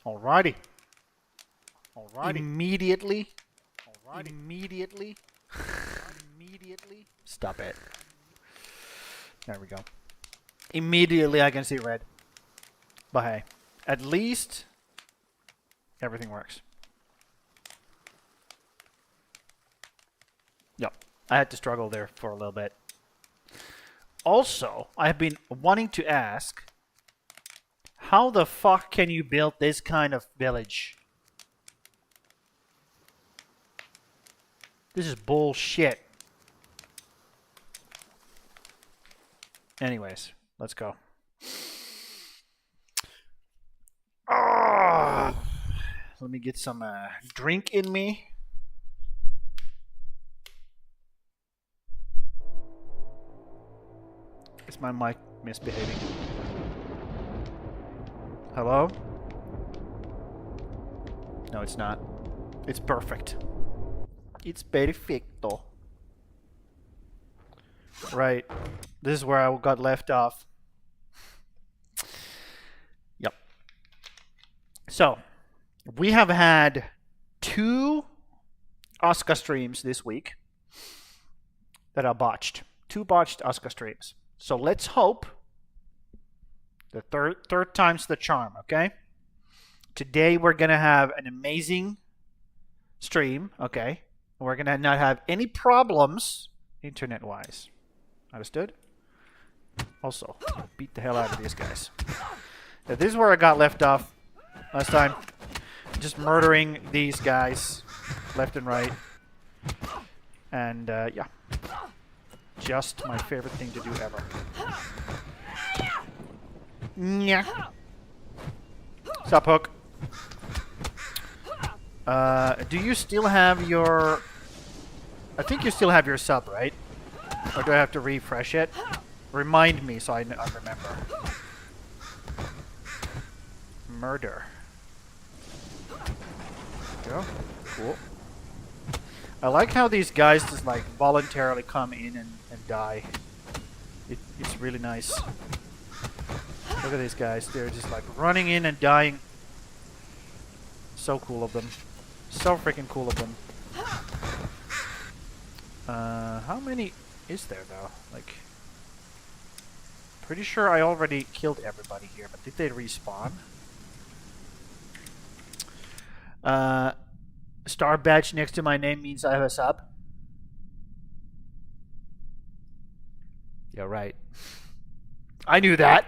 Alrighty. Immediately. Immediately. Stop it. There we go. Immediately I can see red. But hey, at least everything works. Yep. I had to struggle there for a little bit. Also, I've been wanting to ask, how the fuck can you build this kind of village? This is bullshit. Anyways, let's go. Let me get some drink in me. Is my mic misbehaving? Hello? No, it's not. It's perfect. It's perfecto. Right. This is where I got left off. Yep. So, we have had 2 ASKA streams this week that are botched. 2 botched ASKA streams. So let's hope the third time's the charm, okay? Today we're going to have an amazing stream, okay? We're going to not have any problems internet-wise. Understood? Also, beat the hell out of these guys. Now, this is where I got left off last time. Just murdering these guys left and right. And, yeah. Just my favorite thing to do ever. Yeah. Stop, Hook. Do you still have your... I think you still have your sub, right? Or do I have to refresh it? Remind me so I remember. Murder. There we go. Cool. I like how these guys just like voluntarily come in and die. It's really nice. Look at these guys. They're just like running in and dying. So cool of them. So freaking cool of them. How many is there though? Like, pretty sure I already killed everybody here, but did they respawn? Star badge next to my name means I have a sub. Yeah, right. I knew that.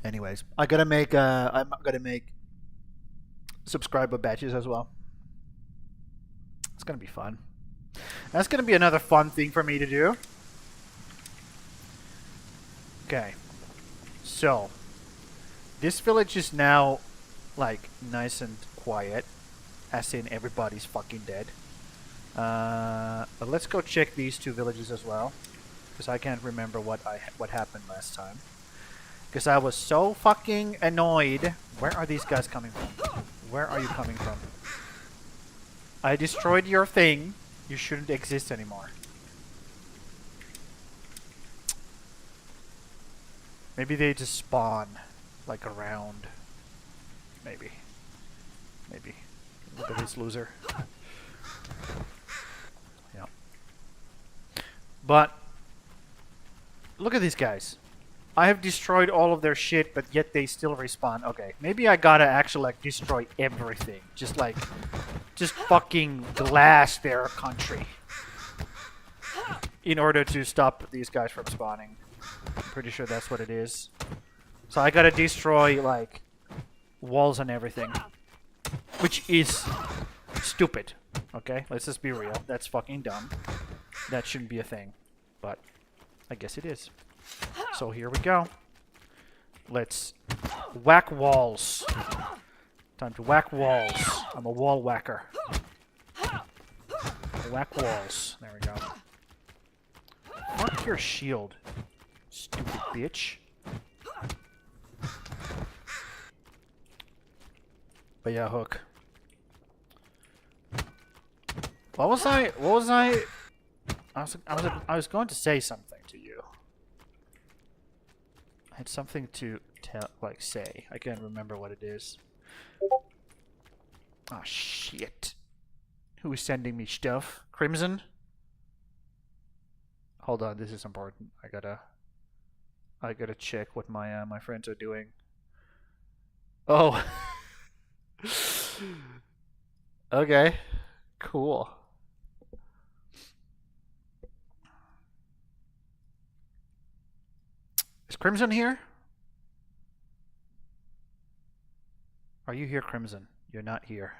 Anyways, I'm gonna make subscriber badges as well. It's gonna be fun. That's gonna be another fun thing for me to do. Okay. So, this village is now, like, nice and quiet. As in, everybody's fucking dead. But let's go check these 2 villages as well. Because I can't remember what happened last time. Because I was so fucking annoyed. Where are these guys coming from? Where are you coming from? I destroyed your thing. You shouldn't exist anymore. Maybe they just spawn. Like around. Maybe. Maybe. Look at this loser. Yeah. But look at these guys. I have destroyed all of their shit, but yet they still respawn. Okay, maybe I gotta actually like destroy everything. Just fucking glass their country. In order to stop these guys from spawning. I'm pretty sure that's what it is. So I gotta destroy, like, walls and everything. Which is stupid. Okay? Let's just be real. That's fucking dumb. That shouldn't be a thing. But I guess it is. So here we go. Let's whack walls. Time to whack walls. I'm a wall whacker. Whack walls. There we go. Fuck your shield. Stupid bitch. But yeah, Hook. What was I was going to say something to you. had something to tell, like say. I can't remember what it is. Oh shit. Who is sending me stuff? Crimson? Hold on, this is important. I gotta check what my my friends are doing. Oh. Okay. Cool. Is Crimson here? Are you here, Crimson? You're not here.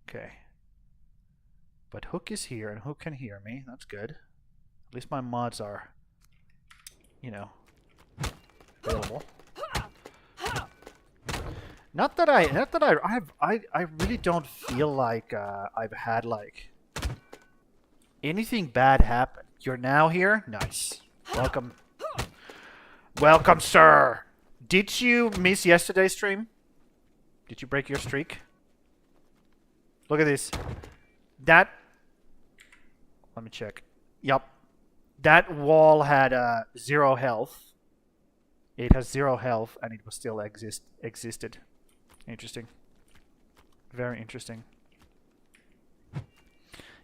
Okay. But Hook is here, and Hook can hear me. That's good. At least my mods are, you know, available. Not that I really don't feel like I've had like anything bad happen. You're now here? Nice. Welcome. Welcome, sir. Did you miss yesterday's stream? Did you break your streak? Look at this. That... Let me check. Yup. That wall had 0 health. It has 0 health, and it was still existed. Interesting. Very interesting.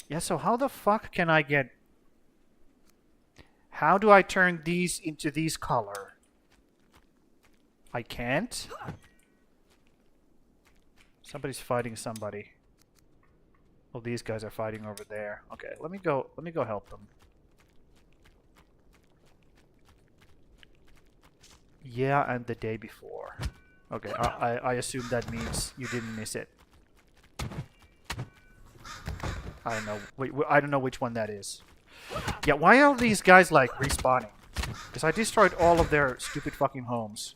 Yeah, so how the fuck can I get... How do I turn these into these color? I can't? Somebody's fighting somebody. Well, these guys are fighting over there. Okay, let me go help them. Yeah, and the day before. Okay, I assume that means you didn't miss it. I don't know. Wait, I don't know which one that is. Yeah, why are these guys like respawning? Because I destroyed all of their stupid fucking homes.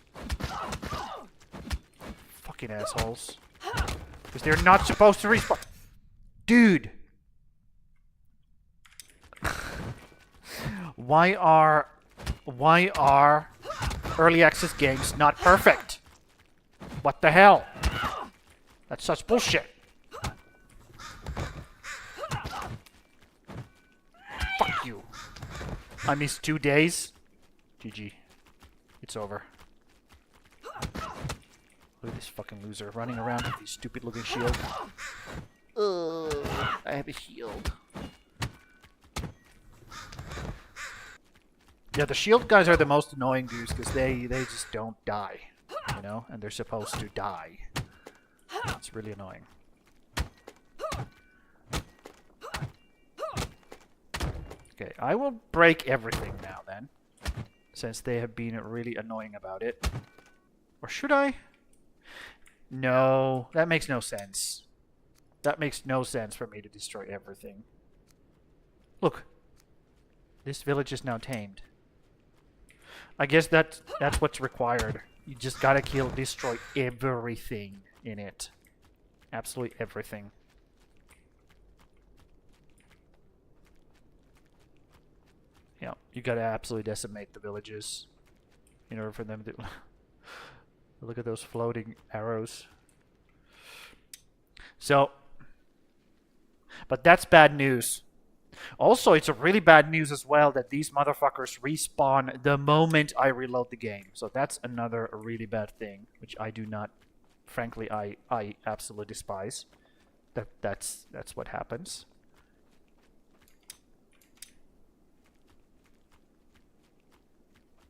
Fucking assholes. Because they're not supposed to respawn. Dude! Why are early access games not perfect? What the hell? That's such bullshit. Fuck you. I missed 2 days. GG. It's over. Look at this fucking loser running around with these stupid looking shield. I have a shield. Yeah, the shield guys are the most annoying dudes because they just don't die, you know, and they're supposed to die. It's really annoying. Okay, I will break everything now then, since they have been really annoying about it. Or should I? No, that makes no sense. That makes no sense for me to destroy everything. Look, this village is now tamed. I guess that's what's required. You just gotta destroy everything in it. Absolutely everything. Yeah, you gotta absolutely decimate the villages in order for them to... Look at those floating arrows. So... But that's bad news. Also, it's a really bad news as well that these motherfuckers respawn the moment I reload the game. So that's another really bad thing, which I do not... Frankly, I absolutely despise. That's what happens.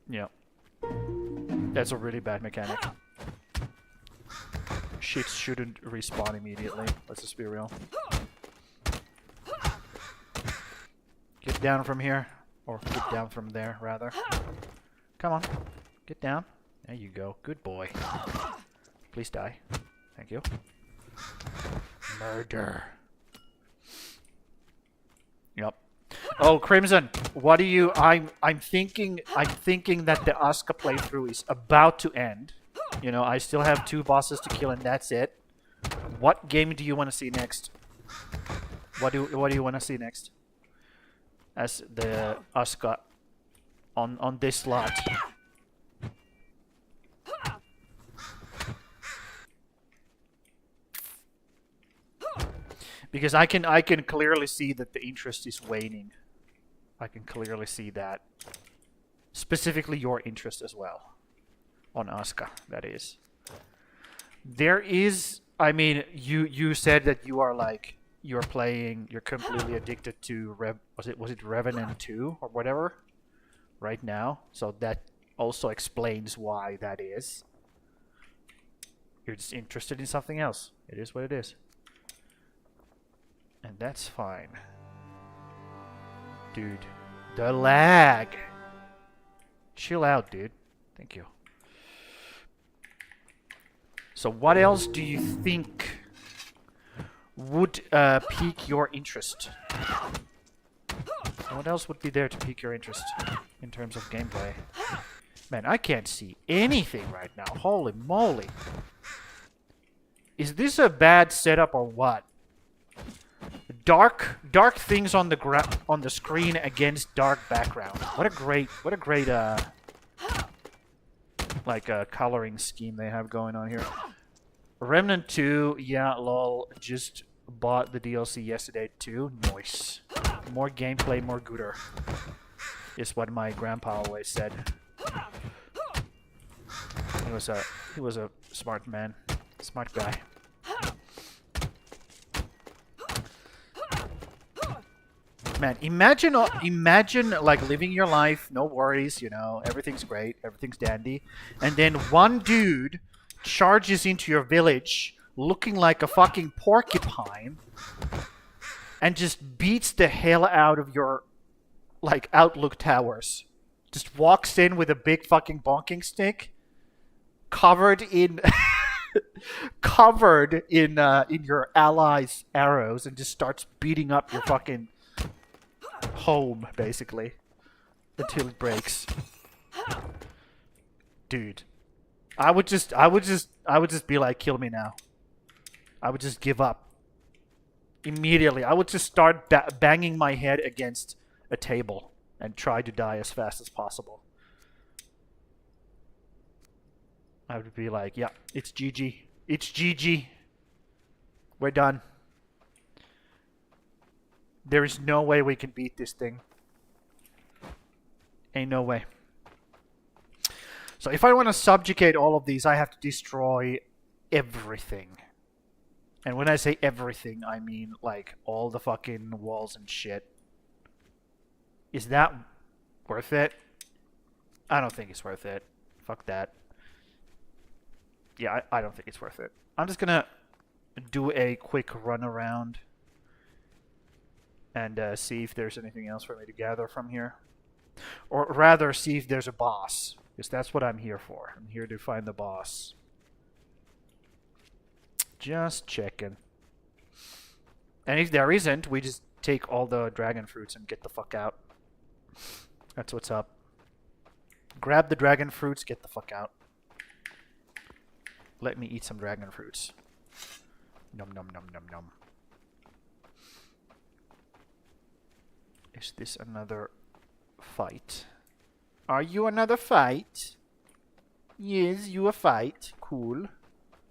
Yeah. That's a really bad mechanic. Shit shouldn't respawn immediately. Let's just be real. Get down from here. Or get down from there, rather. Come on. Get down. There you go. Good boy. Please die. Thank you. Murder. Yep. Oh, Crimson, what do you... I'm thinking that the ASKA playthrough is about to end. You know, I still have 2 bosses to kill and that's it. What game do you want to see next? What do you want to see next? As the ASKA on this slot. Because I can clearly see that the interest is waning. I can clearly see that. Specifically your interest as well. On ASKA, that is. There is, I mean, you said that you are like, you're completely addicted to was it Revenant 2 or whatever right now. So that also explains why that is. You're just interested in something else. It is what it is. And that's fine. Dude, the lag. Chill out, dude. Thank you. So what else do you think would pique your interest? What else would be there to pique your interest in terms of gameplay? Man, I can't see anything right now. Holy moly. Is this a bad setup or what? Dark things on the screen against dark background. What a great coloring scheme they have going on here. Remnant 2, yeah, lol, just bought the DLC yesterday too. Nice. More gameplay, more gooder. Is what my grandpa always said. He was a smart man. Smart guy. Man, imagine like living your life, no worries, you know, everything's great, everything's dandy, and then one dude charges into your village looking like a fucking porcupine and just beats the hell out of your like outlook towers. Just walks in with a big fucking bonking stick covered in in your allies' arrows and just starts beating up your fucking home, basically, until it breaks. Dude, I would just be like, kill me now. I would just give up immediately. I would just start banging my head against a table and try to die as fast as possible. I would be like, yeah, it's GG. It's GG. We're done. There is no way we can beat this thing. Ain't no way. So if I want to subjugate all of these, I have to destroy everything. And when I say everything, I mean like all the fucking walls and shit. Is that worth it? I don't think it's worth it. Fuck that. Yeah, I don't think it's worth it. I'm just gonna do a quick run around and see if there's anything else for me to gather from here. Or rather, see if there's a boss. Because that's what I'm here for. I'm here to find the boss. Just checking. And if there isn't, we just take all the dragon fruits and get the fuck out. That's what's up. Grab the dragon fruits, get the fuck out. Let me eat some dragon fruits. Nom nom nom nom nom. Is this another fight? Are you another fight? Yes, you a fight. Cool.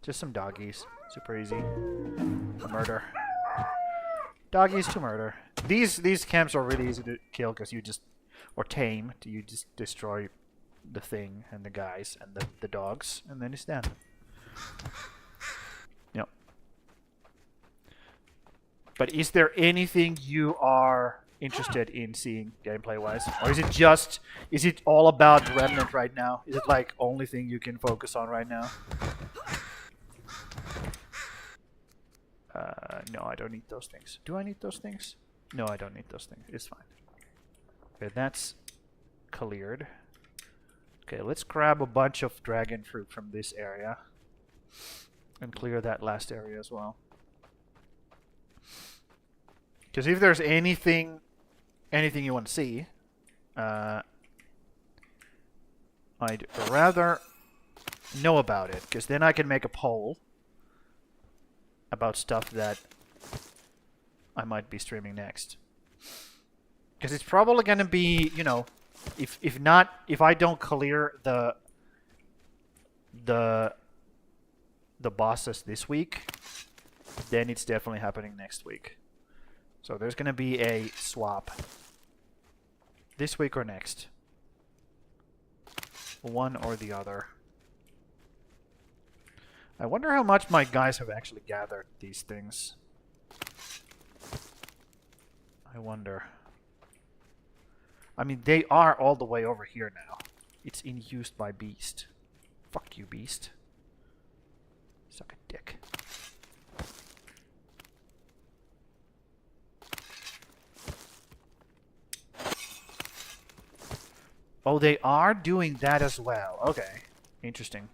Just some doggies. Super easy. A murder. Doggies to murder. These camps are really easy to kill because you just, or tame, you just destroy the thing and the guys and the dogs, and then it's done. Yep. But is there anything you are interested in seeing gameplay wise, or is it all about Remnant right now? Is it like only thing you can focus on right now? No, I don't need those things. Do I need those things? No, I don't need those things. It's fine. Okay, that's cleared. Okay, let's grab a bunch of dragon fruit from this area and clear that last area as well. Because if there's anything you want to see, I'd rather know about it, because then I can make a poll about stuff that I might be streaming next. Because it's probably going to be, you know, if I don't clear the bosses this week, then it's definitely happening next week. So there's going to be a swap this week or next. One or the other. I wonder how much my guys have actually gathered these things. I wonder. I mean, they are all the way over here now. It's in use by Beast. Fuck you, Beast. Suck a dick. Oh, they are doing that as well. Okay. Interesting.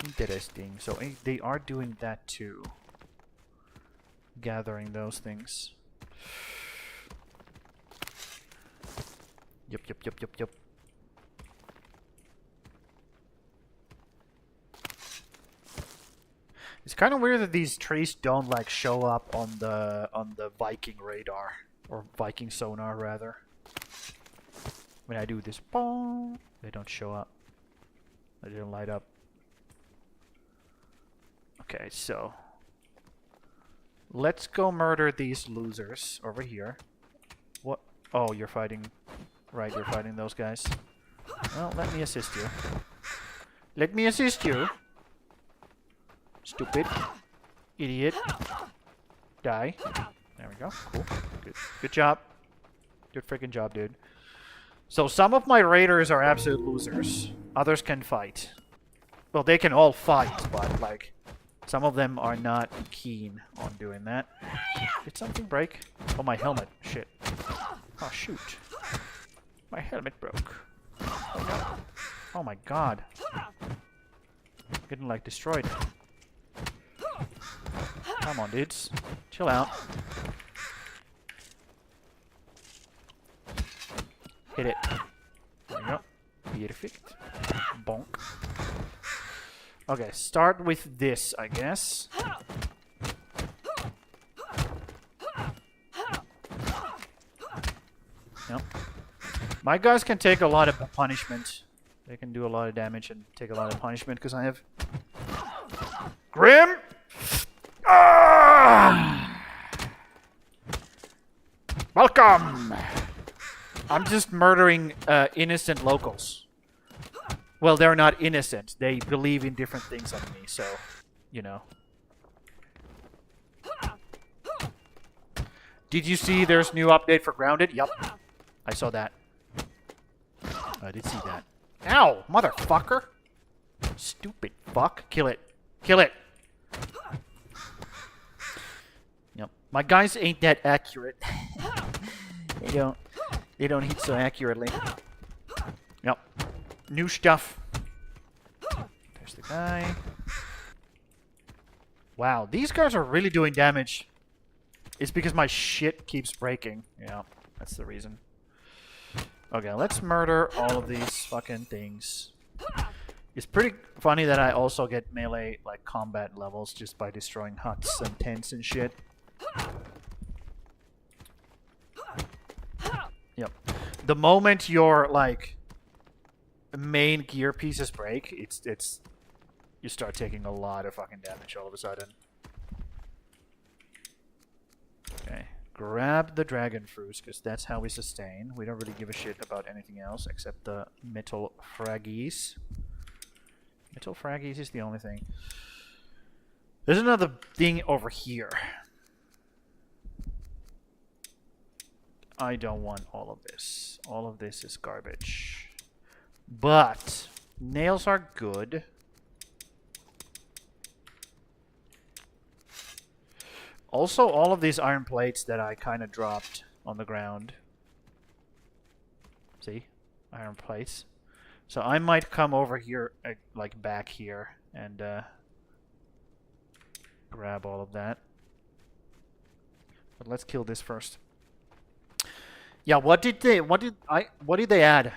Interesting. So they are doing that too. Gathering those things. Yep. It's kind of weird that these trees don't like show up on the Viking radar or Viking sonar rather. When I do this, boom, they don't show up. They don't light up. Okay, so let's go murder these losers over here. What? Oh, you're fighting. Right, you're fighting those guys. Well, let me assist you. Let me assist you. Stupid. Idiot. Die. There we go. Cool. Good job. Good freaking job, dude. So some of my raiders are absolute losers. Others can fight. Well, they can all fight, but like some of them are not keen on doing that. Did something break? Oh, my helmet. Shit. Oh, shoot. My helmet broke. Oh, no. Oh my god. Getting like destroyed. Come on, dudes. Chill out. Hit it. There we go. Perfect. Bonk. Okay, start with this, I guess. Yep. My guys can take a lot of punishment. They can do a lot of damage and take a lot of punishment because I have Grim. Ah! Welcome. I'm just murdering innocent locals. Well, they're not innocent. They believe in different things than me, so you know. Did you see there's new update for Grounded? Yup. I saw that. I did see that. Ow! Motherfucker! Stupid fuck. Kill it. Kill it! Yep. My guys ain't that accurate. They don't hit so accurately. Yep. New stuff. There's the guy. Wow, these guys are really doing damage. It's because my shit keeps breaking. Yeah, that's the reason. Okay, let's murder all of these fucking things. It's pretty funny that I also get melee like combat levels just by destroying huts and tents and shit. Yep. The moment your like main gear pieces break, it's you start taking a lot of fucking damage all of a sudden. Okay. Grab the dragon fruits, because that's how we sustain. We don't really give a shit about anything else except the metal fraggies. Metal fraggies is the only thing. There's another thing over here. I don't want all of this. All of this is garbage. But nails are good. Also, all of these iron plates that I kind of dropped on the ground. See? Iron plates. So I might come over here, like back here, and grab all of that. But let's kill this first. Yeah, what did they add,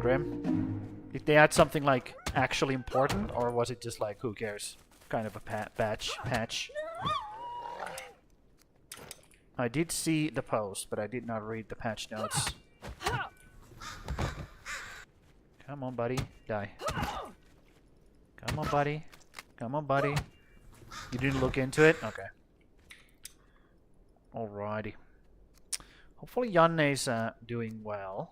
Grim? Did they add something like actually important, or was it just like who cares, kind of a patch? I did see the post, but I did not read the patch notes. Come on, buddy. Die. Come on, buddy. Come on, buddy. You didn't look into it? Okay. Alrighty. Hopefully Yanne's doing well.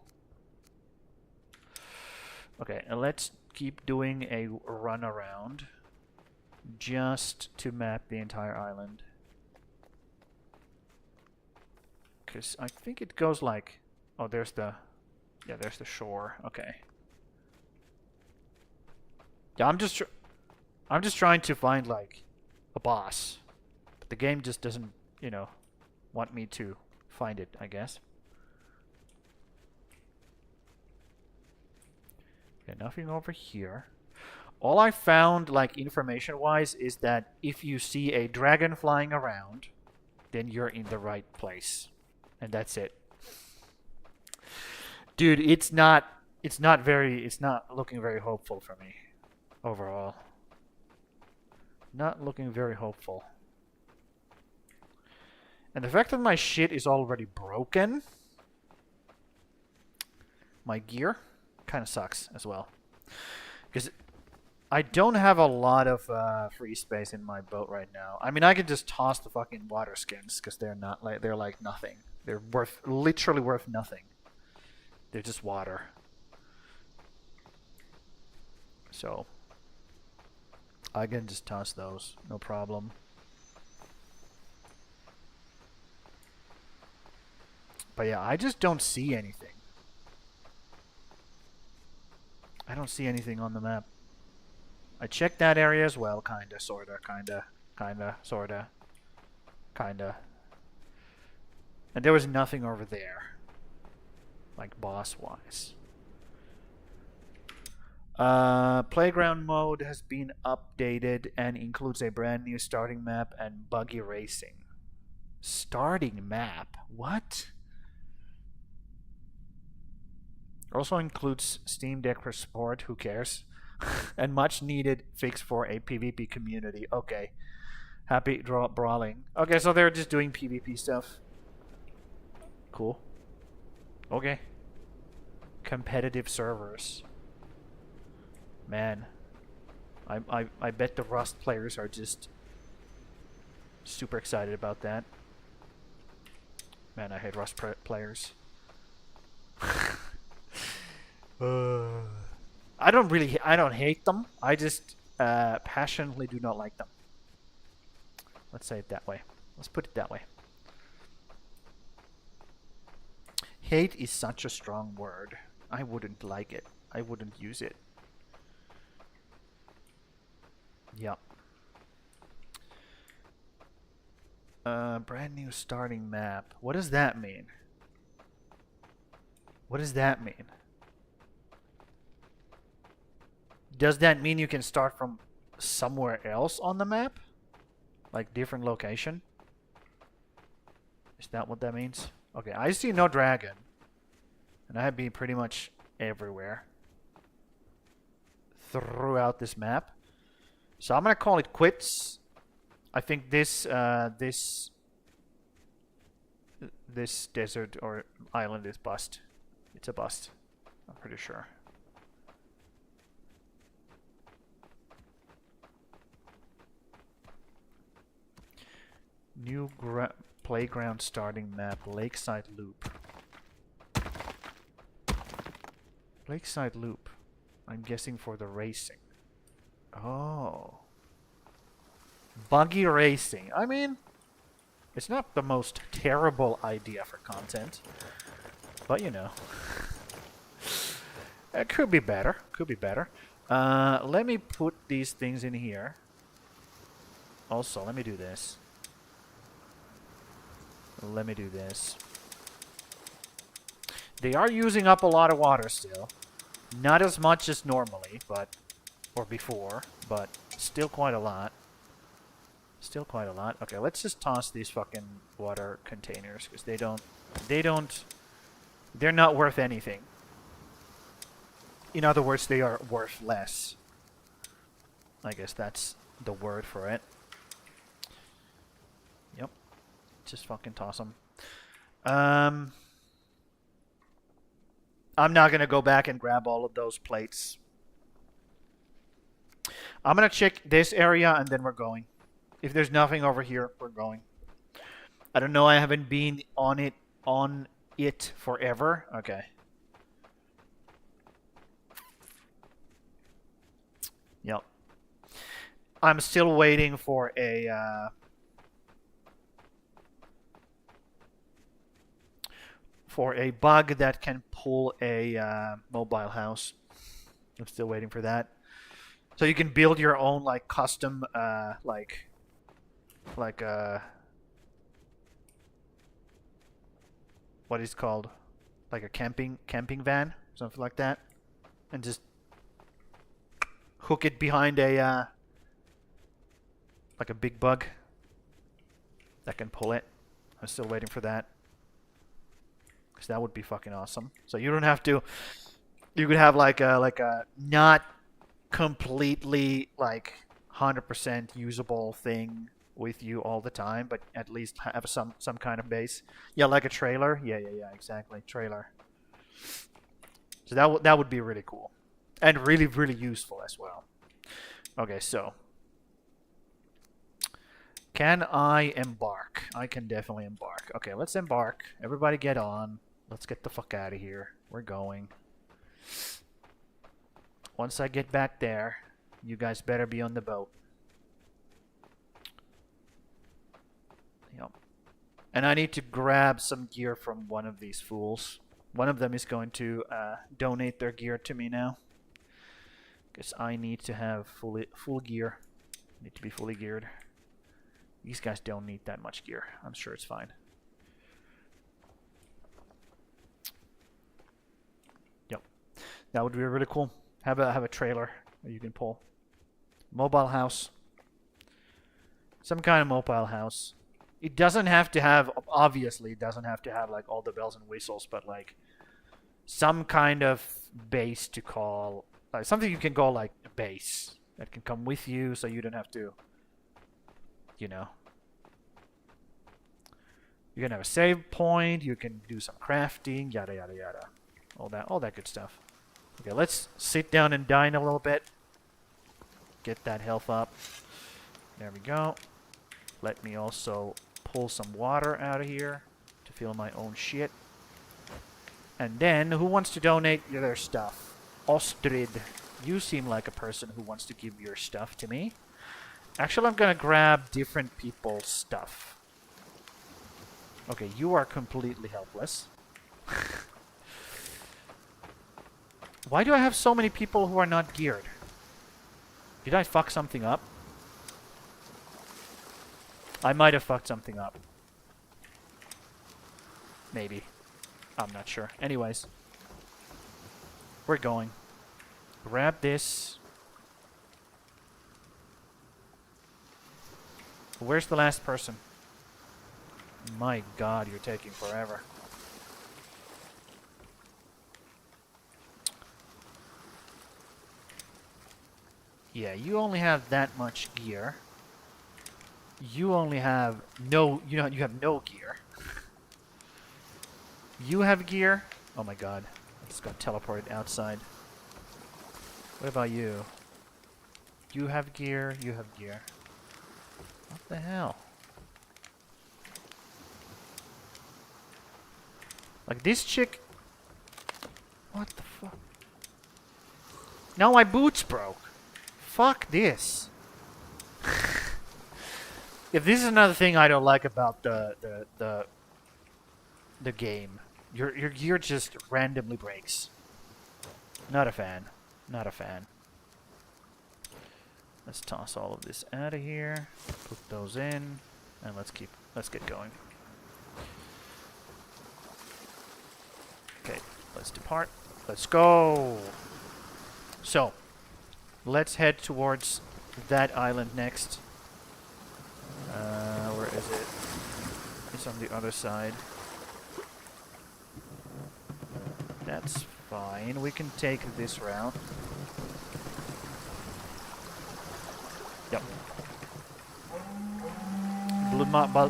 Okay, let's keep doing a run around just to map the entire island. Because I think it goes like... Oh, there's the... Yeah, there's the shore. Okay. Yeah, I'm just trying to find, like, a boss. But the game just doesn't, you know, want me to find it, I guess. Okay, nothing over here. All I found, like, information-wise, is that if you see a dragon flying around, then you're in the right place. And that's it. Dude, it's not looking very hopeful for me overall. Not looking very hopeful. And the fact that my shit is already broken, my gear, kind of sucks as well. Because I don't have a lot of free space in my boat right now. I mean, I could just toss the fucking water skins because they're like nothing. They're literally worth nothing. They're just water. So I can just toss those, no problem. But yeah, I just don't see anything. I don't see anything on the map. I checked that area as well, kinda, sorta, sorta. And there was nothing over there. Like boss-wise. Playground mode has been updated and includes a brand new starting map and buggy racing. Starting map? What? Also includes Steam Deck for support, who cares? And much needed fix for a PvP community. Okay. Happy brawling. Okay, so they're just doing PvP stuff. Cool. Okay. Competitive servers. Man. I bet the Rust players are just super excited about that. Man, I hate Rust players. I don't hate them. I just passionately do not like them. Let's say it that way. Let's put it that way. Hate is such a strong word. I wouldn't like it. I wouldn't use it. Yep. Brand new starting map. What does that mean? What does that mean? Does that mean you can start from somewhere else on the map? Like different location? Is that what that means? Okay, I see no dragon. And I have been pretty much everywhere throughout this map. So I'm gonna call it quits. I think this desert or island is bust. It's a bust. I'm pretty sure. New playground starting map, Lakeside Loop. Lakeside Loop. I'm guessing for the racing. Oh. Buggy racing. I mean, it's not the most terrible idea for content. But, you know. It could be better. Could be better. Let me put these things in here. Also, let me do this. Let me do this. They are using up a lot of water still. Not as much as normally, but... Or before, but still quite a lot. Still quite a lot. Okay, let's just toss these fucking water containers, because they're not worth anything. In other words, they are worth less. I guess that's the word for it. Yep. Just fucking toss them. I'm not gonna go back and grab all of those plates. I'm gonna check this area and then we're going. If there's nothing over here, we're going. I don't know, I haven't been on it forever. Okay. I'm still waiting for a bug that can pull a mobile house. I'm still waiting for that. So you can build your own like custom like what is it called, like a camping van, something like that, and just hook it behind a like a big bug that can pull it. I'm still waiting for that because that would be fucking awesome. So you don't have to. You could have like a not completely like 100% usable thing with you all the time, but at least have some kind of base. Yeah, like a trailer. Yeah, exactly, trailer. So that would be really cool, and really useful as well. Okay, so can I embark? I can definitely embark. Okay, let's embark. Everybody get on. Let's get the fuck out of here. We're going. Once I get back there, you guys better be on the boat. Yep. And I need to grab some gear from one of these fools. One of them is going to donate their gear to me now. Because I need to have full gear. I need to be fully geared. These guys don't need that much gear. I'm sure it's fine. Yep. That would be really cool. Have a trailer that you can pull. Mobile house. Some kind of mobile house. It doesn't have to have, obviously, it doesn't have to have like all the bells and whistles, but like some kind of base to call, like something you can call like a base that can come with you, so you don't have to, you know. You can have a save point. You can do some crafting, yada yada yada, all that good stuff. Okay, let's sit down and dine a little bit. Get that health up. There we go. Let me also pull some water out of here to fill my own shit. And then, who wants to donate their stuff? Ostrid, you seem like a person who wants to give your stuff to me. Actually, I'm gonna grab different people's stuff. Okay, you are completely helpless. Why do I have so many people who are not geared? Did I fuck something up? I might have fucked something up. Maybe. I'm not sure. Anyways. We're going. Grab this. Where's the last person? My god, you're taking forever. Yeah, you only have that much gear. You only have no, you have no gear. You have gear? Oh my god. I just got teleported outside. What about you? You have gear, you have gear. What the hell? Like this chick... What the fuck? Now my boots broke. Fuck this. If this is another thing I don't like about the game, your gear just randomly breaks. Not a fan. Not a fan. Let's toss all of this out of here. Put those in, and let's get going. Okay, let's depart. Let's go. So, let's head towards that island next. Where is it? It's on the other side. That's fine. We can take this route. Yep.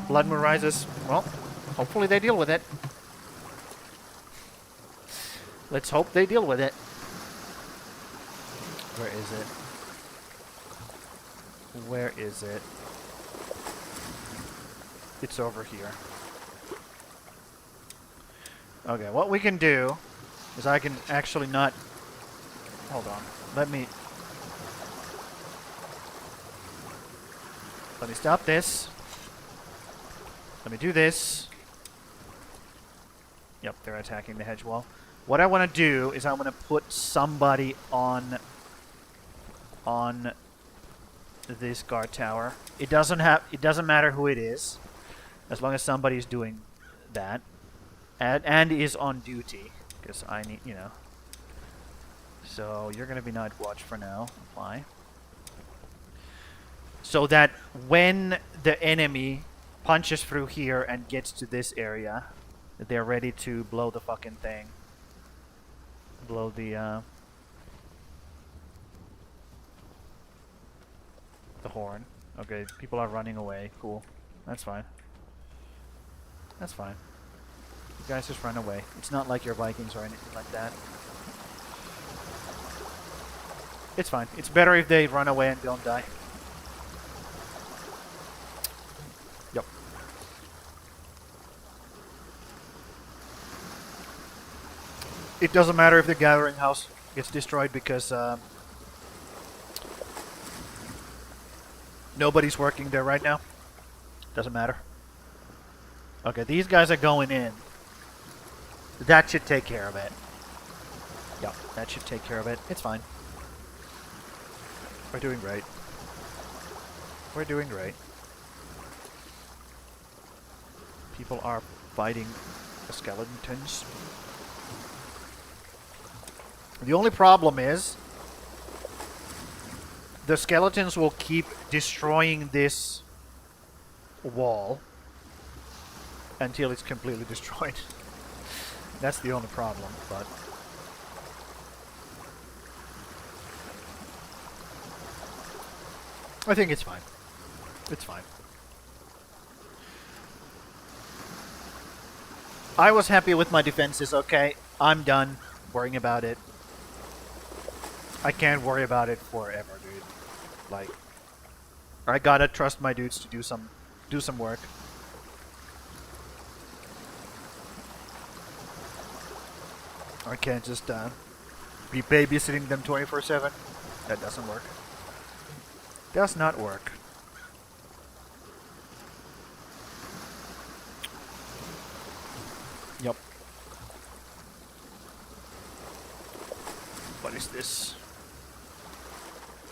Blood moon rises. Well, hopefully they deal with it. Let's hope they deal with it. Where is it? Where is it? It's over here. Okay, what we can do is I can actually not... Hold on. Let me... me stop this. Let me do this. Yep, they're attacking the hedge wall. What I want to do is I want to put somebody on this guard tower. It doesn't matter who it is, as long as somebody's doing that and is on duty, because I need, you know. So you're gonna be night watch for now. Apply. So that when the enemy punches through here and gets to this area, they're ready to blow the fucking thing. Blow the horn. Okay, people are running away. Cool. That's fine. That's fine. You guys just run away. It's not like you're Vikings or anything like that. It's fine. It's better if they run away and don't die. Yep. It doesn't matter if the gathering house gets destroyed because nobody's working there right now. Doesn't matter. Okay, these guys are going in. That should take care of it. Yep, that should take care of it. It's fine. We're doing great. We're doing great. People are fighting the skeletons. The only problem is the skeletons will keep destroying this wall until it's completely destroyed. That's the only problem, but I think it's fine. It's fine. I was happy with my defenses, okay? I'm done worrying about it. I can't worry about it forever, dude. Like, I gotta trust my dudes to do some work. I can't just be babysitting them 24/7. That doesn't work. Does not work. Yep. What is this?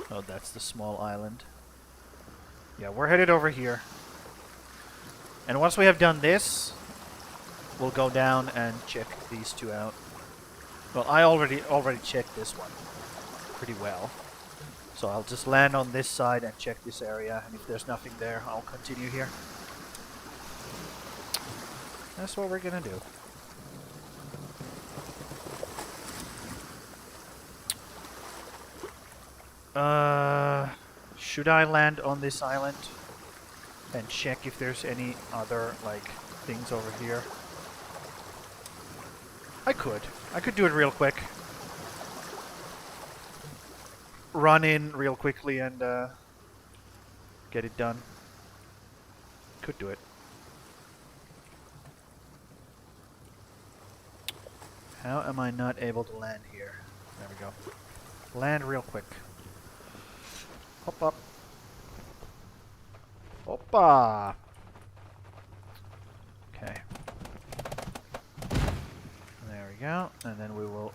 Oh, that's the small island. Yeah, we're headed over here. And once we have done this, we'll go down and check these two out. Well, I already checked this one pretty well. So I'll just land on this side and check this area, and if there's nothing there, I'll continue here. That's what we're gonna do. Should I land on this island and check if there's any other, like, things over here? I could do it real quick. Run in real quickly and get it done. Could do it. How am I not able to land here? There we go. Land real quick. Hop up. Hoppa! Okay. There we go. And then we will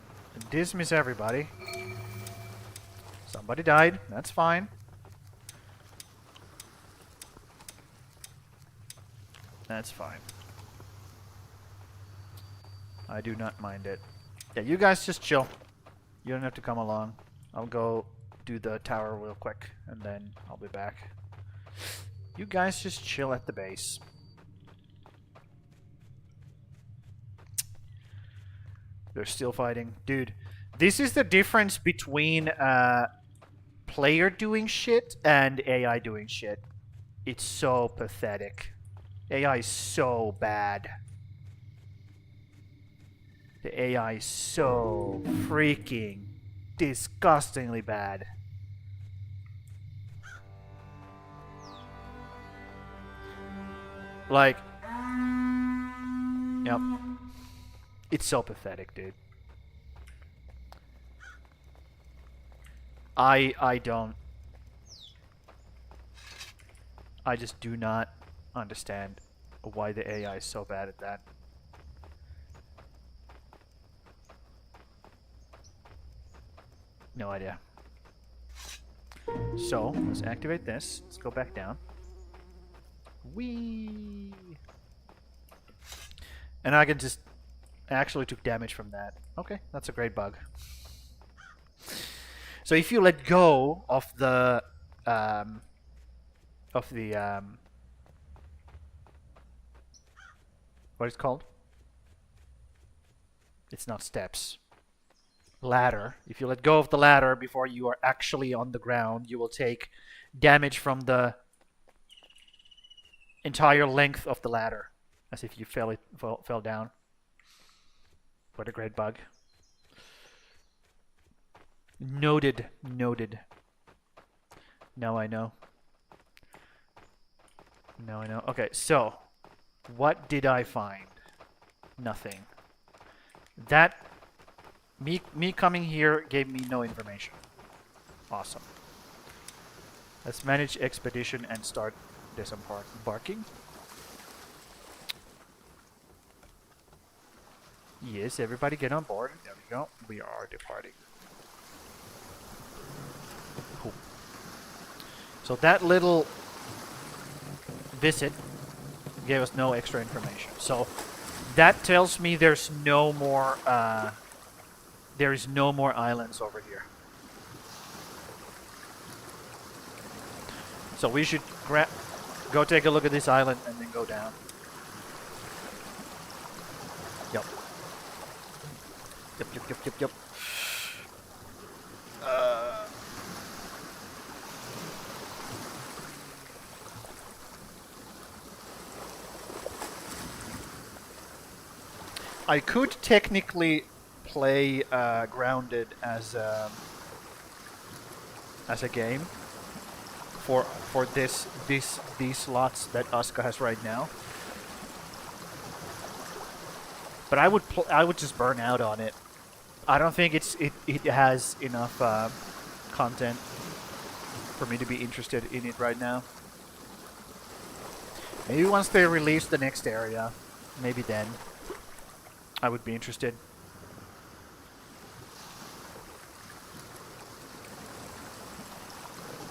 dismiss everybody. Somebody died. That's fine. That's fine. I do not mind it. Yeah, you guys just chill. You don't have to come along. I'll go do the tower real quick, and then I'll be back. You guys just chill at the base. They're still fighting. Dude, this is the difference between player doing shit and AI doing shit. It's so pathetic. AI is so bad. The AI is so freaking disgustingly bad. Like, yep. It's so pathetic, dude. I don't I just do not understand why the AI is so bad at that. No idea. So, let's activate this. Let's go back down. Whee! And I can just actually took damage from that. Okay, that's a great bug. So if you let go of the what is it called? It's not steps. Ladder. If you let go of the ladder before you are actually on the ground, you will take damage from the entire length of the ladder, as if you fell down. What a great bug. Noted. Noted. Now I know. Now I know. Okay, so what did I find? Nothing. That me coming here gave me no information. Awesome. Let's manage expedition and start disembarking. Yes, everybody get on board. There we go. We are departing. Cool. So that little visit gave us no extra information. So that tells me there's no more islands over here. So we should go take a look at this island and then go down. Yep. Yep. I could technically play Grounded as a game for these slots that ASKA has right now, but I would just burn out on it. I don't think it has enough content for me to be interested in it right now. Maybe once they release the next area, maybe then I would be interested.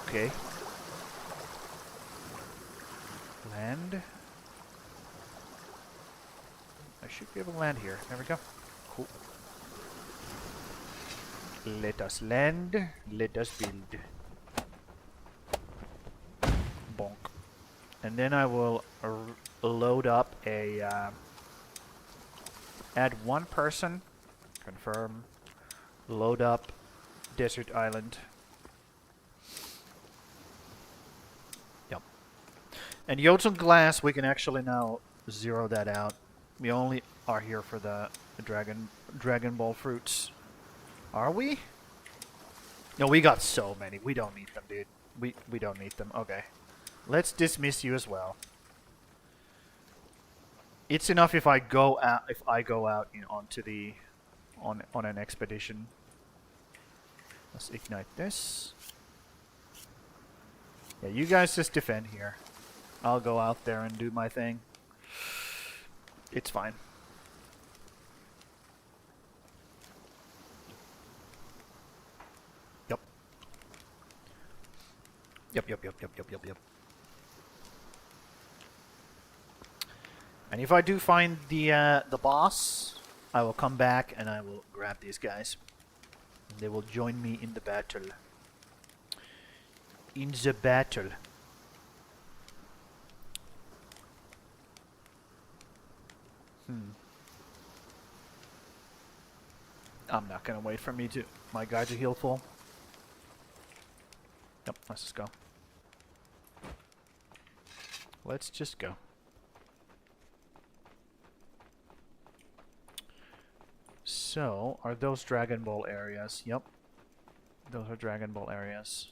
Okay. Land. I should be able to land here. There we go. Cool. Let us land. Let us build. Bonk. And then I will load up a... add one person. Confirm. Load up Desert Island. Yep. And Jotun Glass, we can actually now zero that out. We only are here for the Dragon Ball fruits. Are we? No, we got so many. We don't need them, dude. We don't need them. Okay. Let's dismiss you as well. It's enough if I go out on an expedition. Let's ignite this. Yeah, you guys just defend here. I'll go out there and do my thing. It's fine. Yep. Yep. And if I do find the boss, I will come back and I will grab these guys. And they will join me in the battle. In the battle. I'm not gonna wait for my guy to heal full. Yep, let's just go. Let's just go. So, are those Dragon Ball areas? Yep. Those are Dragon Ball areas.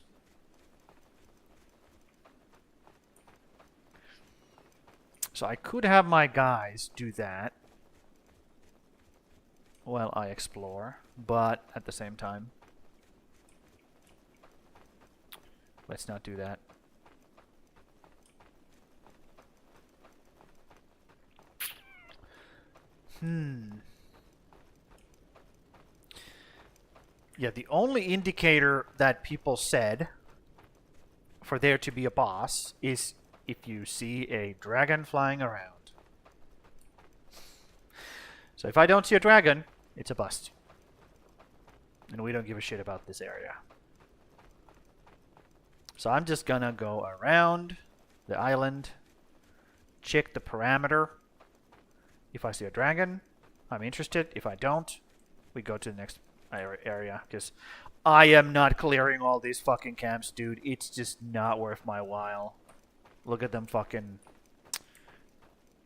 So I could have my guys do that while I explore, but at the same time, let's not do that. Yeah, the only indicator that people said for there to be a boss is if you see a dragon flying around. So if I don't see a dragon, it's a bust. And we don't give a shit about this area. So I'm just gonna go around the island, check the parameter. If I see a dragon, I'm interested. If I don't, we go to the next area. Because I am not clearing all these fucking camps, dude. It's just not worth my while. Look at them fucking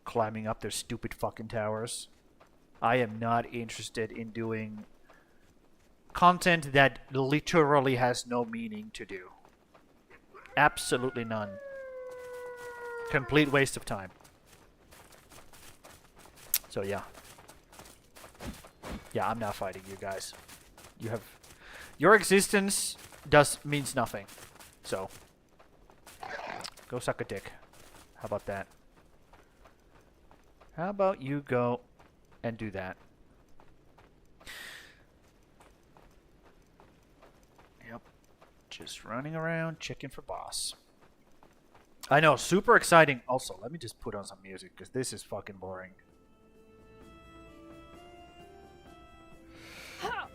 climbing up their stupid fucking towers. I am not interested in doing content that literally has no meaning to do. Absolutely none. Complete waste of time. So yeah. Yeah, I'm not fighting you guys. You have... Your existence means nothing. So. Go suck a dick. How about that? How about you go and do that? Yep. Just running around checking for boss. I know, super exciting. Also, let me just put on some music because this is fucking boring.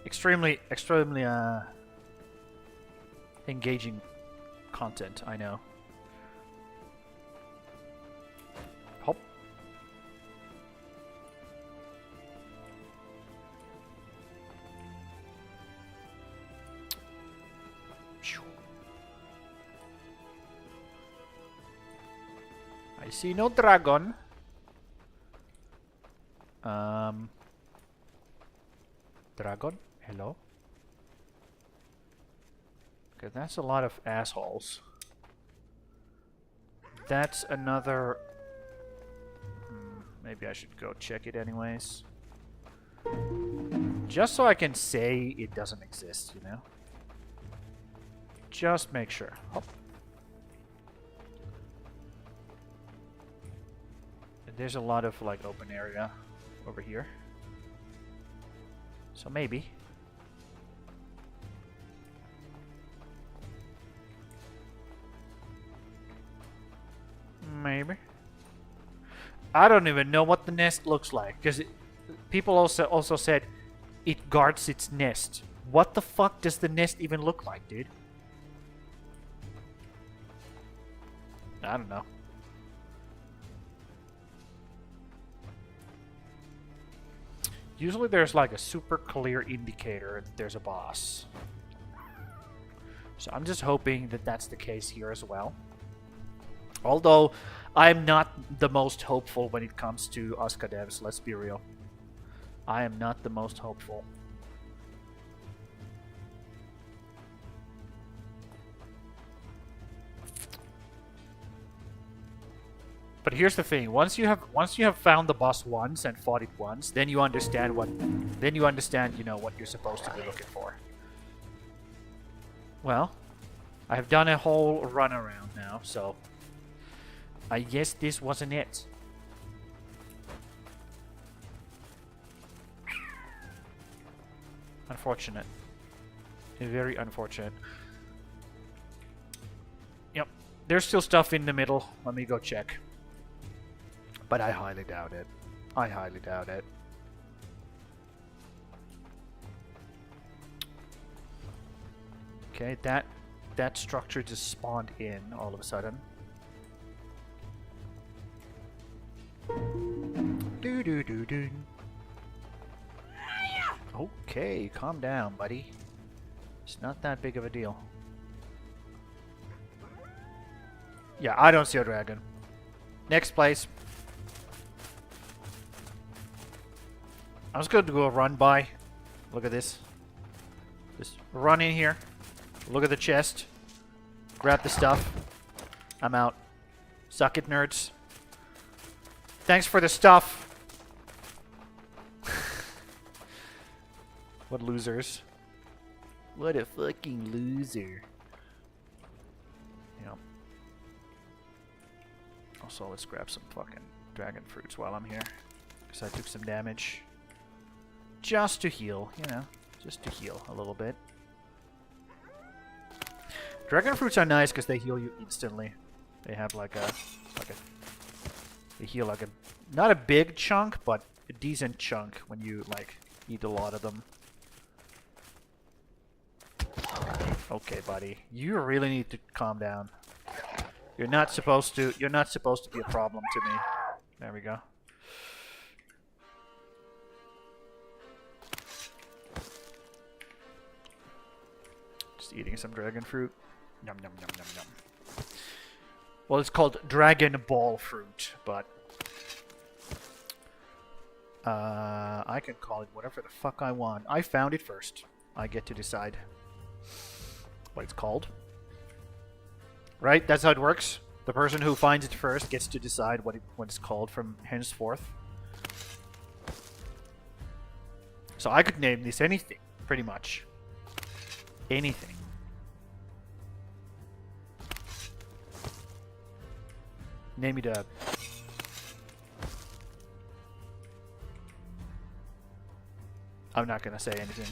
Extremely engaging content, I know. Hop. I see no dragon. Dragon? Hello? Okay, that's a lot of assholes. That's another... maybe I should go check it anyways. Just so I can say it doesn't exist, you know? Just make sure. Hop. And there's a lot of, like, open area over here. So maybe. Maybe. I don't even know what the nest looks like, because people also said it guards its nest. What the fuck does the nest even look like, dude? I don't know. Usually there's like a super clear indicator that there's a boss. So I'm just hoping that that's the case here as well. Although I'm not the most hopeful when it comes to ASKA devs, let's be real. I am not the most hopeful. But here's the thing: once you have found the boss once and fought it once, then you understand you know what you're supposed to be looking for. Well, I've done a whole run around now, so I guess this wasn't it. Unfortunate. Very unfortunate. Yep. There's still stuff in the middle. Let me go check. But I highly doubt it. I highly doubt it. Okay, that structure just spawned in all of a sudden. Do do do do. Okay, calm down, buddy. It's not that big of a deal. Yeah, I don't see a dragon. Next place. I was going to go run by. Look at this. Just run in here. Look at the chest. Grab the stuff. I'm out. Suck it, nerds. Thanks for the stuff. What losers. What a fucking loser. Yeah. Also, let's grab some fucking dragon fruits while I'm here. Because I took some damage. Just to heal, you know. Just to heal a little bit. Dragon fruits are nice because they heal you instantly. They have like a... They heal like a... Not a big chunk, but a decent chunk when you, like, eat a lot of them. Okay, buddy. You really need to calm down. You're not supposed to be a problem to me. There we go. Just eating some dragon fruit. Yum, yum, yum, yum, yum. Well, it's called Dragon Ball fruit, but... I can call it whatever the fuck I want. I found it first. I get to decide what it's called. Right? That's how it works. The person who finds it first gets to decide what it's called from henceforth. So I could name this anything, pretty much. Anything. Name it a... I'm not gonna say anything.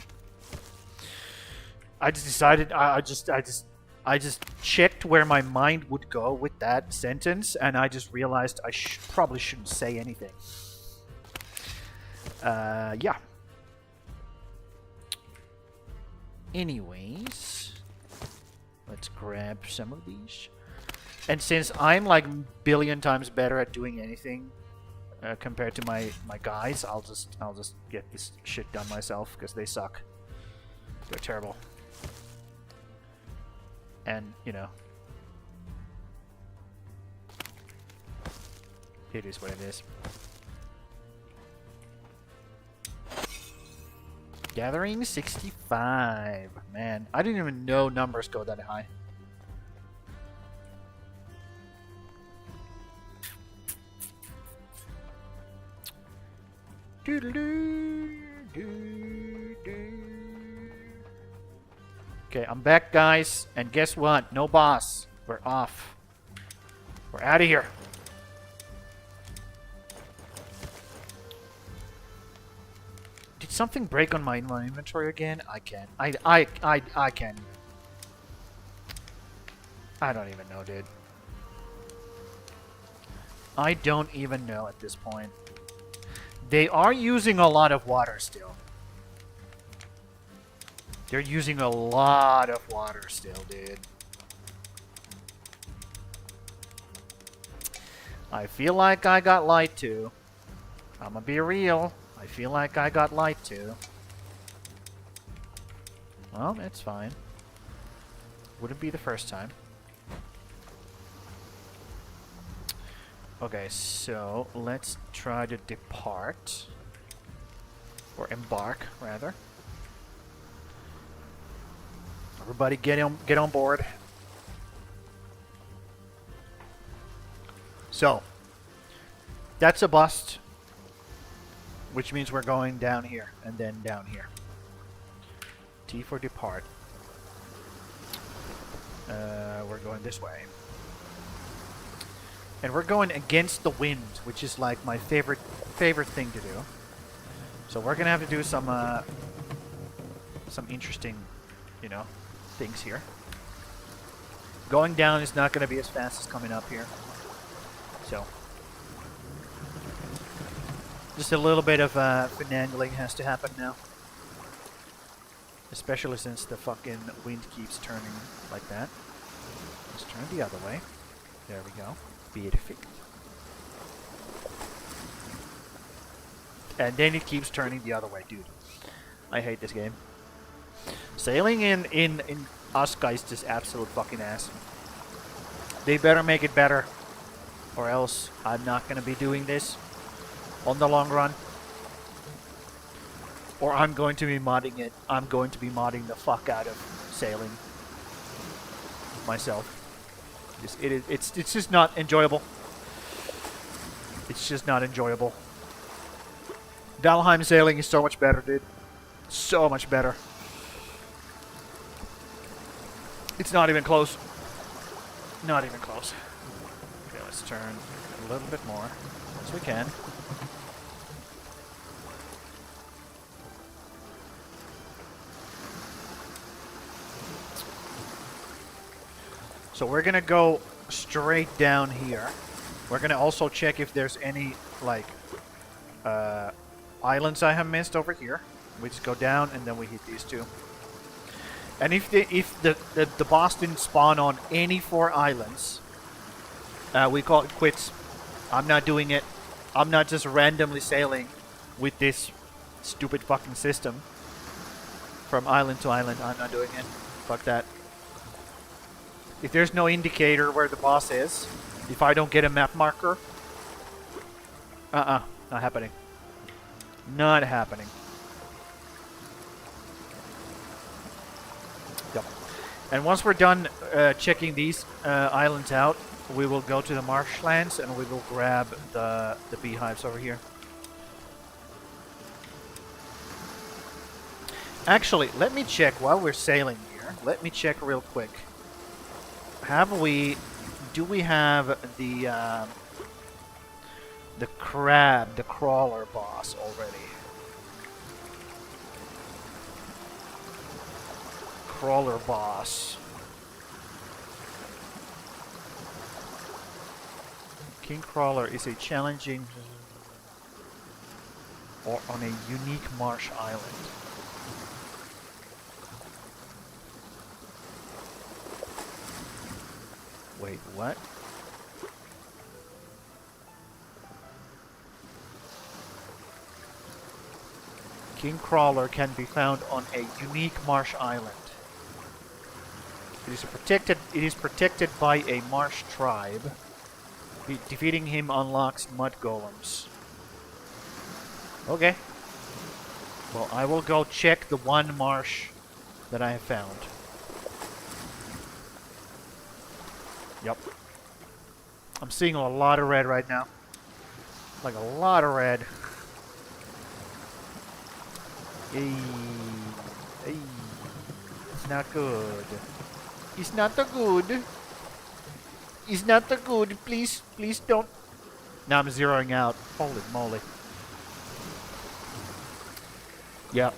I just decided, I just checked where my mind would go with that sentence, and I just realized I probably shouldn't say anything. Yeah. Anyways, let's grab some of these. And since I'm like a billion times better at doing anything compared to my guys, I'll just get this shit done myself because they suck. They're terrible. And, you know, it is what it is. Gathering 65. Man, I didn't even know numbers go that high. Okay, I'm back, guys, and guess what? No boss. We're off. We're out of here. Did something break on my inventory again? I can't. I can't. I don't even know, dude. I don't even know at this point. They are using a lot of water still. They're using a lot of water still, dude. I feel like I got lied to. I'm gonna be real. I feel like I got lied to. Well, it's fine. Wouldn't be the first time. Okay, so let's try to depart. Or embark, rather. Everybody get on board. So, that's a bust. Which means we're going down here, and then down here. T for depart. We're going this way. And we're going against the wind, which is like my favorite thing to do. So we're gonna have to do some interesting, you know, things here. Going down is not gonna be as fast as coming up here. So just a little bit of finagling has to happen now. Especially since the fucking wind keeps turning like that. Let's turn the other way. There we go. Beautiful. And then it keeps turning the other way, dude. I hate this game. Sailing in ASKA is just absolute fucking ass. They better make it better, or else I'm not gonna be doing this on the long run. Or I'm going to be modding it. I'm going to be modding the fuck out of sailing myself. It's just not enjoyable. It's just not enjoyable. Valheim sailing is so much better, dude. So much better. It's not even close. Not even close. Okay, let's turn a little bit more as we can. So we're gonna go straight down here. We're gonna also check if there's any like islands I have missed over here. We just go down and then we hit these two. And if the boss didn't spawn on any 4 islands, we call it quits. I'm not doing it. I'm not just randomly sailing with this stupid fucking system from island to island. I'm not doing it. Fuck that. If there's no indicator where the boss is, if I don't get a map marker, not happening. Not happening. Yep. And once we're done checking these islands out, we will go to the marshlands and we will grab the beehives over here. Actually, let me check while we're sailing here. Let me check real quick. Do we have the crab, the crawler boss already? Crawler boss. King Crawler is a challenging or on a unique marsh island. Wait, what? King Crawler can be found on a unique marsh island. It is protected by a marsh tribe. Defeating him unlocks mud golems. Okay. Well, I will go check the one marsh that I have found. Yep. I'm seeing a lot of red right now. Like a lot of red. Hey. Hey. It's not good. It's not the good. It's not the good. Please, please don't. Now I'm zeroing out. Holy moly. Yeah.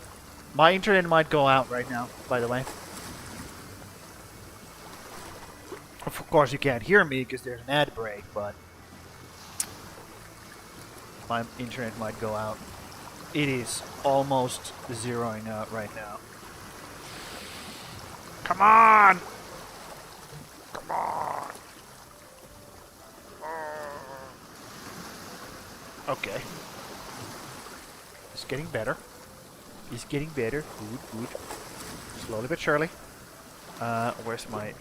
My internet might go out right now, by the way. Of course you can't hear me because there's an ad break, but my internet might go out. It is almost zeroing out right now. Come on! Come on! Okay. It's getting better. It's getting better. Good, good. Slowly but surely. Where's my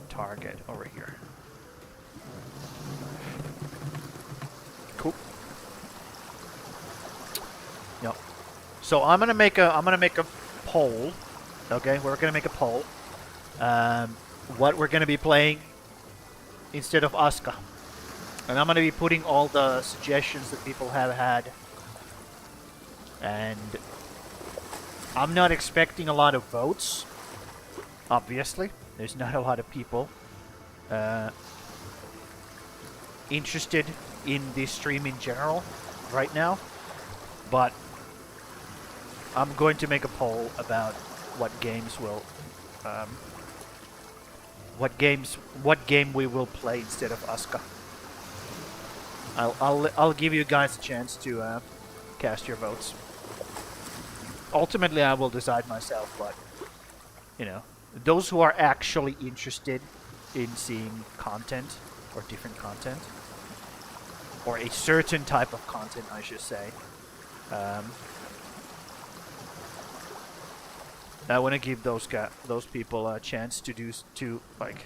target? Over here. Cool. Yep. So I'm gonna make a poll. Okay, we're gonna make a poll. What we're gonna be playing instead of ASKA. And I'm gonna be putting all the suggestions that people have had. And I'm not expecting a lot of votes. Obviously, there's not a lot of people interested in this stream in general right now. But I'm going to make a poll about what games will, what game we will play instead of ASKA. I'll give you guys a chance to cast your votes. Ultimately, I will decide myself, but you know, those who are actually interested in seeing content or different content, or a certain type of content, I should say. I want to give those people a chance to like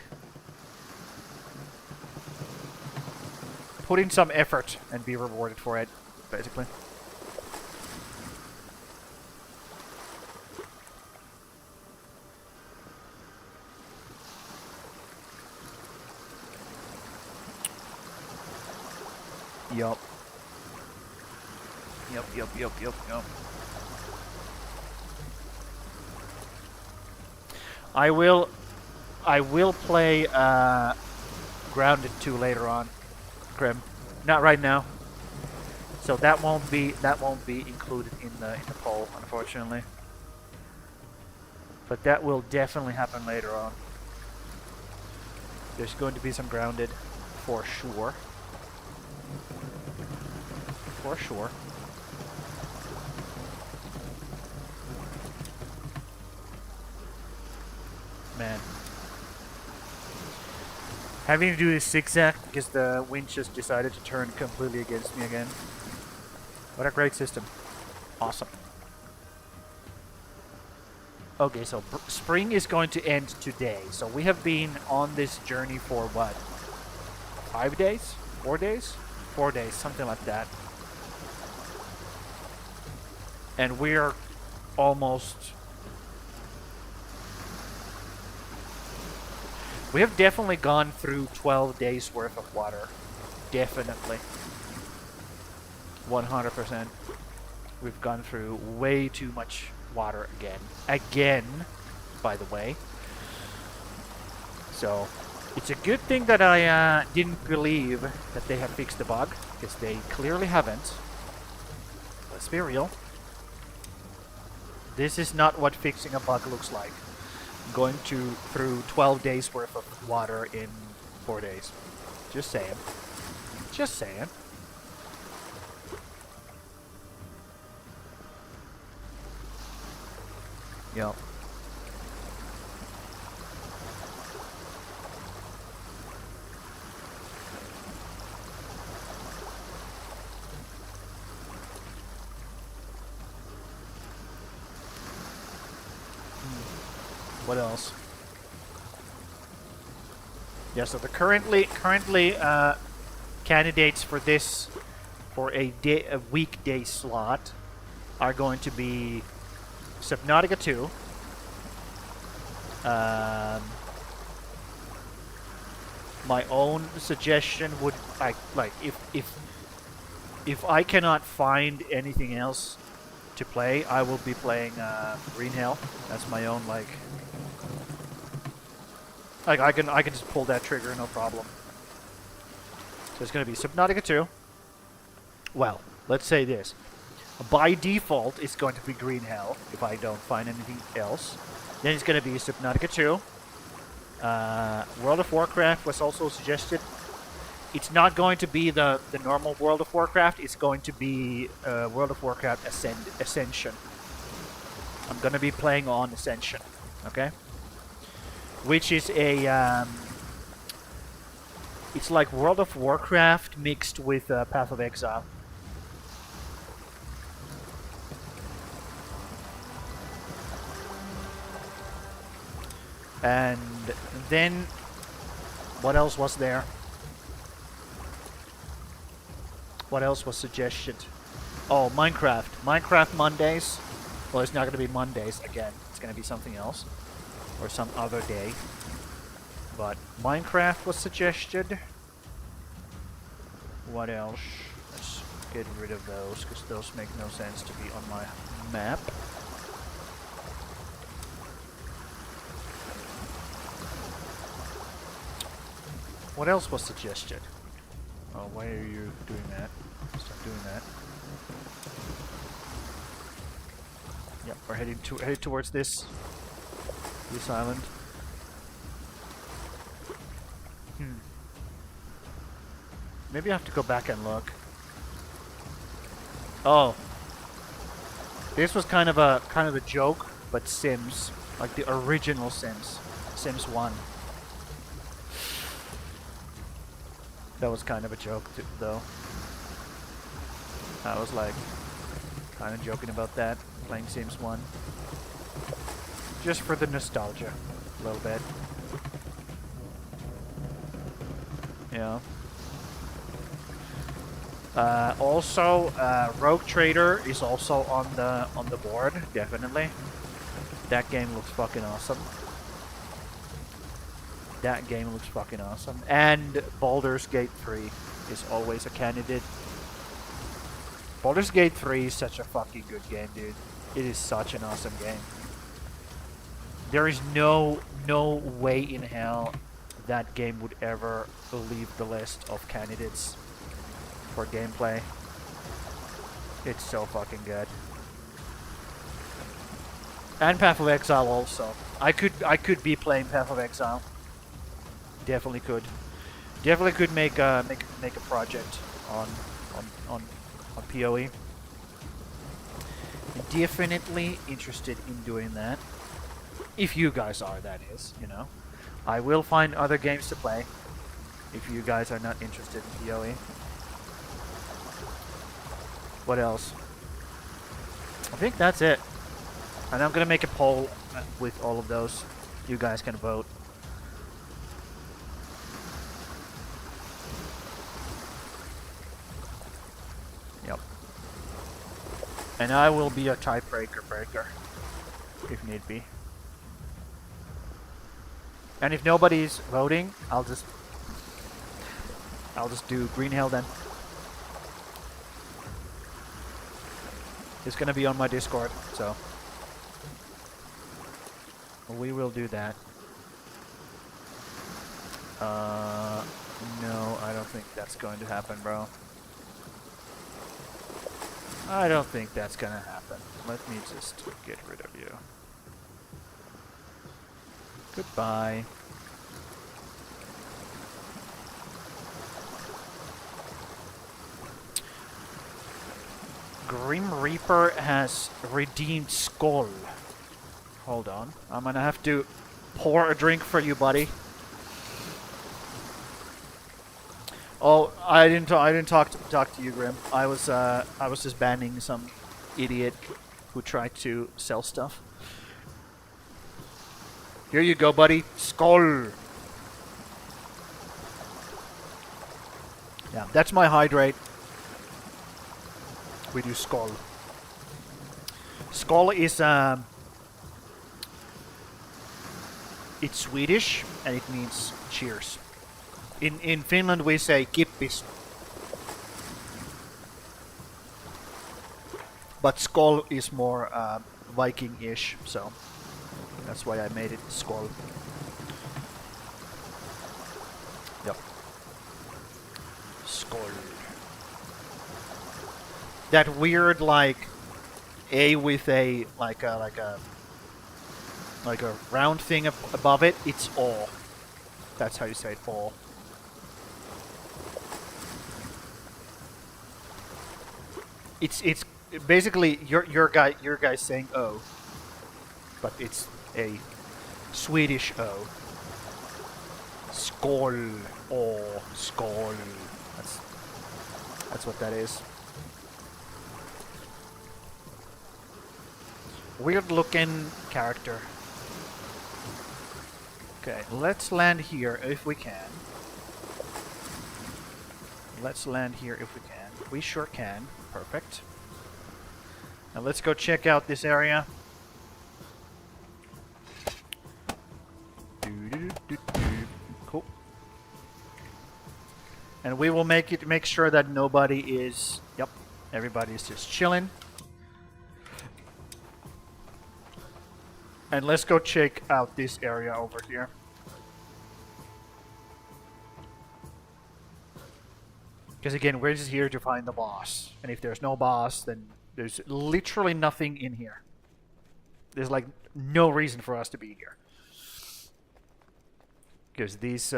put in some effort and be rewarded for it, basically. Yup. Yup. I will play Grounded 2 later on, Grim. Not right now. So that won't be included in the poll, unfortunately. But that will definitely happen later on. There's going to be some grounded for sure. For sure. Man. Having to do this zigzag because the wind just decided to turn completely against me again. What a great system. Awesome. Okay, so spring is going to end today. So we have been on this journey for what? 5 days? 4 days? 4 days, something like that. And we're almost... We have definitely gone through 12 days worth of water. Definitely. 100%. We've gone through way too much water again. Again, by the way. So, it's a good thing that I didn't believe that they have fixed the bug, because they clearly haven't. Let's be real. This is not what fixing a bug looks like. Going through 12 days worth of water in 4 days. Just saying. Just saying. Yep. What else? Yeah, so the currently candidates for this for a weekday slot are going to be Subnautica 2. My own suggestion would if I cannot find anything else to play, I will be playing Green Hell. That's my own I can just pull that trigger, no problem. So it's going to be Subnautica 2. Well, let's say this. By default, it's going to be Green Hell if I don't find anything else. Then it's going to be Subnautica 2. World of Warcraft was also suggested. It's not going to be the normal World of Warcraft. It's going to be World of Warcraft Ascension. I'm going to be playing on Ascension. Okay? Which is a... it's like World of Warcraft mixed with Path of Exile. And then... What else was there? What else was suggested? Oh, Minecraft. Minecraft Mondays. Well, it's not going to be Mondays again. It's going to be something else. Or some other day. But Minecraft was suggested. What else? Let's get rid of those, because those make no sense to be on my map. What else was suggested? Oh, why are you doing that? Stop doing that. Yep, we're headed towards this island. Maybe I have to go back and look. Oh, this was kind of a joke, but Sims, like the original Sims, Sims 1. That was kind of a joke, though. I was like, kind of joking about that, playing Sims 1. Just for the nostalgia, a little bit. Yeah. Also, Rogue Trader is also on the board, definitely. That game looks fucking awesome. That game looks fucking awesome. And Baldur's Gate 3 is always a candidate. Baldur's Gate 3 is such a fucking good game, dude. It is such an awesome game. There is no way in hell that game would ever leave the list of candidates for gameplay. It's so fucking good. And Path of Exile also. I could be playing Path of Exile. Definitely could. Definitely could make make a project on on on PoE. Definitely interested in doing that. If you guys are, that is, you know. I will find other games to play if you guys are not interested in PoE. What else? I think that's it. And I'm gonna make a poll with all of those. You guys can vote. Yep. And I will be a tiebreaker breaker if need be. And if nobody's voting, I'll just do Green Hell then. It's gonna be on my Discord, so we will do that. No, I don't think that's going to happen, bro. I don't think that's gonna happen. Let me just get rid of you. Goodbye. Grim Reaper has redeemed Skull. Hold on. I'm gonna have to pour a drink for you, buddy. Oh, I didn't talk to you, Grim. I was just banning some idiot who tried to sell stuff. Here you go, buddy. Skull. Yeah, that's my hydrate. We do Skull. Skull is it's Swedish and it means cheers. In Finland we say kippis. But Skull is more Viking-ish, so that's why I made it Skull. Yep. Skull. That weird like A with a like a round thing above it. It's all. That's how you say it. All. It's basically your guy saying O, but it's a Swedish O. Skål. Oh, skål. That's what that is. Weird looking character. Okay, let's land here if we can. Let's land here if we can. We sure can. Perfect. Now let's go check out this area. Cool. And we will make sure that nobody is. Yep, everybody is just chilling. And let's go check out this area over here. Because again, we're just here to find the boss. And if there's no boss, then there's literally nothing in here. There's like no reason for us to be here. Because the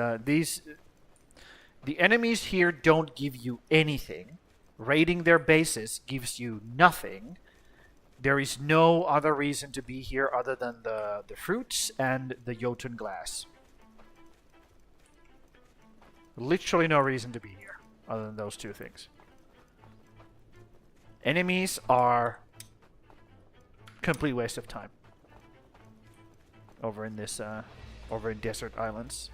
enemies here don't give you anything. Raiding their bases gives you nothing. There is no other reason to be here other than the fruits and the Jotun glass. Literally no reason to be here other than those two things. Enemies are complete waste of time over in this over in desert islands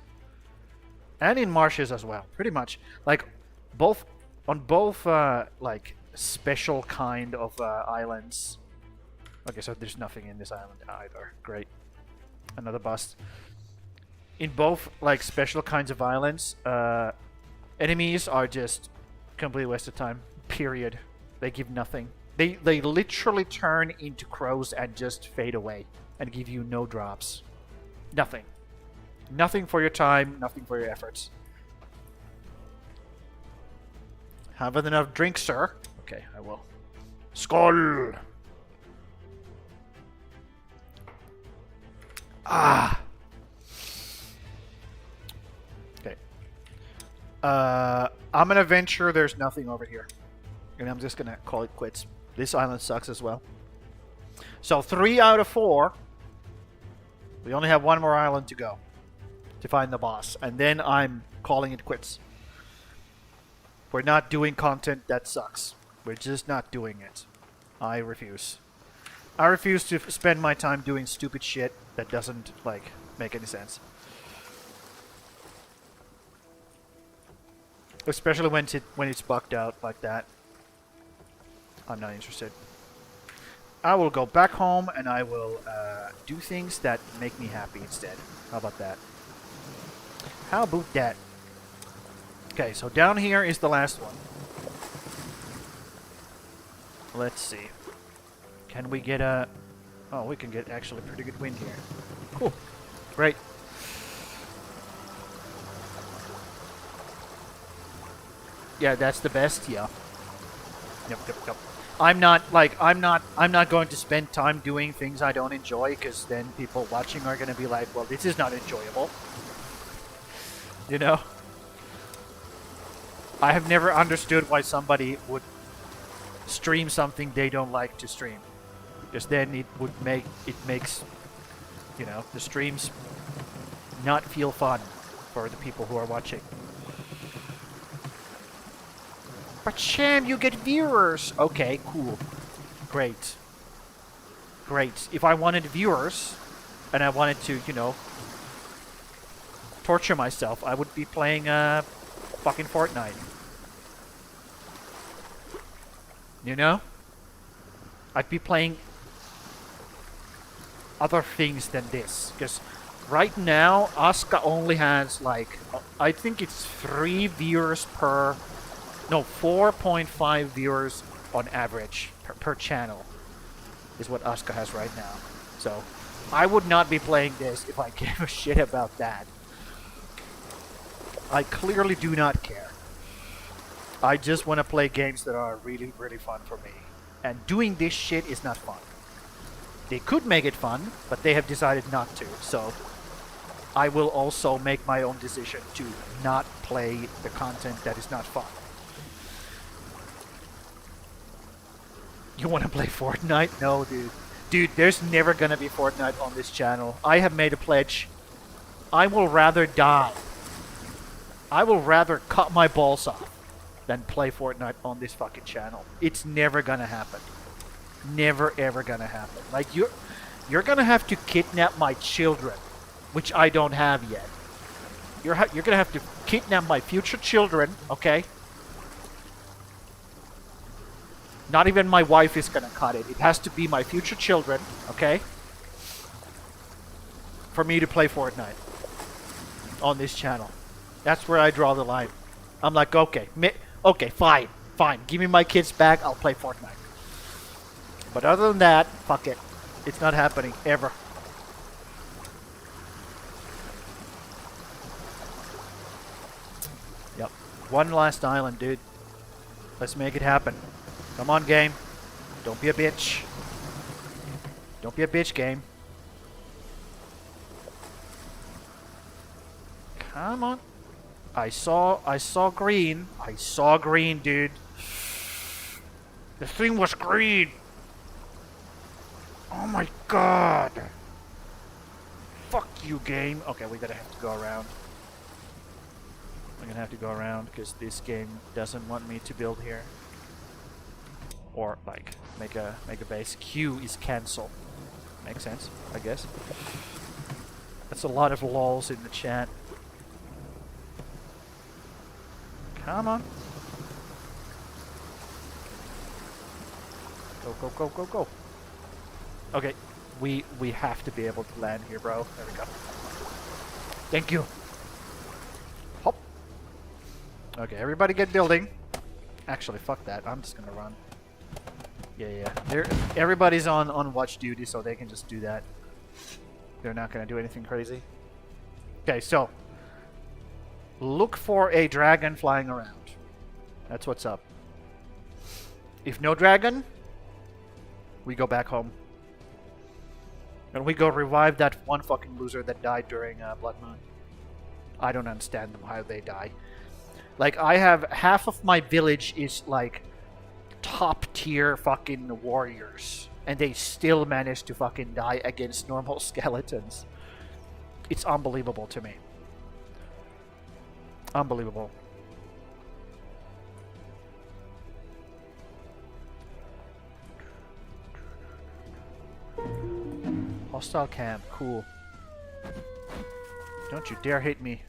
and in marshes as well. Pretty much like both on both like special kind of islands. Okay, so there's nothing in this island either. Great. Another bust. In both like special kinds of islands, enemies are just complete waste of time. Period. They give nothing. They literally turn into crows and just fade away and give you no drops. Nothing. Nothing for your time, nothing for your efforts. Have enough drink, sir? Okay, I will. Skål! Ah! I'm gonna venture there's nothing over here. And I'm just gonna call it quits. This island sucks as well. So 3 out of 4. We only have one more island to go to find the boss. And then I'm calling it quits. We're not doing content that sucks. We're just not doing it. I refuse. I refuse to spend my time doing stupid shit that doesn't, like, make any sense. Especially when it's bugged out like that. I'm not interested. I will go back home and I will do things that make me happy instead. How about that? How about that? Okay, so down here is the last one. Let's see. Can we get a... Oh, we can get actually pretty good wind here. Cool. Great. Yeah, that's the best. Yeah. Yep. I'm not going to spend time doing things I don't enjoy, because then people watching are going to be like, well, this is not enjoyable. You know? I have never understood why somebody would stream something they don't like to stream. Because then it makes, you know, the streams not feel fun for the people who are watching. But Sham, you get viewers! Okay, cool. Great. Great. If I wanted viewers, and I wanted to, you know, torture myself, I would be playing, fucking Fortnite. You know? I'd be playing other things than this. Because right now, ASKA only has, like, I think it's 3 viewers per... No, 4.5 viewers on average per channel is what ASKA has right now. So, I would not be playing this if I gave a shit about that. I clearly do not care. I just want to play games that are really, really fun for me. And doing this shit is not fun. They could make it fun, but they have decided not to. So, I will also make my own decision to not play the content that is not fun. You want to play Fortnite? No, dude. Dude, there's never gonna be Fortnite on this channel. I have made a pledge. I will rather die. I will rather cut my balls off than play Fortnite on this fucking channel. It's never gonna happen. Never ever gonna happen. Like, you're gonna have to kidnap my children, which I don't have yet. You're gonna have to kidnap my future children, okay? Not even my wife is gonna cut it. It has to be my future children, okay? For me to play Fortnite on this channel. That's where I draw the line. I'm like, okay, fine. Give me my kids back, I'll play Fortnite. But other than that, fuck it. It's not happening, ever. Yep. One last island, dude. Let's make it happen. Come on, game. Don't be a bitch. Don't be a bitch, game. Come on. I saw green. I saw green, dude. The thing was green. Oh my god. Fuck you, game. Okay, we're gonna have to go around. We're gonna have to go around because this game doesn't want me to build here. Or, like, make a base. Q is cancel. Makes sense, I guess. That's a lot of lols in the chat. Come on. Go. Okay, we have to be able to land here, bro. There we go. Thank you. Hop. Okay, everybody get building. Actually, fuck that. I'm just gonna run. Yeah. Everybody's on watch duty, so they can just do that. They're not gonna do anything crazy. Okay, so look for a dragon flying around. That's what's up. If no dragon, we go back home. And we go revive that one fucking loser that died during Blood Moon. I don't understand how they die. Like, I have half of my village is like top tier fucking warriors, and they still manage to fucking die against normal skeletons. It's unbelievable to me. Unbelievable. Hostile camp, cool. Don't you dare hit me.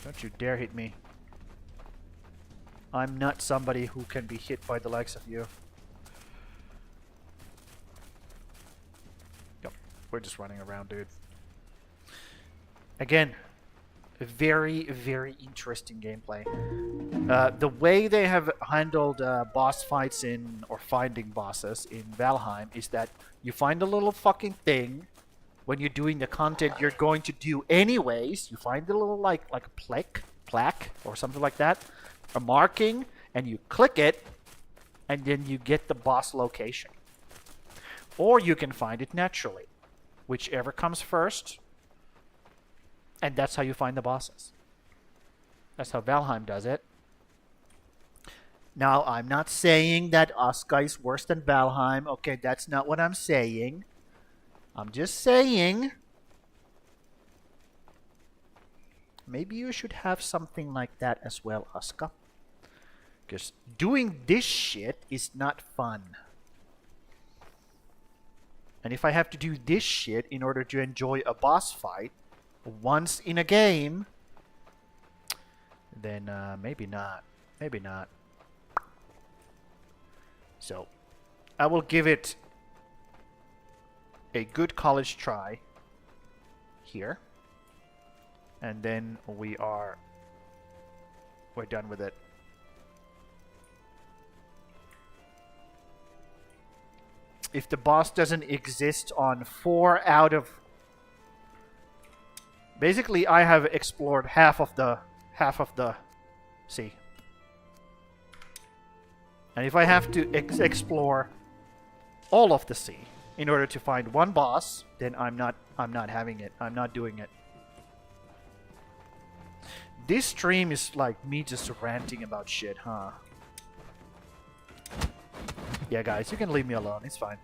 Don't you dare hit me. I'm not somebody who can be hit by the likes of you. Yep, we're just running around, dude. Again, a very, very interesting gameplay. The way they have handled boss fights or finding bosses in Valheim is that you find a little fucking thing when you're doing the content you're going to do anyways. You find a little like a plaque or something like that, a marking, and you click it, and then you get the boss location. Or you can find it naturally, whichever comes first. And that's how you find the bosses. That's how Valheim does it. Now, I'm not saying that ASKA is worse than Valheim. Okay, that's not what I'm saying. I'm just saying maybe you should have something like that as well, ASKA. Because doing this shit is not fun. And if I have to do this shit in order to enjoy a boss fight once in a game, then maybe not. Maybe not. So, I will give it a good college try here. And then we're done with it. If the boss doesn't exist on 4 out of... Basically, I have explored half of the sea. And if I have to explore all of the sea in order to find one boss, then I'm not having it. I'm not doing it. This stream is like me just ranting about shit, huh? Yeah, guys, you can leave me alone. It's fine.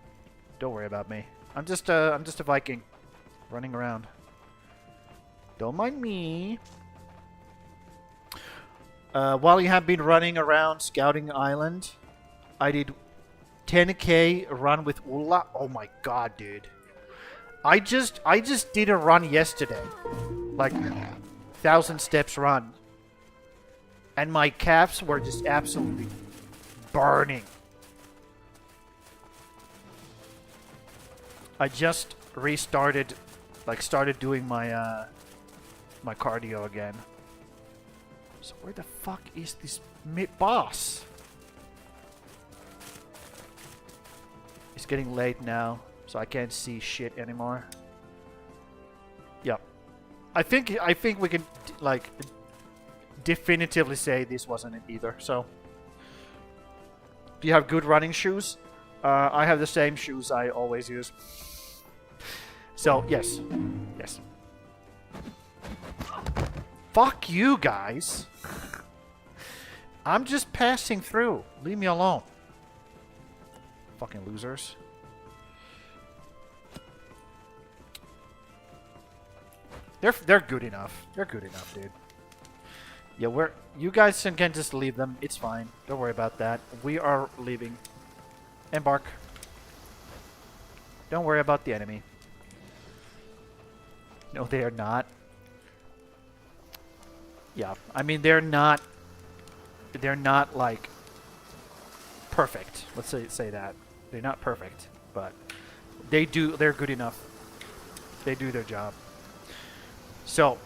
Don't worry about me. I'm just a Viking running around. Don't mind me. While you have been running around scouting island, I did 10k run with Ulla. Oh my god, dude. I just did a run yesterday. Like 1,000 steps run. And my calves were just absolutely burning. I just restarted, started doing my my cardio again. So where the fuck is this boss? It's getting late now, so I can't see shit anymore. Yep. I think we can definitively say this wasn't it either. So, do you have good running shoes? I have the same shoes I always use. So yes, yes. Fuck you guys. I'm just passing through. Leave me alone. Fucking losers. They're good enough. They're good enough, dude. Yeah, you guys can just leave them. It's fine. Don't worry about that. We are leaving. Embark. Don't worry about the enemy. No, they are not. Yeah, I mean they're not like perfect. Let's say that. They're not perfect, but they're good enough. They do their job. So,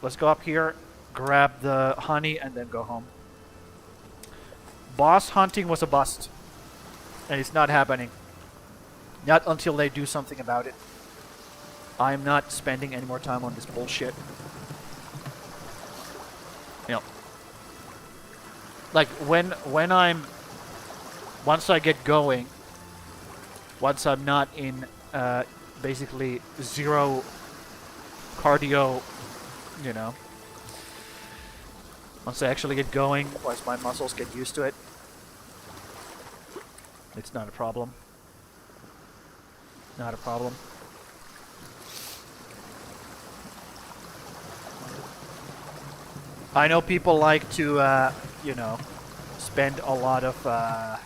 let's go up here, grab the honey, and then go home. Boss hunting was a bust. And it's not happening. Not until they do something about it. I'm not spending any more time on this bullshit. You know, like when I'm once I get going, once I'm not in basically zero cardio, you know, Once I actually get going, once my muscles get used to it, it's not a problem. Not a problem. I know people like to, you know, spend a lot of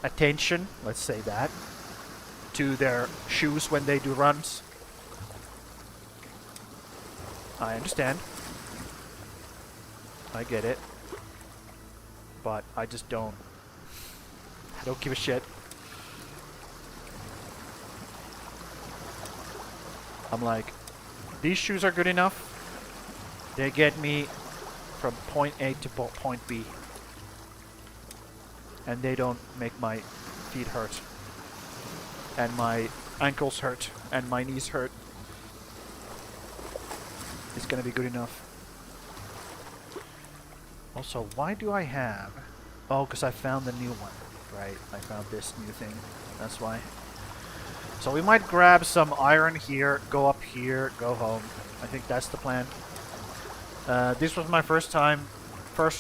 attention, let's say that, to their shoes when they do runs. I understand. I get it. But I just don't. I don't give a shit. I'm like, these shoes are good enough. They get me from point A to point B. And they don't make my feet hurt. And my ankles hurt. And my knees hurt. It's gonna be good enough. Also, why do I have... Oh, because I found the new one. Right, I found this new thing. That's why. So we might grab some iron here, go up here, go home. I think that's the plan. This was my first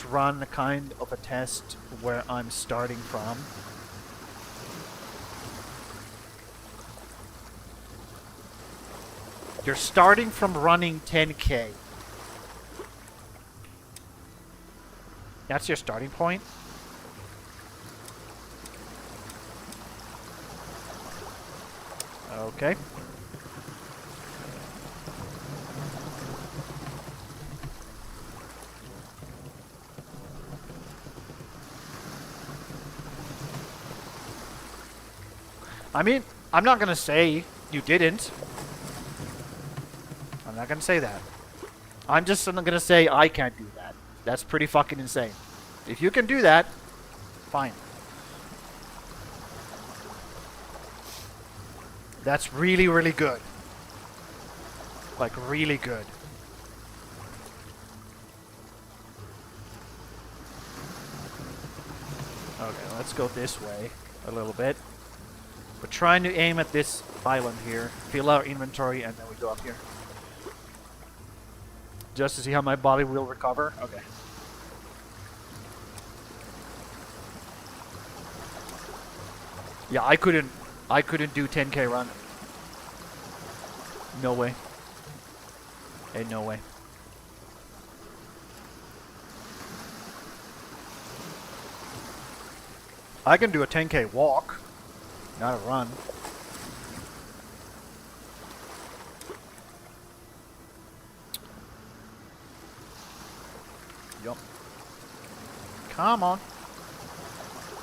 run, kind of a test where I'm starting from. You're starting from running 10K. That's your starting point? Okay. I mean, I'm not gonna say you didn't. I'm not gonna say that. I'm just gonna say I can't do that. That's pretty fucking insane. If you can do that, fine. That's really, really good. Like, really good. Okay, let's go this way a little bit. We're trying to aim at this island here, fill our inventory, and then we go up here. Just to see how my body will recover. Okay. Yeah, I couldn't do 10K run. No way. Ain't no way. I can do a 10K walk, not a run. Yup. Come on.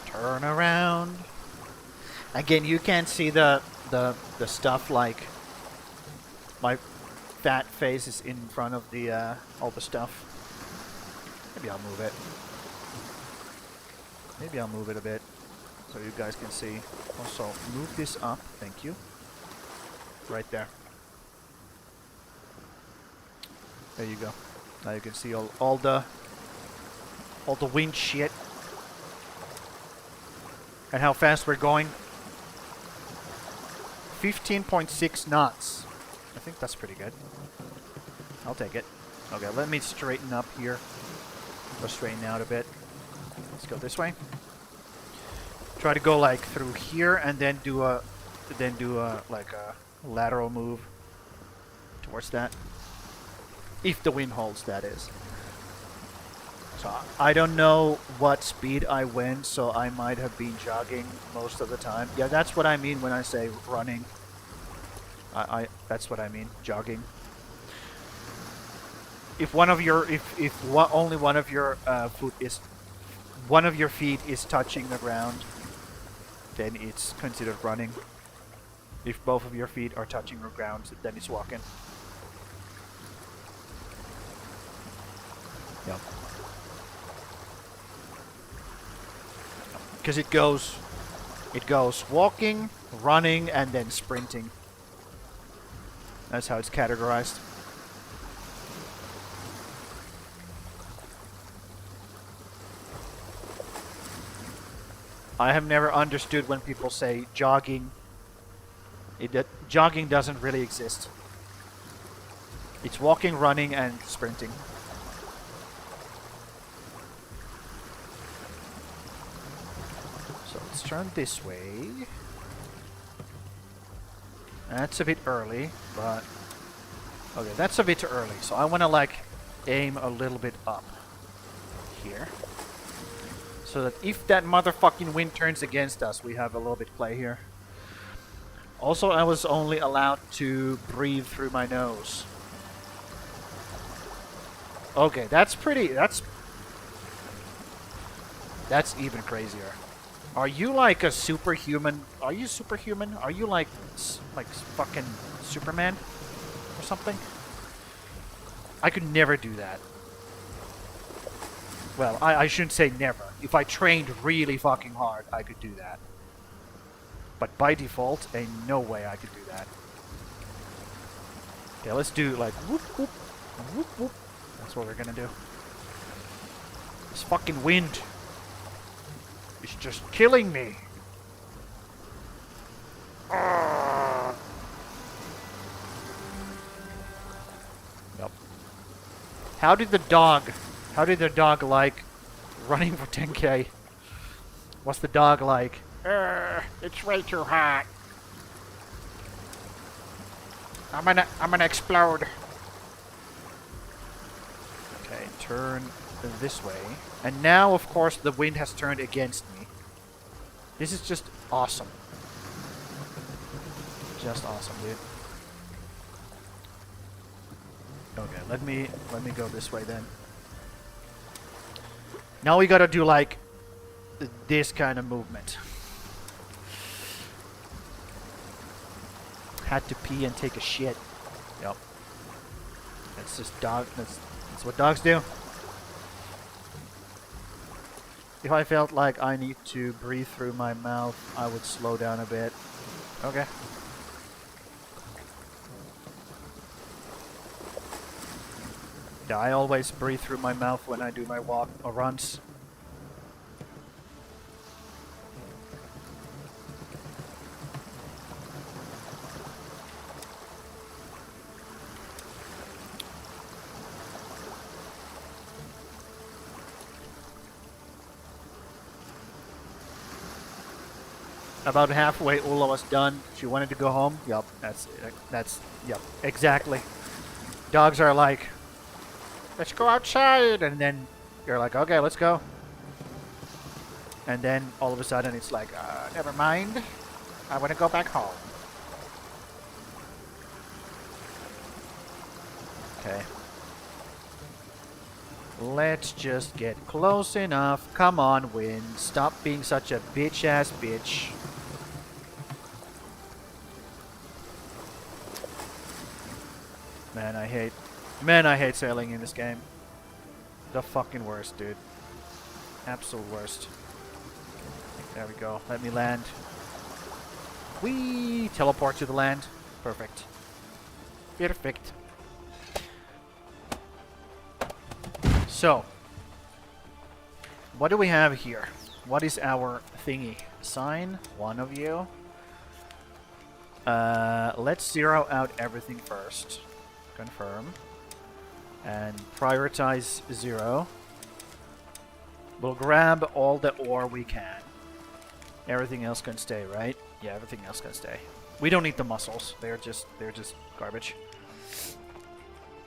Turn around. Again, you can't see the stuff, like my fat face is in front of the all the stuff. Maybe I'll move it. Maybe I'll move it a bit so you guys can see. Also, move this up. Thank you. Right there. There you go. Now you can see all the wind shit and how fast we're going. 15.6 knots. I think that's pretty good. I'll take it. Okay, let me straighten up here. Go straighten out a bit. Let's go this way. Try to go like through here and then do a like a lateral move towards that. If the wind holds, that is. So I don't know what speed I went, so I might have been jogging most of the time. Yeah, that's what I mean when I say running. That's what I mean, jogging. If only one of your feet is touching the ground, then it's considered running. If both of your feet are touching the ground, then it's walking. Yep. Because it goes walking, running, and then sprinting. That's how it's categorized. I have never understood when people say jogging. Jogging doesn't really exist. It's walking, running, and sprinting. So let's turn this way. That's a bit early, but... Okay, that's a bit early, so I want to, like, aim a little bit up here. So that if that motherfucking wind turns against us, we have a little bit of play here. Also, I was only allowed to breathe through my nose. Okay, that's pretty... That's even crazier. Are you like a superhuman? Are you superhuman? Are you like fucking Superman or something? I could never do that. Well, I shouldn't say never. If I trained really fucking hard, I could do that. But by default, ain't no way I could do that. Okay, let's do like whoop whoop whoop whoop. That's what we're gonna do. This fucking wind. It's just killing me. Yep. How did the dog like running for 10k? What's the dog like? It's way too hot. I'm gonna explode. Okay, turn this way. And now, of course, the wind has turned against me. This is just awesome. Just awesome, dude. Okay, let me go this way then. Now we gotta do like this kind of movement. Had to pee and take a shit. Yep. That's just dog. That's what dogs do. If I felt like I need to breathe through my mouth, I would slow down a bit. Okay. Yeah, I always breathe through my mouth when I do my walk or runs. About halfway, Ulla was done. She wanted to go home. Yup, yep, exactly. Dogs are like, let's go outside, and then you're like, okay, let's go. And then all of a sudden it's like, never mind. I want to go back home. Okay. Let's just get close enough. Come on, wind. Stop being such a bitch-ass bitch. Man, I hate sailing in this game. The fucking worst, dude. Absolute worst. There we go. Let me land. Whee! Teleport to the land. Perfect. Perfect. So, what do we have here? What is our thingy? Assign one of you. Let's zero out everything first. Confirm. And prioritize 0. We'll grab all the ore we can. Everything else can stay, right? Yeah, everything else can stay. We don't need the mussels. They're just garbage.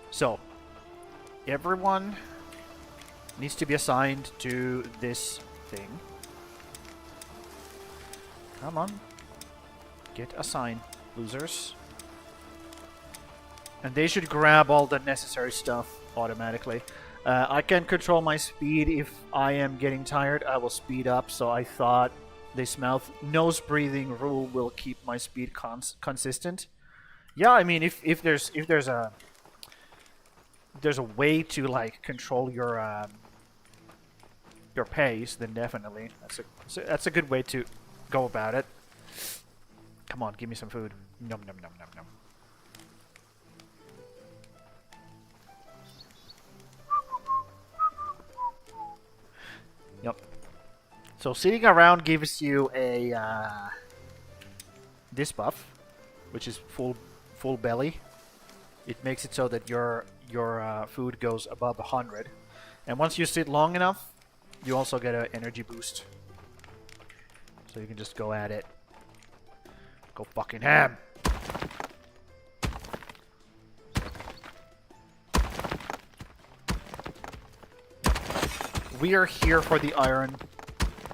So, everyone needs to be assigned to this thing. Come on. Get assigned, losers. And they should grab all the necessary stuff automatically. I can control my speed. If I am getting tired, I will speed up. So I thought this nose breathing rule will keep my speed consistent. Yeah, I mean, if there's a way to like control your pace, then definitely that's a good way to go about it. Come on, give me some food. Nom nom nom nom nom. Yep. So sitting around gives you a this buff, which is full belly. It makes it so that your food goes above 100. And once you sit long enough, you also get an energy boost. So you can just go at it. Go fucking ham! We are here for the iron.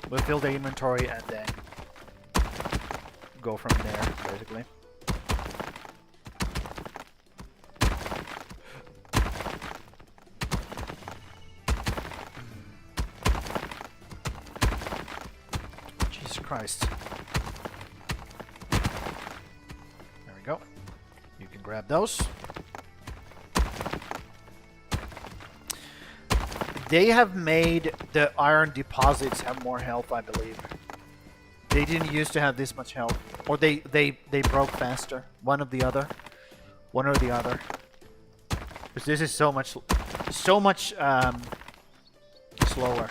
We'll fill the inventory and then go from there, basically. Jesus Christ. There we go. You can grab those. They have made the iron deposits have more health, I believe. They didn't used to have this much health. Or they broke faster. One or the other. Because this is so much slower.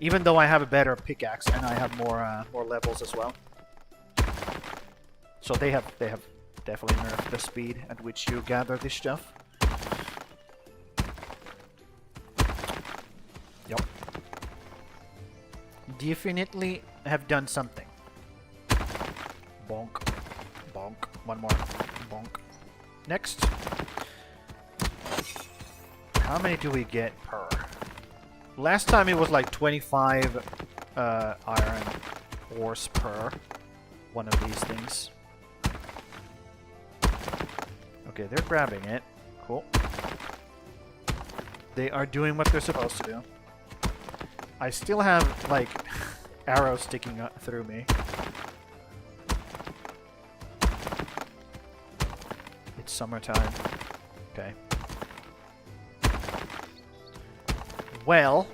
Even though I have a better pickaxe and I have more levels as well. So they have definitely nerfed the speed at which you gather this stuff. Yep. Definitely have done something. Bonk. Bonk. One more. Bonk. Next. How many do we get per? Last time it was like 25 iron ores per one of these things. Okay, they're grabbing it. Cool. They are doing what they're supposed to do. I still have, like, arrows sticking up through me. It's summertime. Okay. Well...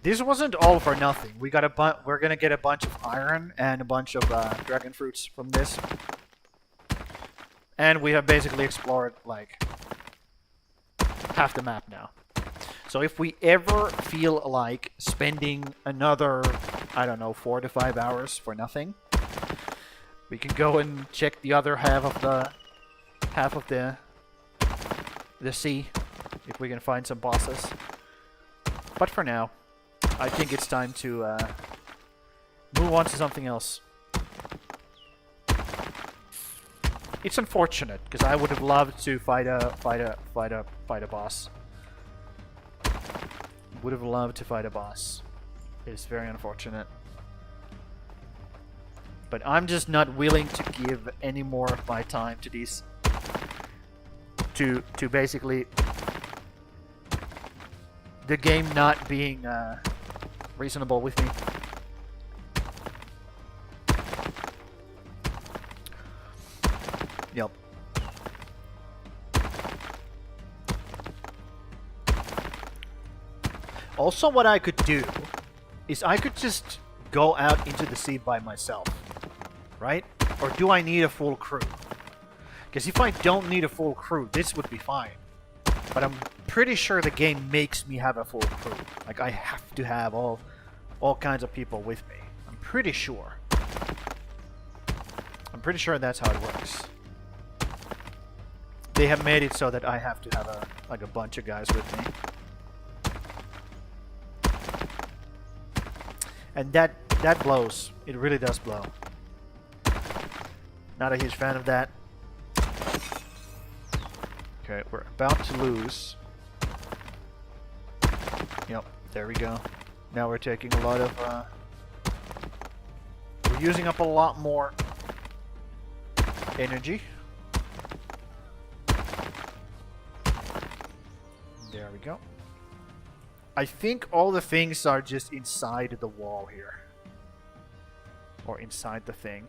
this wasn't all for nothing. We got we're gonna get a bunch of iron and a bunch of dragon fruits from this. And we have basically explored, like, half the map now. So if we ever feel like spending another, I don't know, 4 to 5 hours for nothing, we can go and check the other half of the sea, if we can find some bosses. But for now, I think it's time to move on to something else. It's unfortunate because I would have loved to fight a boss. Would have loved to fight a boss. It's very unfortunate. But I'm just not willing to give any more of my time to these. To basically the game not being reasonable with me. Yep. Also, what I could do is I could just go out into the sea by myself, right? Or do I need a full crew? Because if I don't need a full crew, this would be fine. But I'm pretty sure the game makes me have a full crew. Like, I have to have all kinds of people with me. I'm pretty sure. I'm pretty sure that's how it works. They have made it so that I have to have a bunch of guys with me. And that blows. It really does blow. Not a huge fan of that. Okay, we're about to lose. Yep, there we go. Now we're taking a lot of... we're using up a lot more energy. There we go. I think all the things are just inside the wall here. Or inside the thing.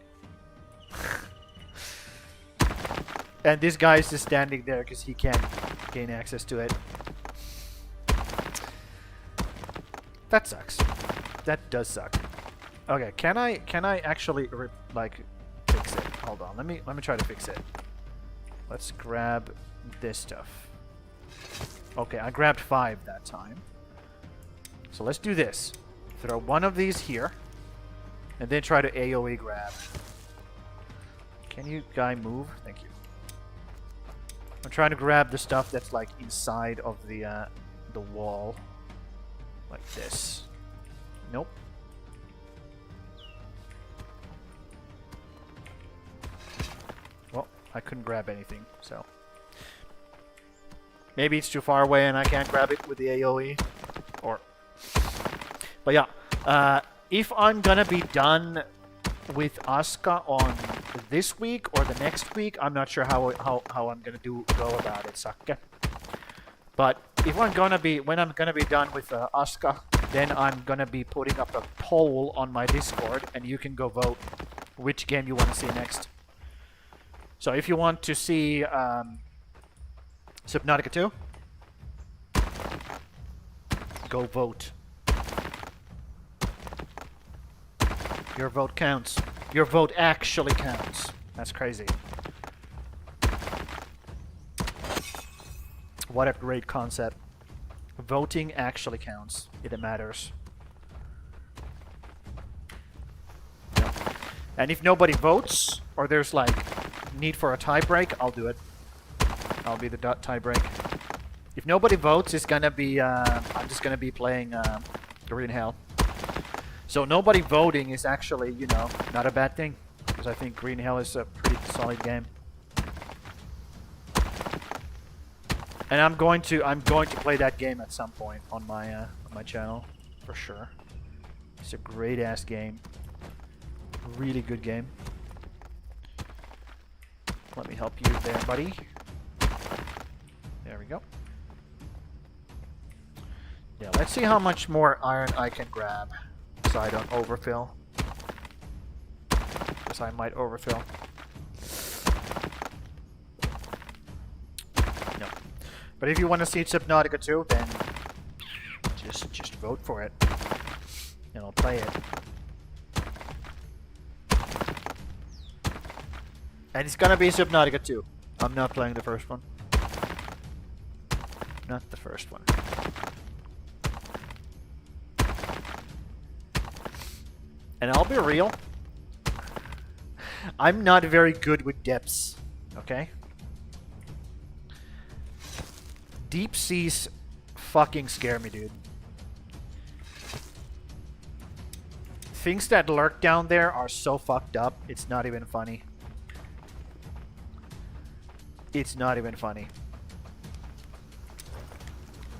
And this guy is just standing there because he can't gain access to it. That sucks. That does suck. Okay, can I actually like fix it? Hold on, let me try to fix it. Let's grab this stuff. Okay, I grabbed 5 that time. So let's do this. Throw one of these here. And then try to AoE grab. Can you guy move? Thank you. I'm trying to grab the stuff that's like inside of the wall. Like this. Nope. Well, I couldn't grab anything, so. Maybe it's too far away and I can't grab it with the AoE. Or. But yeah. If I'm gonna be done with ASKA on this week or the next week, I'm not sure how I'm gonna go about it, Sakke. But if I'm gonna be when I'm gonna be done with ASKA, then I'm gonna be putting up a poll on my Discord, and you can go vote which game you want to see next. So if you want to see Subnautica 2, go vote. Your vote counts. Your vote actually counts. That's crazy. What a great concept. Voting actually counts. It matters. Yeah. And if nobody votes, or there's like need for a tie break, I'll do it. I'll be the tie break. If nobody votes, it's gonna be I'm just gonna be playing Green Hell. So nobody voting is actually, you know, not a bad thing, because I think Green Hell is a pretty solid game. And I'm going to play that game at some point on my channel for sure. It's a great ass game. Really good game. Let me help you there, buddy. There we go. Yeah, let's see how much more iron I can grab so I don't overfill. Because I might overfill. No. But if you want to see Subnautica 2, then just vote for it. And I'll play it. And it's gonna be Subnautica 2. I'm not playing the first one. Not the first one. And I'll be real. I'm not very good with depths. Okay? Deep seas fucking scare me, dude. Things that lurk down there are so fucked up, it's not even funny. It's not even funny.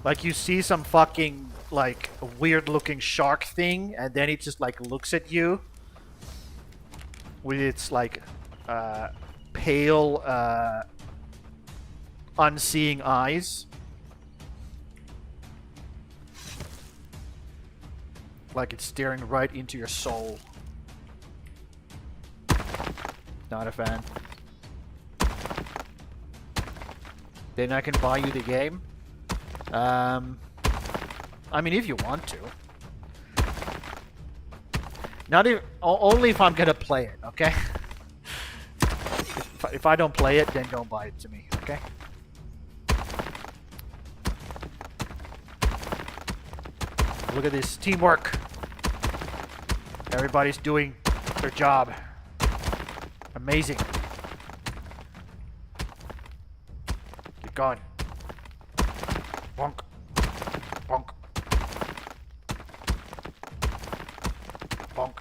Like, you see some fucking, like, weird looking shark thing, and then it just, like, looks at you with its, like, pale, unseeing eyes. Like it's staring right into your soul. Not a fan. Then I can buy you the game. I mean, if you want to. Not even, only if I'm gonna play it, okay? If I don't play it, then don't buy it to me, okay? Look at this teamwork. Everybody's doing their job. Amazing. Keep going. Bonk. Bonk. Bonk.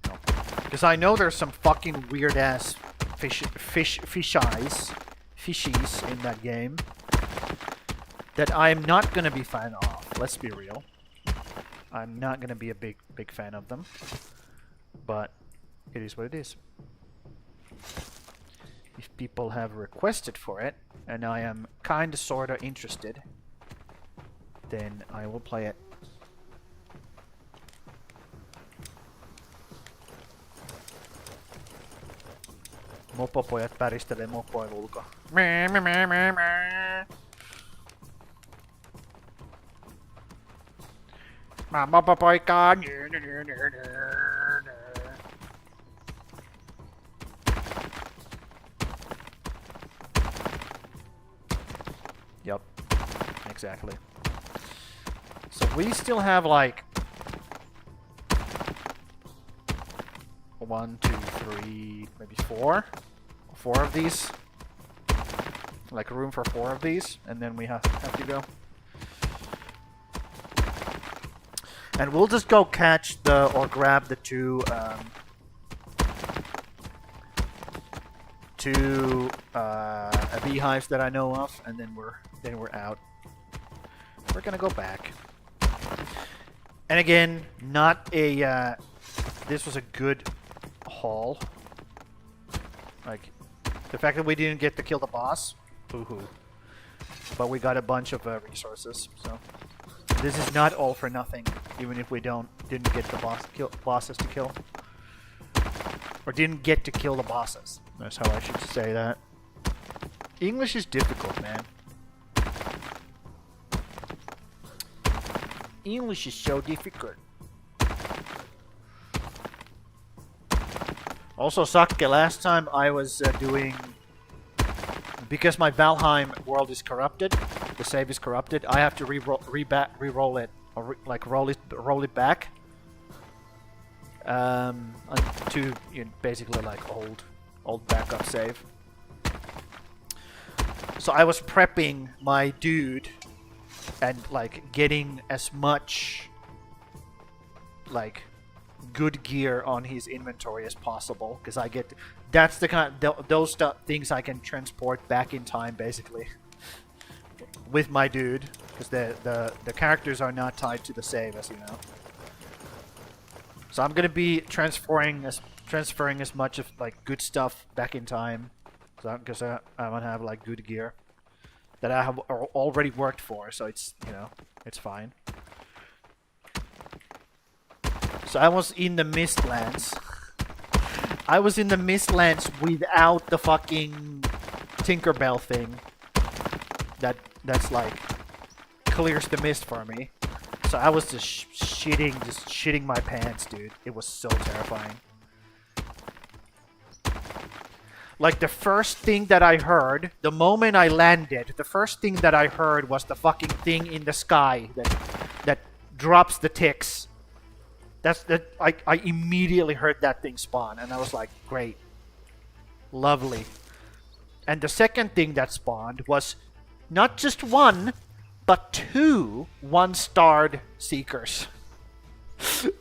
No. Because I know there's some fucking weird ass fishies in that game that I'm not gonna be fan of. Let's be real. I'm not gonna be a big fan of them. But it is what it is. If people have requested for it, and I am kinda sorta interested, then I will play it. Mopopojat päristelee mopojen ulkoa. Mä mopopoika. Yep, exactly. So we still have like 1, 2, 3, maybe 4. 4 of these. Like room for 4 of these, and then we have to go. And we'll just go catch or grab the two beehives that I know of, and then we're out. We're gonna go back. And again, not a. This was a good haul. Like the fact that we didn't get to kill the boss, boo-hoo. But we got a bunch of resources, so this is not all for nothing. Even if we didn't get the bosses to kill, or didn't get to kill the bosses. That's how I should say that. English is difficult, man. English is so difficult. Also, Sake, last time I was doing... Because my Valheim world is corrupted, the save is corrupted, I have to re-roll it, or roll it back. To basically like old backup save. So I was prepping my dude and like getting as much like good gear on his inventory as possible, because that's the kind those things I can transport back in time basically with my dude, because the characters are not tied to the save, as you know. So I'm gonna be transferring as much of like good stuff back in time, because I want to have like good gear that I have already worked for, so it's it's fine. So I was in the Mistlands. I was in the Mistlands without the fucking Tinkerbell thing. That's like clears the mist for me. So I was just shitting my pants, dude. It was so terrifying. Like the first thing that I heard, the moment I landed, the first thing that I heard was the fucking thing in the sky that drops the ticks. I immediately heard that thing spawn, and I was like, great. Lovely. And the second thing that spawned was not just one, but 2 one-starred Seekers.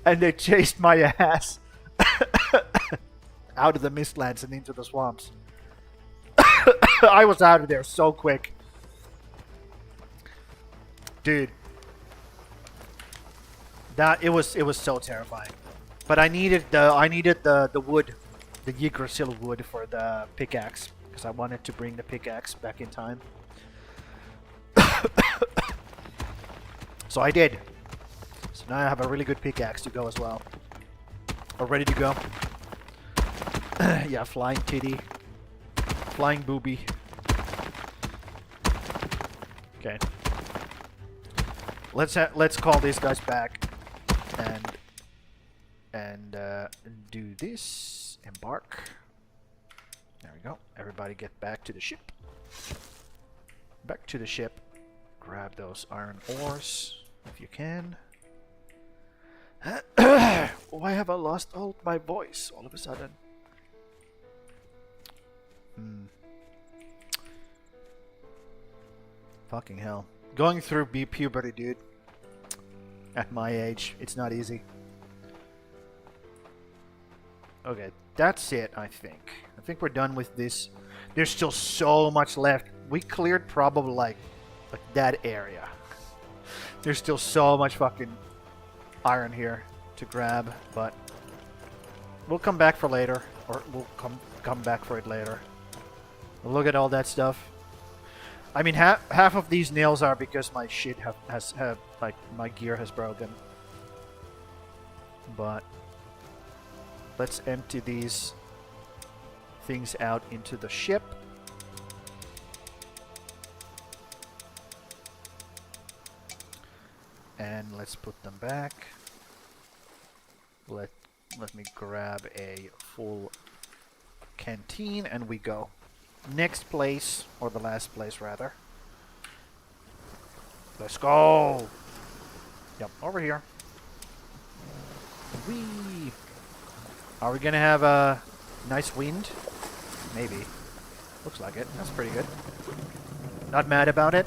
And they chased my ass out of the Mistlands and into the swamps. I was out of there so quick. Dude. It was so terrifying. But I needed the wood, the Yggdrasil wood for the pickaxe, because I wanted to bring the pickaxe back in time. So I did. So now I have a really good pickaxe to go as well. Or ready to go. Yeah, flying titty. Flying booby. Okay. Let's call these guys back and do this. Embark. There we go. Everybody get back to the ship. Back to the ship. Grab those iron ores if you can. Why have I lost all my voice all of a sudden? Fucking hell. Going through puberty, dude. At my age, it's not easy. Okay, that's it, I think. I think we're done with this. There's still so much left. We cleared probably like that area. There's still so much fucking iron here to grab, but we'll come back for later, or we'll come back for it later. We'll look at all that stuff. I mean, half of these nails are because my shit has like my gear has broken. But let's empty these things out into the ship. And let's put them back. Let me grab a full canteen and we go. Next place, or the last place rather. Let's go! Yep, over here. Whee! Are we gonna have a nice wind? Maybe. Looks like it. That's pretty good. Not mad about it.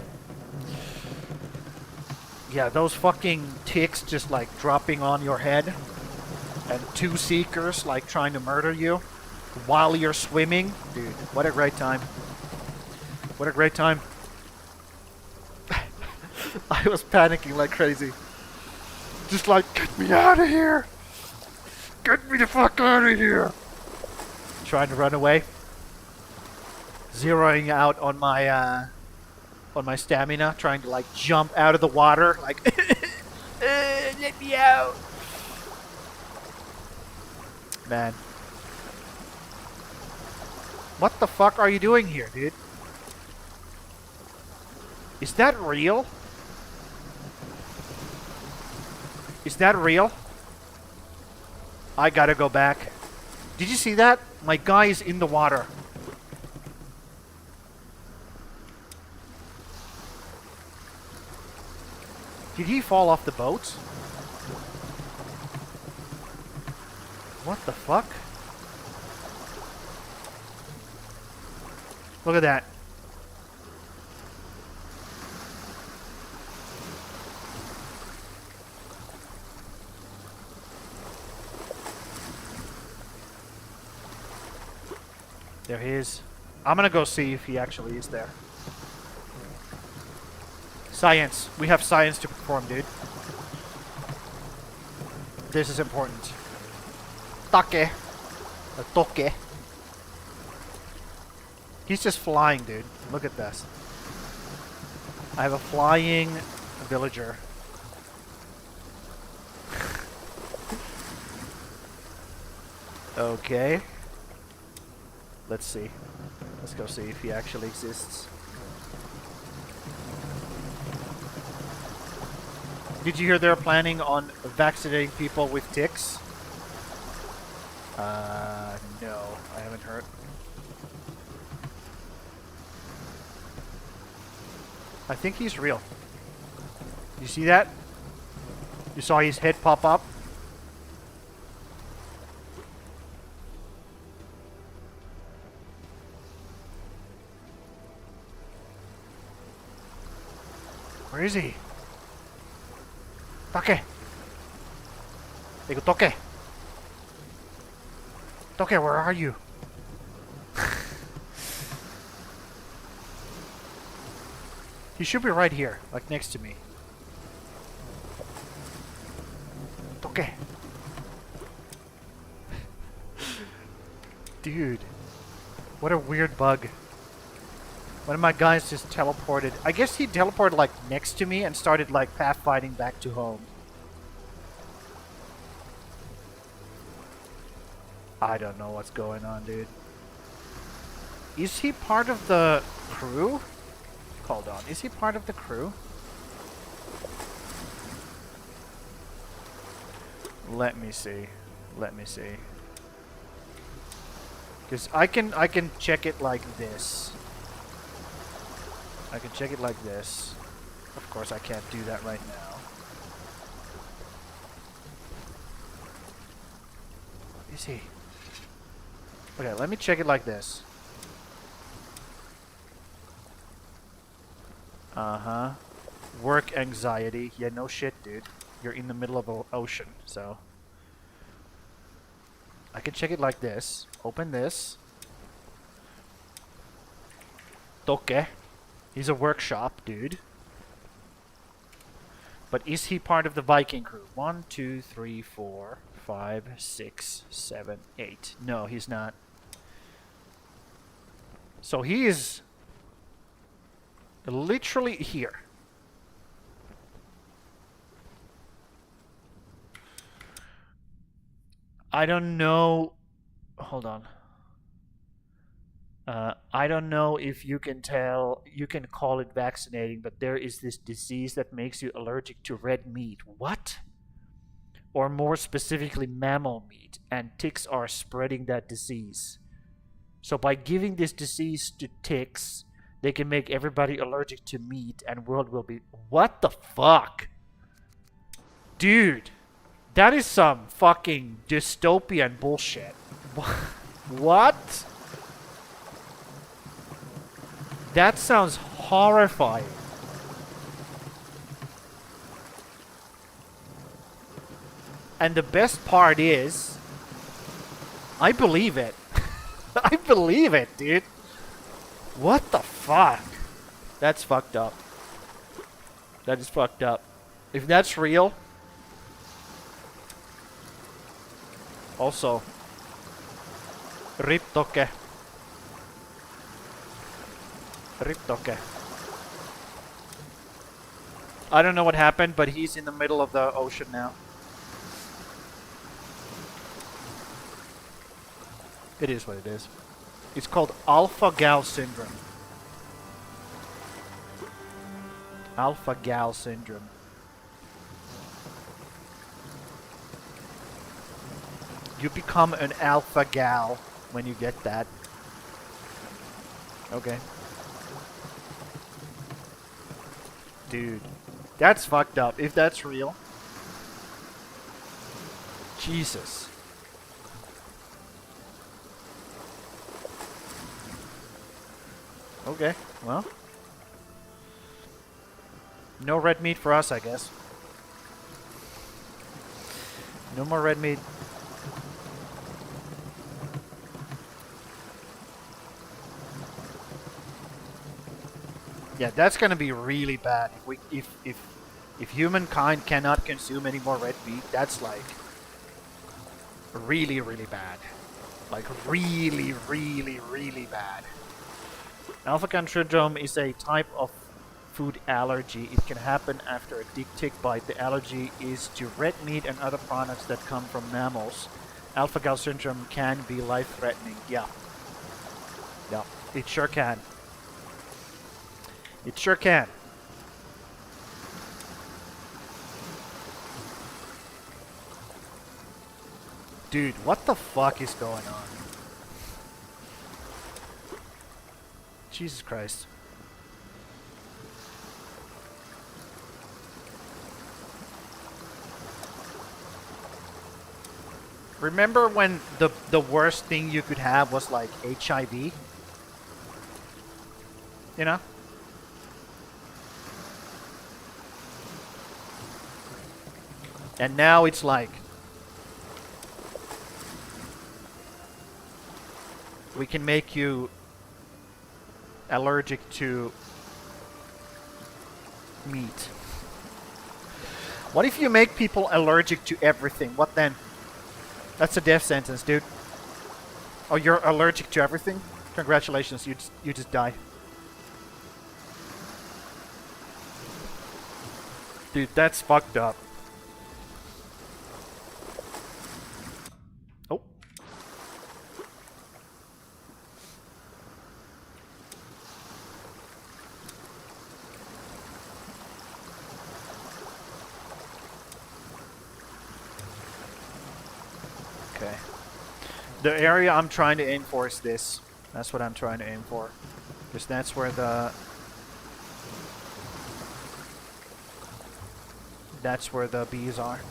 Yeah, those fucking ticks just like dropping on your head. And 2 seekers like trying to murder you while you're swimming. Dude, what a great time. What a great time. I was panicking like crazy. Just like, get me out of here! Get me the fuck out of here! Trying to run away. Zeroing out on my stamina, trying to like jump out of the water, like let me out. Man. What the fuck are you doing here, dude? Is that real? Is that real? I gotta go back. Did you see that? My guy is in the water. Did he fall off the boat? What the fuck? Look at that. There he is. I'm gonna go see if he actually is there. Science. We have science to perform, dude. This is important. Take. A toke. He's just flying, dude. Look at this. I have a flying villager. Okay. Let's see. Let's go see if he actually exists. Did you hear they're planning on vaccinating people with ticks? No, I haven't heard. I think he's real. You see that? You saw his head pop up? Where is he? Take! Hey, Toke! Toke, where are you? He should be right here, like next to me. Toke! Dude. What a weird bug. One of my guys just teleported. I guess he teleported like next to me and started like pathfinding back to home. I don't know what's going on, dude. Is he part of the crew? Hold on. Is he part of the crew? Let me see. Let me see. Because I can check it like this. I can check it like this. Of course, I can't do that right now. Is he? Okay, let me check it like this. Uh-huh. Work anxiety. Yeah, no shit, dude. You're in the middle of an ocean, so... I can check it like this. Open this. Toke. He's a workshop, dude. But is he part of the Viking crew? 1, 2, 3, 4, 5, 6, 7, 8. No, he's not. So he is literally here. I don't know. Hold on. I don't know if you can tell, you can call it vaccinating, but there is this disease that makes you allergic to red meat. What? Or more specifically, mammal meat, and ticks are spreading that disease. So by giving this disease to ticks, they can make everybody allergic to meat, and world will be... What the fuck? Dude. That is some fucking dystopian bullshit. What? That sounds horrifying. And the best part is, I believe it. I believe it, dude. What the fuck? That's fucked up. That is fucked up. If that's real. Also, Riptoke. Riptoke. I don't know what happened, but he's in the middle of the ocean now. It is what it is. It's called alpha-gal syndrome. Alpha-gal syndrome. You become an alpha-gal when you get that. Okay. Dude, that's fucked up. If that's real. Jesus. Okay, well. No red meat for us, I guess. No more red meat. Yeah, that's gonna be really bad. If humankind cannot consume any more red meat, that's like really, really bad. Like really, really, really bad. Alpha-gal syndrome is a type of food allergy. It can happen after a tick bite. The allergy is to red meat and other products that come from mammals. Alpha-gal syndrome can be life-threatening. Yeah. Yeah, it sure can. It sure can. Dude, what the fuck is going on? Jesus Christ. Remember when the worst thing you could have was like HIV? You know? And now it's like we can make you allergic to meat. What if you make people allergic to everything? What then? That's a death sentence, dude. Oh, you're allergic to everything? Congratulations, you just die. Dude, that's fucked up. Oh. Okay. The area I'm trying to aim for is this. That's what I'm trying to aim for. Because that's where the... That's where the bees are.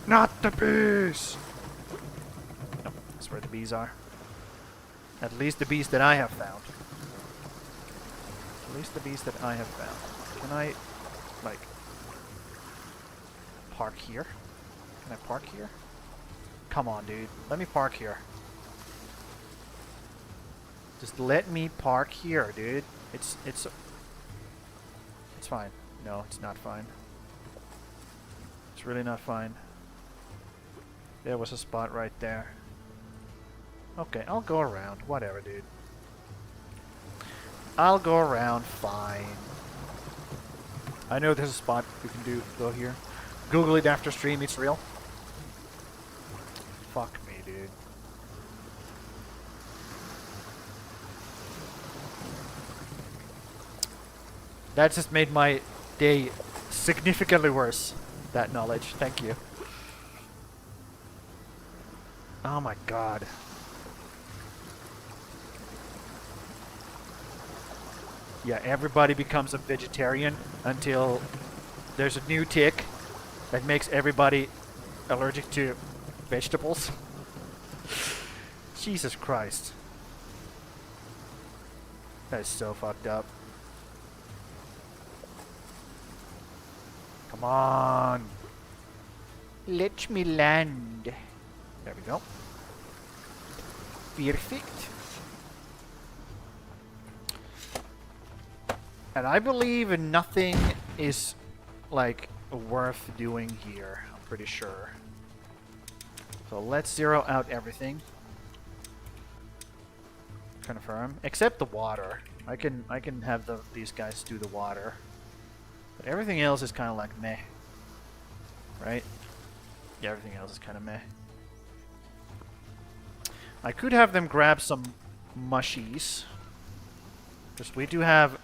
Not the bees! No, that's where the bees are. At least the bees that I have found. At least the bees that I have found. Can I, like, park here? Can I park here? Come on, dude. Let me park here. Just let me park here, dude. It's fine. No, it's not fine. It's really not fine. There was a spot right there. Okay, I'll go around. Whatever, dude. I'll go around fine. I know there's a spot we can go here. Google it after stream, it's real. Fuck me, dude. That just made my day significantly worse. That knowledge. Thank you. Oh my god. Yeah, everybody becomes a vegetarian until there's a new tick that makes everybody allergic to vegetables. Jesus Christ. That is so fucked up. Come on. Let me land. There we go. Perfect. And I believe nothing is like worth doing here. I'm pretty sure. So let's zero out everything. Confirm. Except the water. I can have these guys do the water. But everything else is kind of like meh. Right? Yeah, everything else is kind of meh. I could have them grab some mushies. Because we do have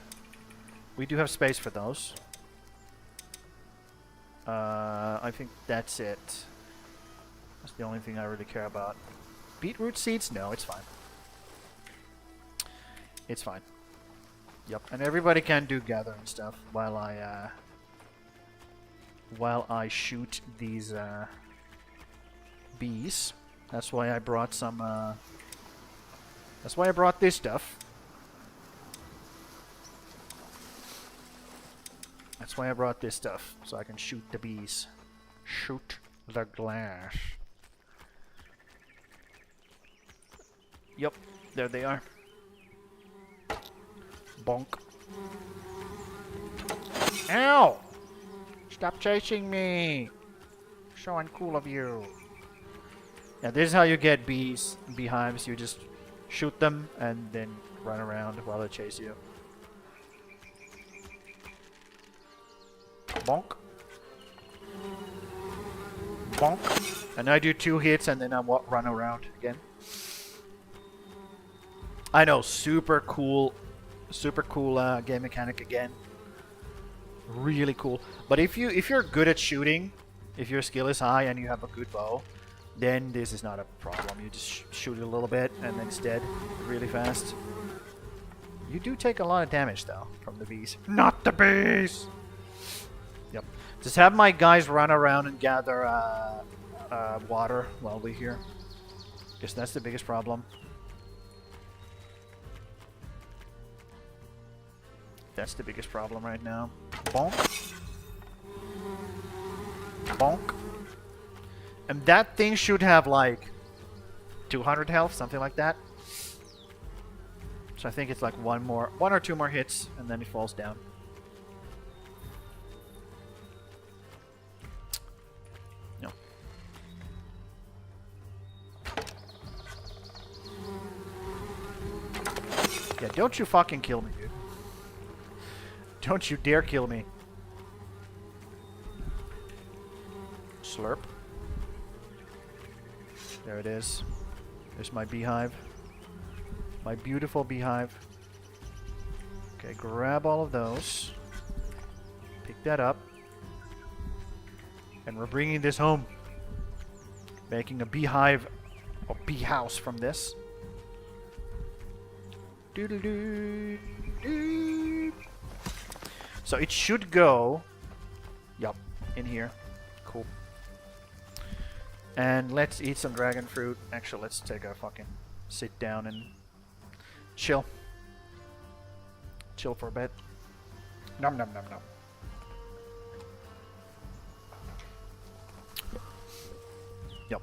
space for those. I think that's it. That's the only thing I really care about. Beetroot seeds? No, it's fine. It's fine. Yep, and everybody can do gathering stuff while I shoot these bees. That's why I brought some. That's why I brought this stuff. That's why I brought this stuff, so I can shoot the bees. Shoot the glass. Yep, there they are. Bonk. Ow! Stop chasing me! So uncool of you. Yeah, this is how you get beehives. You just shoot them and then run around while they chase you. Bonk. Bonk. And I do 2 hits and then I run around again. I know, super cool game mechanic again. Really cool. But if you're good at shooting, if your skill is high and you have a good bow, then this is not a problem. You just shoot it a little bit and then it's dead really fast. You do take a lot of damage though from the bees. Not the bees! Yep. Just have my guys run around and gather water while we're here. Because that's the biggest problem. That's the biggest problem right now. Bonk. Bonk. And that thing should have like 200 health, something like that. So I think it's like one or two more hits and then it falls down. No. Yeah, don't you fucking kill me, dude. Don't you dare kill me. Slurp. There it is. There's my beehive. My beautiful beehive. Okay, grab all of those. Pick that up. And we're bringing this home. Making a beehive or bee house from this. Doodle-doo. So it should go, yup, in here. Cool. And let's eat some dragon fruit. Actually, let's take a fucking sit down and chill. Chill for a bit. Nom nom nom nom. Yup.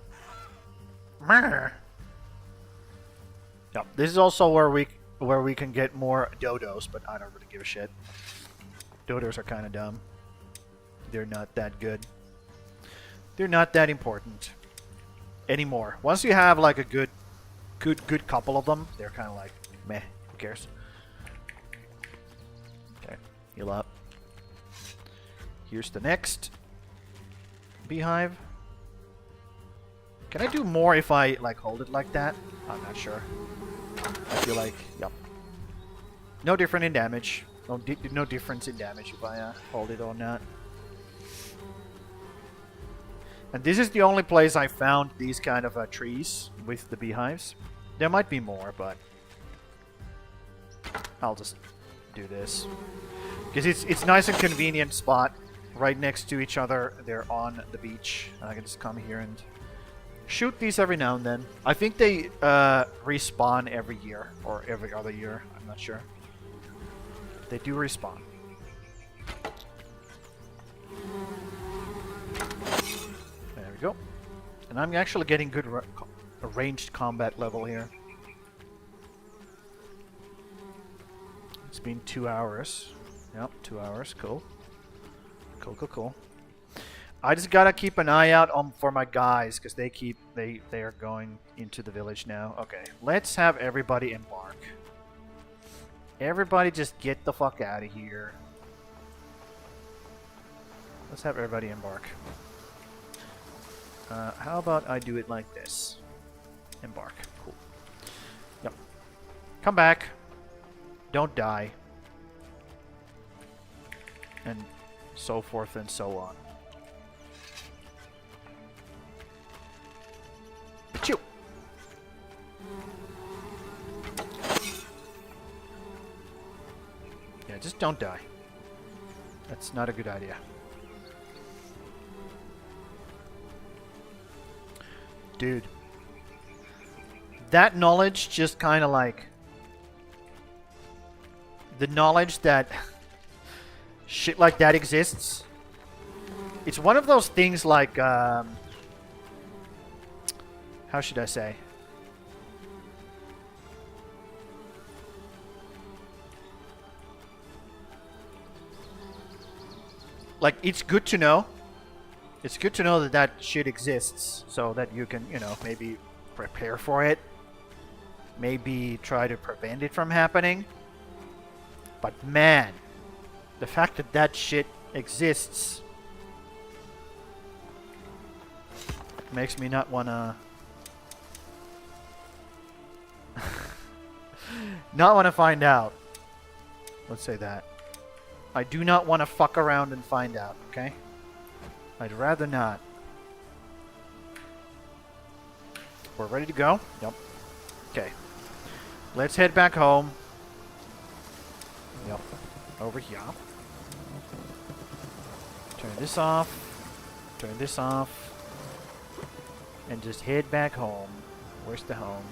Yup. This is also where we can get more dodos, but I don't really give a shit. Dodos are kind of dumb. They're not that good. They're not that important anymore. Once you have like a good couple of them, they're kind of like meh. Who cares? Okay, heal up. Here's the next beehive. Can I do more if I like hold it like that? I'm not sure. I feel like, yep. No different in damage. No difference in damage if I hold it or not. And this is the only place I found these kind of trees with the beehives. There might be more, but I'll just do this. Because it's nice and convenient spot right next to each other. They're on the beach. I can just come here and shoot these every now and then. I think they respawn every year or every other year. I'm not sure. They do respawn. There we go. And I'm actually getting good ranged combat level here. It's been 2 hours. Yep, 2 hours. Cool. Cool, cool, cool. I just gotta keep an eye out for my guys because they are going into the village now. Okay, let's have everybody embark. Everybody just get the fuck out of here. Let's have everybody embark. How about I do it like this? Embark. Cool. Yep. Come back. Don't die. And so forth and so on. Achoo! Yeah, just don't die. That's not a good idea. Dude. That knowledge just kind of like... The knowledge that shit like that exists. It's one of those things like... how should I say? Like, it's good to know. It's good to know that that shit exists so that you can, you know, maybe prepare for it. Maybe try to prevent it from happening. But man, the fact that that shit exists makes me not wanna... not wanna find out. Let's say that. I do not want to fuck around and find out, okay? I'd rather not. We're ready to go? Yep. Okay. Let's head back home. Yep. Over here. Turn this off. Turn this off. And just head back home. Where's the home?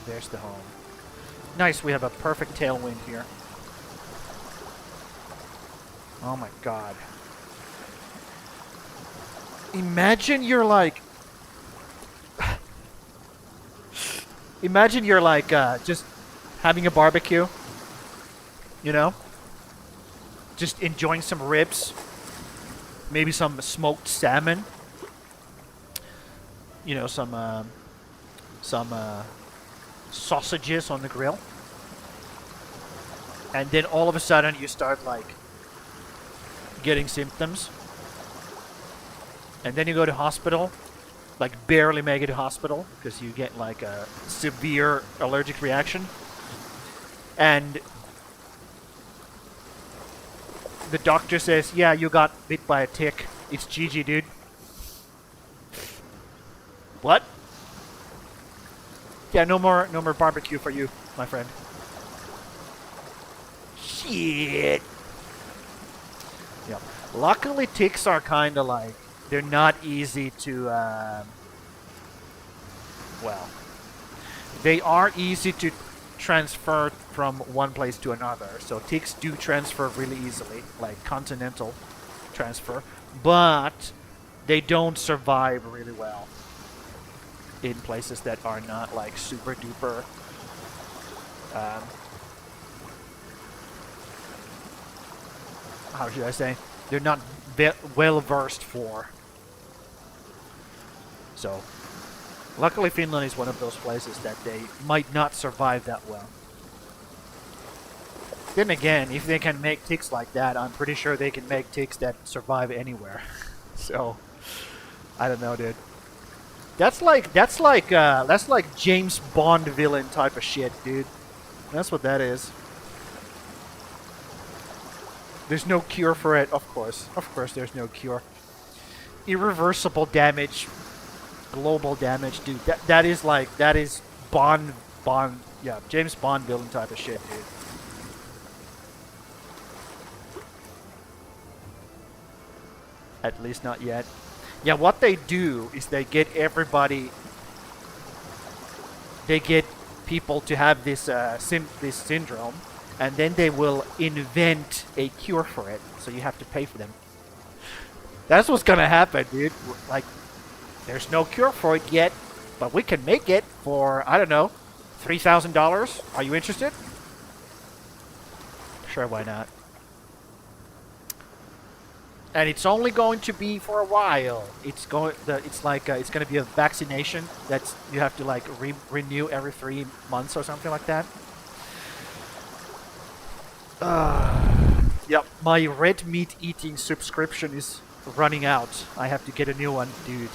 There's the home. Nice, we have a perfect tailwind here. Oh my god. Imagine you're like... Imagine you're like just having a barbecue. You know? Just enjoying some ribs. Maybe some smoked salmon. You know, some sausages on the grill. And then all of a sudden you start like getting symptoms. And then you go to hospital. Like barely make it to hospital because you get like a severe allergic reaction. And the doctor says, yeah, you got bit by a tick. It's GG, dude. What? Yeah, no more barbecue for you, my friend. Shit. Yeah. Luckily, ticks are kind of like, they're not easy to, well, they are easy to transfer from one place to another. So ticks do transfer really easily, like continental transfer, but they don't survive really well in places that are not like super duper how should I say? They're not well versed for. So, luckily Finland is one of those places that they might not survive that well. Then again, if they can make ticks like that, I'm pretty sure they can make ticks that survive anywhere. So, I don't know, dude. That's like James Bond villain type of shit, dude. That's what that is. There's no cure for it, of course. Of course there's no cure. Irreversible damage. Global damage, dude. That is Bond, yeah, James Bond villain type of shit, dude. At least not yet. Yeah, what they do is they get everybody. They get people to have this this syndrome, and then they will invent a cure for it. So you have to pay for them. That's what's gonna happen, dude. Like, there's no cure for it yet, but we can make it for, I don't know, $3,000. Are you interested? Sure, why not? And it's only going to be for a while. It's going. It's like it's going to be a vaccination that's you have to like renew every 3 months or something like that. Yep, my red meat eating subscription is running out. I have to get a new one, dude.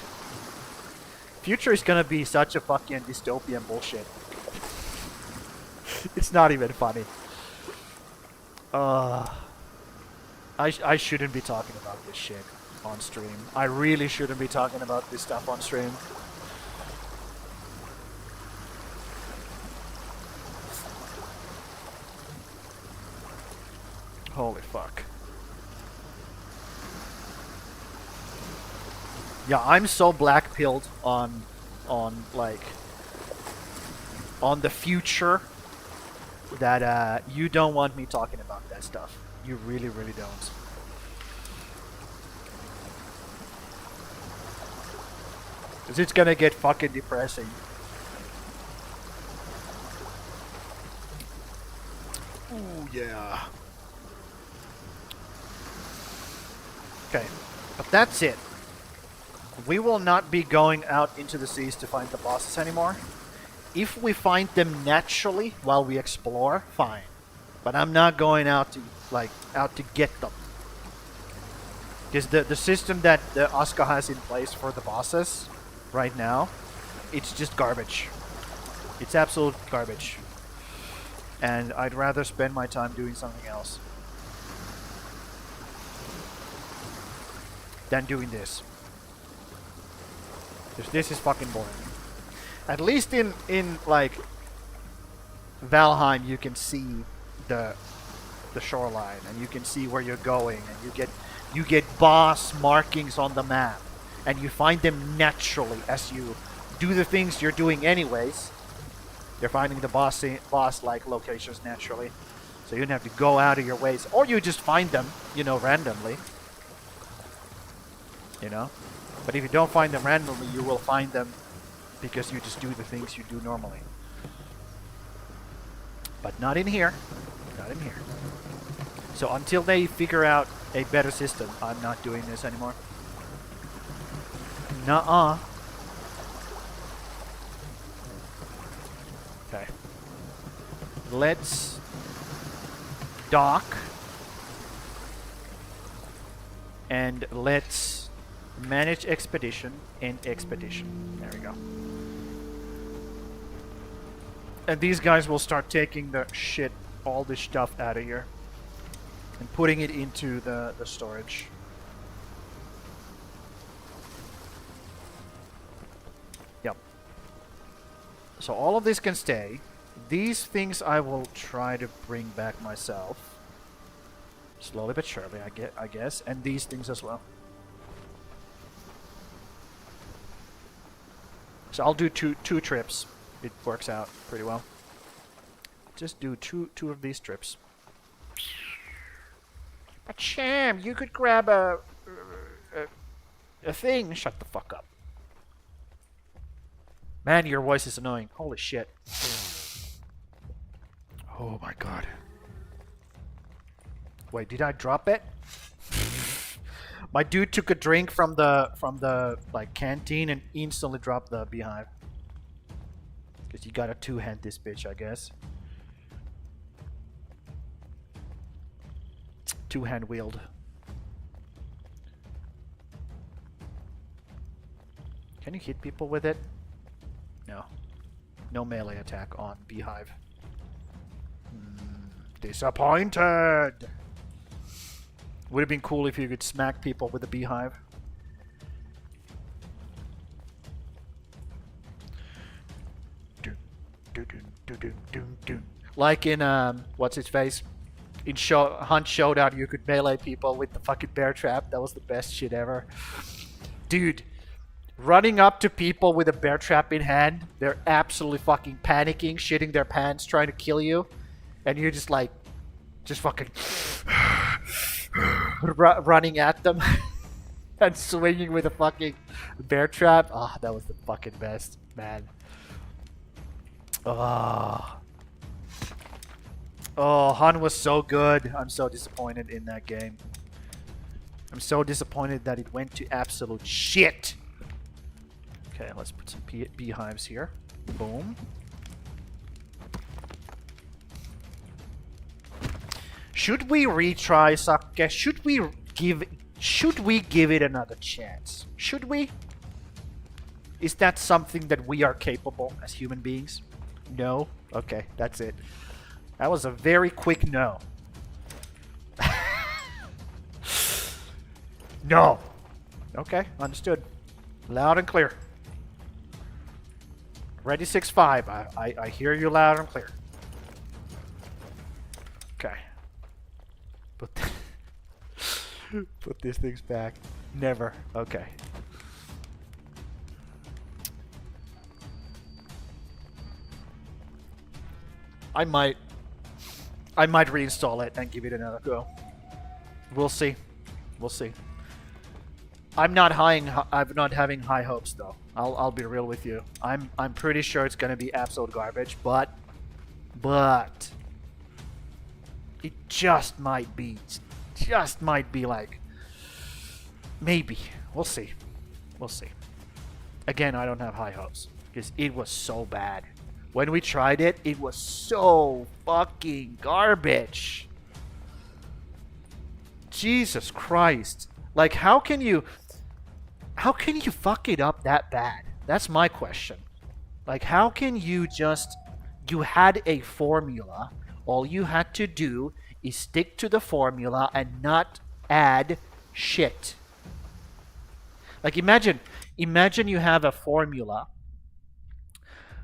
Future is gonna be such a fucking dystopian bullshit. It's not even funny. I shouldn't be talking about this shit on stream. I really shouldn't be talking about this stuff on stream. Holy fuck. Yeah, I'm so black-pilled on the future that you don't want me talking about that stuff. You really, really don't. Because it's gonna get fucking depressing. Ooh, yeah. Okay, but that's it. We will not be going out into the seas to find the bosses anymore. If we find them naturally while we explore, fine. But I'm not going out to get them. Because the system that the ASKA has in place for the bosses right now, it's just garbage. It's absolute garbage. And I'd rather spend my time doing something else than doing this. Because this is fucking boring. At least in like Valheim you can see the shoreline and you can see where you're going and you get boss markings on the map and you find them naturally as you do the things you're doing anyways. You're finding the boss like locations naturally. So you don't have to go out of your ways, or you just find them, you know, randomly. You know? But if you don't find them randomly, you will find them because you just do the things you do normally. But not in here. Not in here. So until they figure out a better system, I'm not doing this anymore. Nuh-uh. Okay. Let's dock. And let's manage expedition and expedition. There we go. And these guys will start taking the shit, all this stuff out of here and putting it into the storage. Yep. So all of this can stay. These things I will try to bring back myself. Slowly but surely, I guess. And these things as well. So I'll do two trips. It works out pretty well. Just do two of these trips. But Sham, you could grab a thing. Shut the fuck up. Man, your voice is annoying. Holy shit. Oh my god. Wait, did I drop it? My dude took a drink from the like canteen and instantly dropped the beehive. Because you gotta two-hand this bitch, I guess. Two-hand wield. Can you hit people with it? No. No melee attack on beehive. Disappointed! Would have been cool if you could smack people with a beehive. Like in what's his face? in Hunt Showdown, you could melee people with the fucking bear trap. That was the best shit ever. Dude, running up to people with a bear trap in hand, they're absolutely fucking panicking, shitting their pants, trying to kill you. And you're just like, just fucking running at them and swinging with a fucking bear trap. Ah, that was the fucking best, man. Oh, Han was so good. I'm so disappointed in that game. I'm so disappointed that it went to absolute shit. Okay, let's put some beehives here. Boom. Should we retry ASKA? Should we give it another chance? Should we? Is that something that we are capable as human beings? No? Okay, that's it. That was a very quick no. No. Okay, understood. Loud and clear. Ready 6-5. I hear you loud and clear. Okay. Put these things back. Never. Okay. I might reinstall it and give it another go. We'll see. We'll see. I'm not having high hopes though. I'll be real with you. I'm pretty sure it's gonna be absolute garbage, but it just might be like maybe. We'll see. We'll see. Again, I don't have high hopes because it was so bad. When we tried it, it was so fucking garbage. Jesus Christ. Like how can you fuck it up that bad? That's my question. Like how can you had a formula, all you had to do is stick to the formula and not add shit. Like imagine you have a formula.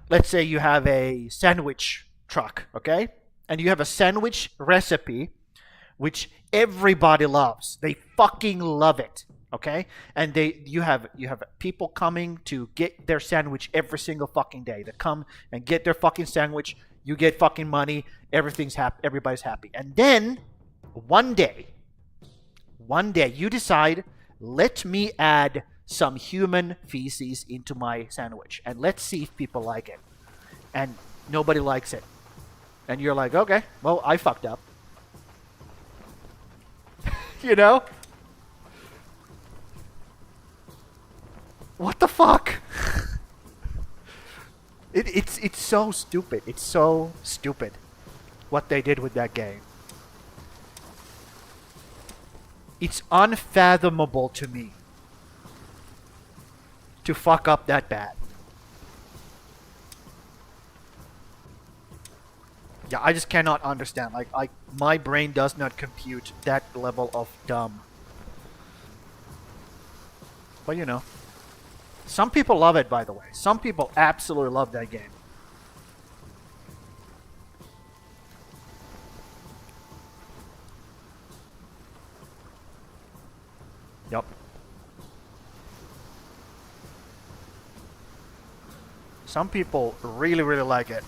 Let's say you have a sandwich truck, okay? And you have a sandwich recipe which everybody loves. They fucking love it, okay? And you have people coming to get their sandwich every single fucking day. They come and get their fucking sandwich, you get fucking money, everybody's happy. And then one day you decide, let me add some human feces into my sandwich and let's see if people like it. And nobody likes it. And you're like, okay, well, I fucked up. You know? What the fuck? It's so stupid. It's so stupid what they did with that game. It's unfathomable to me to fuck up that bad. Yeah, I just cannot understand. Like my brain does not compute that level of dumb. But you know, some people love it, by the way. Some people absolutely love that game. Yep. Some people really, really like it.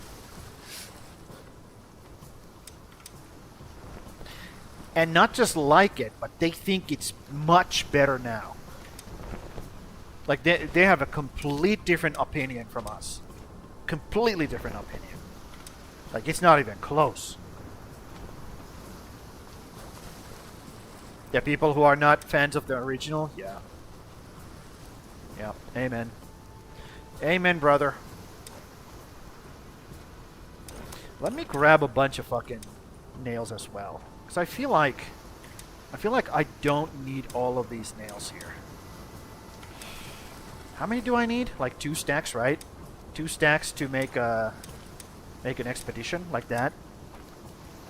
And not just like it, but they think it's much better now. Like they have a complete different opinion from us. Completely different opinion. Like it's not even close. Yeah, people who are not fans of the original, yeah. Yeah, amen. Amen, brother. Let me grab a bunch of fucking nails as well. Because I feel like I don't need all of these nails here. How many do I need? Like 2 stacks, right? 2 stacks to make an expedition like that.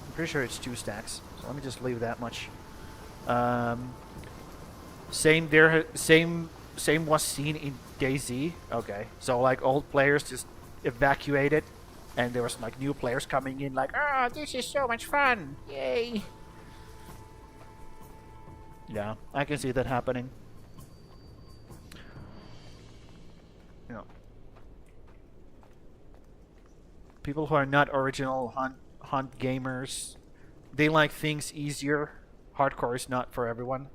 I'm pretty sure it's 2 stacks. So let me just leave that much. Same was seen in DayZ. Okay, so like old players just evacuated and there was like new players coming in, like, "Ah, this is so much fun! Yay!" Yeah, I can see that happening. You know, people who are not original hunt gamers, they like things easier. Hardcore is not for everyone.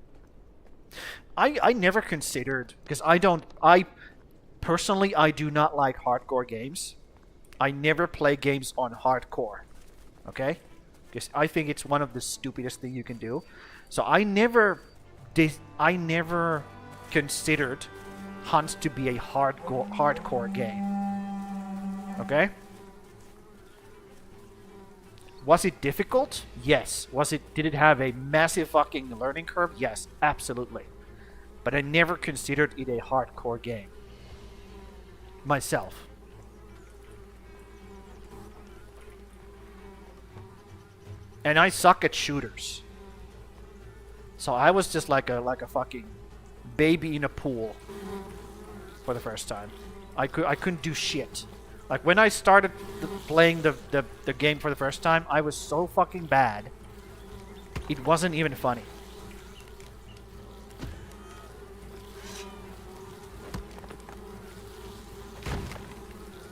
I never considered, because I personally I do not like hardcore games. I never play games on hardcore. Okay? Because I think it's one of the stupidest thing you can do. So I never considered Hunt to be a hardcore game. Okay? Was it difficult? Yes. Did it have a massive fucking learning curve? Yes, absolutely. But I never considered it a hardcore game. Myself. And I suck at shooters. So I was just like a fucking baby in a pool for the first time. I couldn't do shit. Like when I started playing the game for the first time, I was so fucking bad. It wasn't even funny.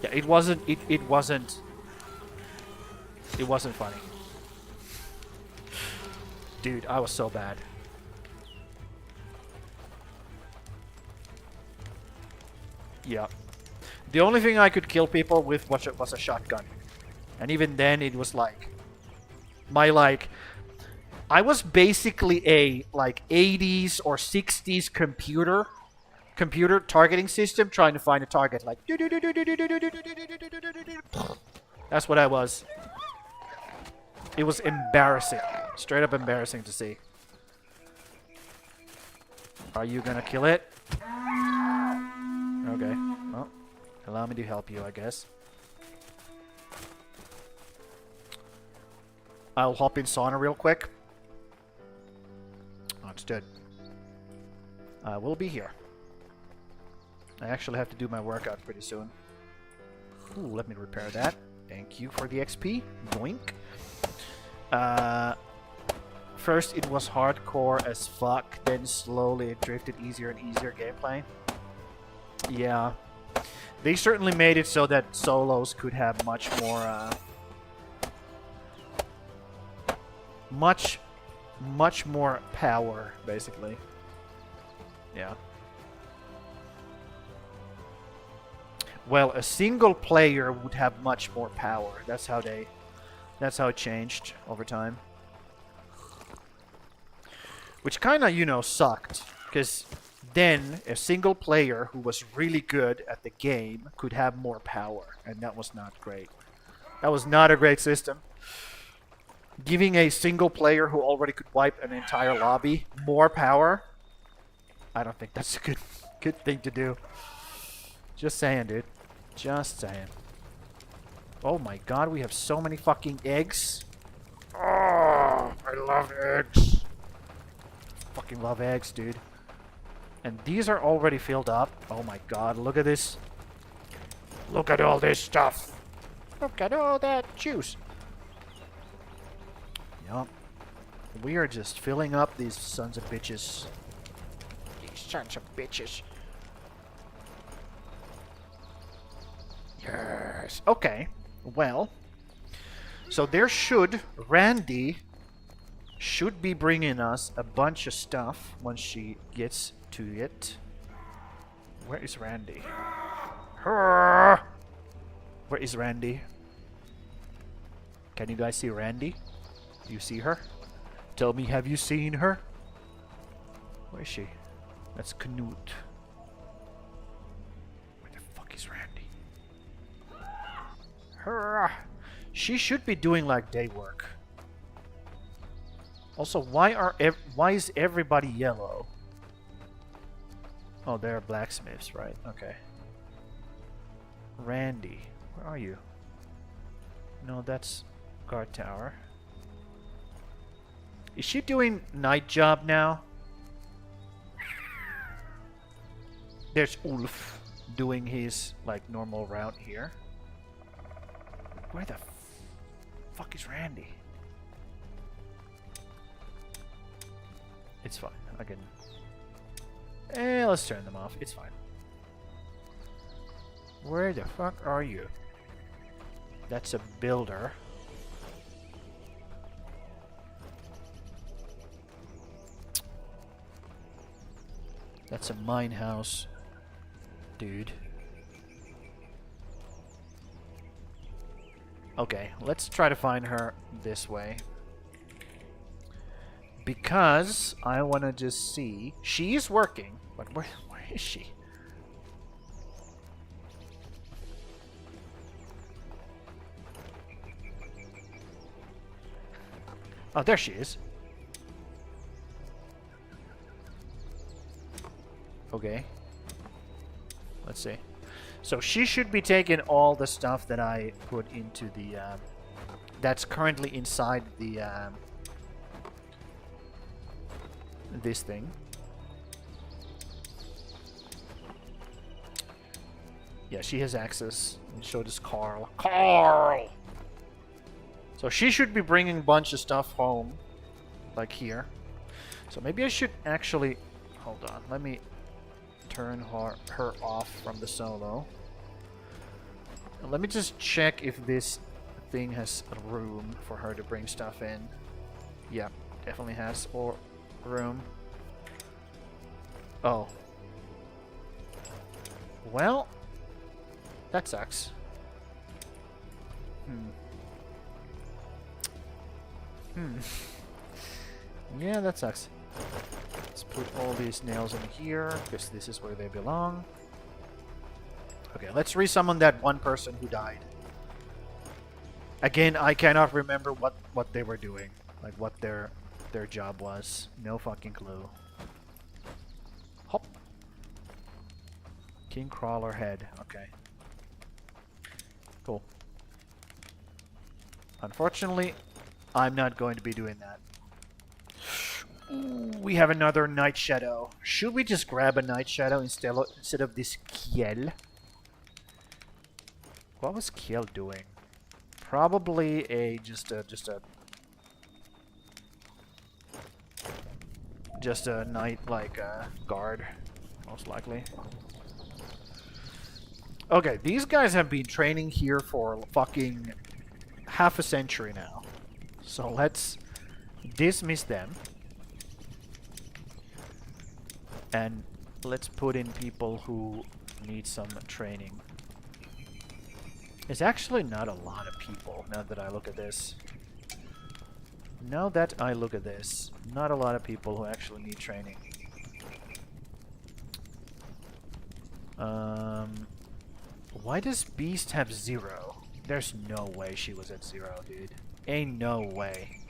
Yeah, it wasn't funny. Dude, I was so bad. Yeah. The only thing I could kill people with was a shotgun. And even then it was like I was basically a like 80s or 60s computer targeting system trying to find a target, like that's what I was. It was embarrassing. Straight up embarrassing to see. Are you gonna kill it? Okay. Well, allow me to help you, I guess. I'll hop in sauna real quick. Understood. I will be here. I actually have to do my workout pretty soon. Ooh, let me repair that. Thank you for the XP. Boink. First it was hardcore as fuck, then slowly it drifted easier and easier gameplay. Yeah. They certainly made it so that solos could have much more, much more power, basically. Yeah. Well, a single player would have much more power. That's how it changed over time. Which kind of, you know, sucked. Because then a single player who was really good at the game could have more power. And that was not great. That was not a great system. Giving a single player who already could wipe an entire lobby more power, I don't think that's a good thing to do. Just saying, dude. Just saying. Oh my god, we have so many fucking eggs. Oh, I love eggs. Fucking love eggs, dude. And these are already filled up. Oh my god, look at this. Look at all this stuff. Look at all that juice. Yup. We are just filling up these sons of bitches. These sons of bitches. Yes. Okay. Well. So Randy should be bringing us a bunch of stuff once she gets to it. Where is Randy? Where is Randy? Can you guys see Randy? Do you see her? Tell me, have you seen her? Where is she? That's Knut. Where the fuck is Randy? She should be doing like day work. Also, why is everybody yellow? Oh, they're blacksmiths, right? Okay. Randy, where are you? No, that's guard tower. Is she doing night job now? There's Ulf doing his like normal route here. Where the fuck is Randy? It's fine. I can... let's turn them off. It's fine. Where the fuck are you? That's a builder. That's a mine house, dude. Okay, let's try to find her this way. Because I want to just see... She is working, but where is she? Oh, there she is. Okay. Let's see. So she should be taking all the stuff that I put into the... that's currently inside the... this thing. Yeah, she has access. And so does Carl. Carl! So she should be bringing a bunch of stuff home. Like here. So maybe I should actually... Hold on. Let me turn her off from the solo. And let me just check if this thing has room for her to bring stuff in. Yeah, definitely has room. Oh. Well, that sucks. Yeah, that sucks. Let's put all these nails in here, because this is where they belong. Okay, let's resummon that one person who died. Again, I cannot remember what they were doing. Like, what their job was. No fucking clue. Hop. King Crawler head. Okay. Cool. Unfortunately, I'm not going to be doing that. Ooh, we have another Night Shadow. Should we just grab a Night Shadow instead of this Kiel? What was Kiel doing? Probably just a night like guard, most likely. Okay, these guys have been training here for fucking half a century now. So let's dismiss them. And let's put in people who need some training. There's actually not a lot of people, now that I look at this. Now that I look at this, not a lot of people who actually need training. Why does Beast have 0? There's no way she was at 0, dude. Ain't no way.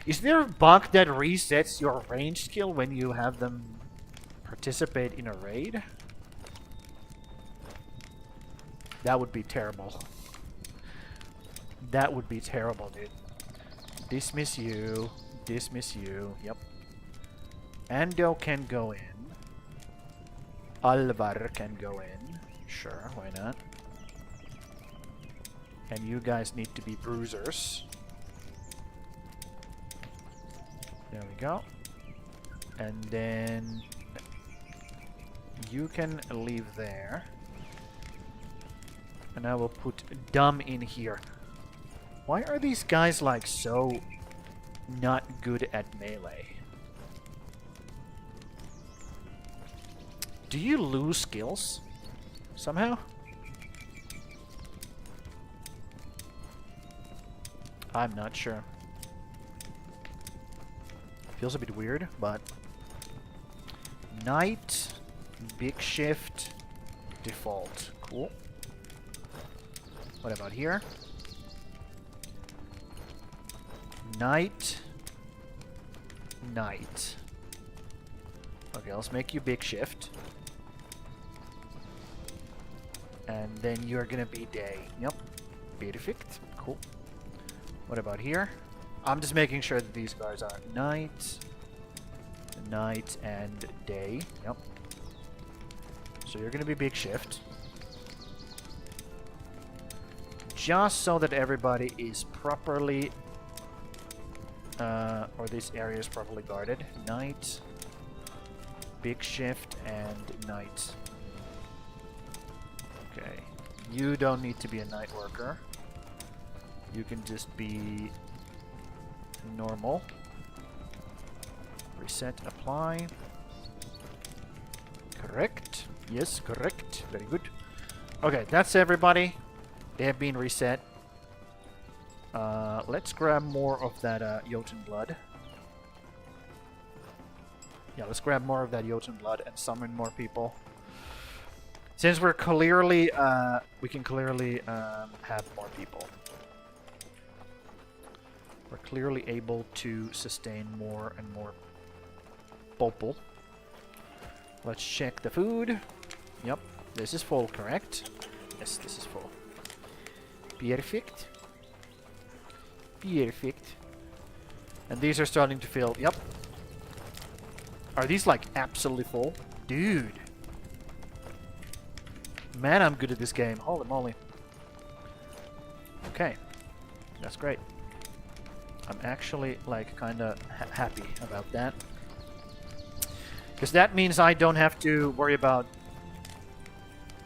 Is there a bug that resets your range skill when you have them participate in a raid? That would be terrible. That would be terrible, dude. Dismiss you. Dismiss you. Yep. Ando can go in. Alvar can go in. Sure, why not? And you guys need to be bruisers. There we go. And then you can leave there. And I will put Dumb in here. Why are these guys like so not good at melee? Do you lose skills somehow? I'm not sure. Feels a bit weird, but night, big shift, default. Cool. What about here? Night, night. Okay, let's make you big shift. And then you're gonna be day. Yep. Perfect. Cool. What about here? I'm just making sure that these guys are night, night, and day. Yep. So you're gonna be big shift. just so that everybody is properly, or this area is properly guarded. Night, big shift, and night. Okay, you don't need to be a night worker. You can just be normal. Reset, apply. Correct. Yes, correct. Very good. Okay, that's everybody. They have been reset. Let's grab more of that Jotun blood. Yeah, let's grab more of that Jotun blood and summon more people. Since we're clearly, we can clearly have more people. We're clearly able to sustain more and more people. Let's check the food. Yep, this is full, correct? Yes, this is full. Perfect. Perfect. And these are starting to fill. Yep. Are these like absolutely full? Dude. Man, I'm good at this game. Holy moly. Okay. That's great. I'm actually like kind of happy about that. Because that means I don't have to worry about,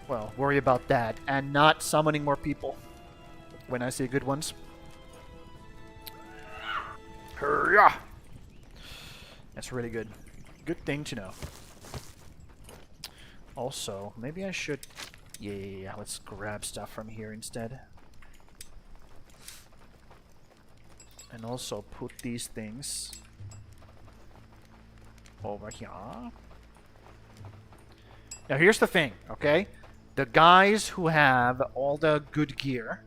well, worry about that and not summoning more people when I see good ones. Hurrah! That's really good. Good thing to know. Also, maybe I should... Yeah, let's grab stuff from here instead. And also put these things over here. Now here's the thing, okay? The guys who have all the good gear,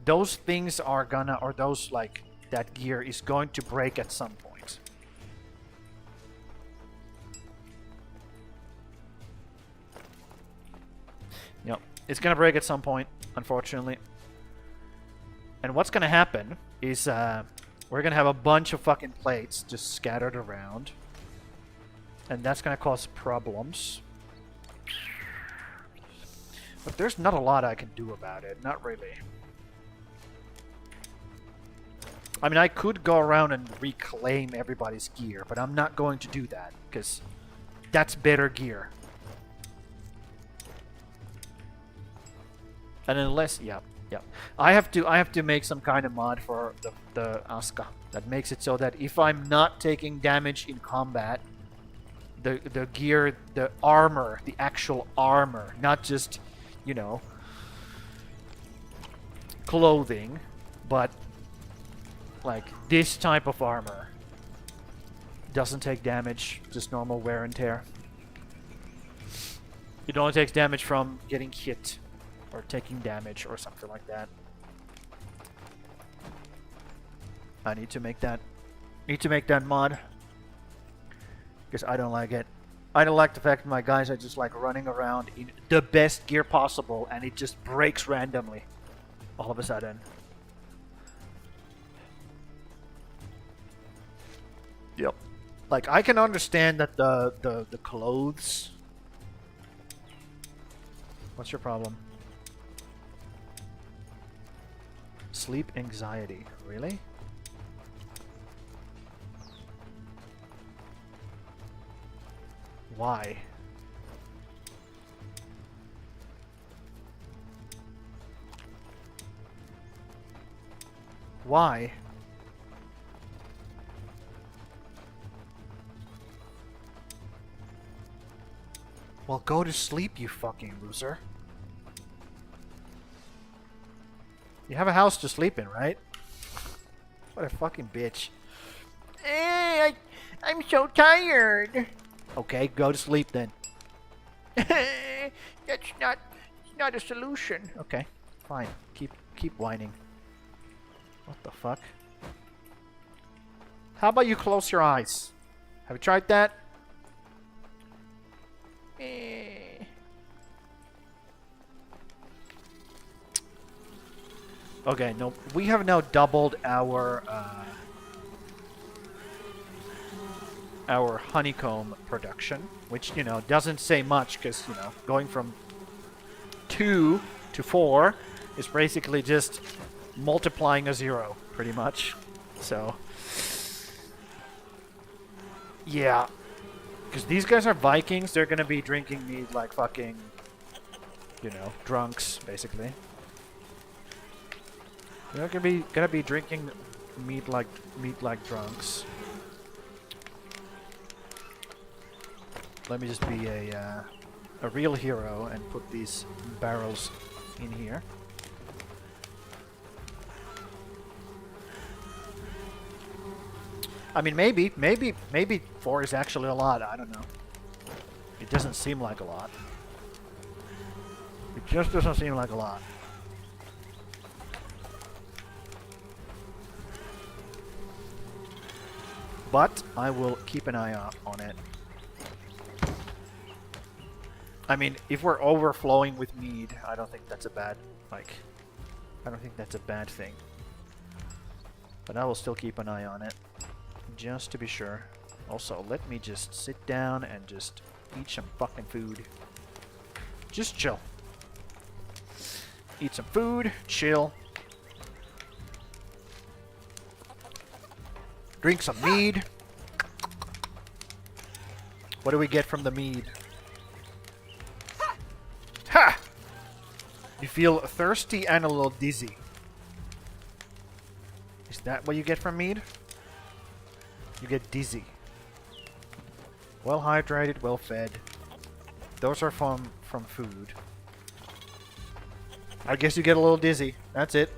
those things are gonna, or those like, that gear is going to break at some point. Yep, it's gonna break at some point, unfortunately. And what's gonna happen is, we're gonna have a bunch of fucking plates just scattered around. And that's gonna cause problems. But there's not a lot I can do about it. Not really. I mean, I could go around and reclaim everybody's gear, but I'm not going to do that, because that's better gear. And unless... Yeah. I have to make some kind of mod for the ASKA that makes it so that if I'm not taking damage in combat, the gear, the armor, the actual armor, not just, you know, clothing, but like this type of armor doesn't take damage, just normal wear and tear. It only takes damage from getting hit or taking damage or something like that. I need to make that mod. Because I don't like it. I don't like the fact that my guys are just like running around in the best gear possible and it just breaks randomly all of a sudden. Yep. Like, I can understand that the clothes... What's your problem? Sleep anxiety. Really? Why? Why? Well, go to sleep, you fucking loser. You have a house to sleep in, right? What a fucking bitch. I'm so tired. Okay, go to sleep then. It's not a solution. Okay, fine. Keep whining. What the fuck? How about you close your eyes? Have you tried that? Okay, no, we have now doubled our honeycomb production, which, you know, doesn't say much because, you know, going from 2 to 4 is basically just multiplying a 0, pretty much. So, yeah. Because these guys are Vikings, they're gonna be drinking mead like fucking, you know, drunks, basically. They're gonna be drinking mead like drunks. Let me just be a real hero and put these barrels in here. I mean, maybe 4 is actually a lot. I don't know. It doesn't seem like a lot. It just doesn't seem like a lot. But I will keep an eye out on it. I mean, if we're overflowing with mead, I don't think that's a bad, like, I don't think that's a bad thing. But I will still keep an eye on it, just to be sure. Also, let me just sit down and just eat some fucking food. Just chill. Eat some food, chill. Drink some mead. What do we get from the mead? Ha! You feel thirsty and a little dizzy. Is that what you get from mead? You get dizzy. Well hydrated, well fed. Those are from food. I guess you get a little dizzy. That's it.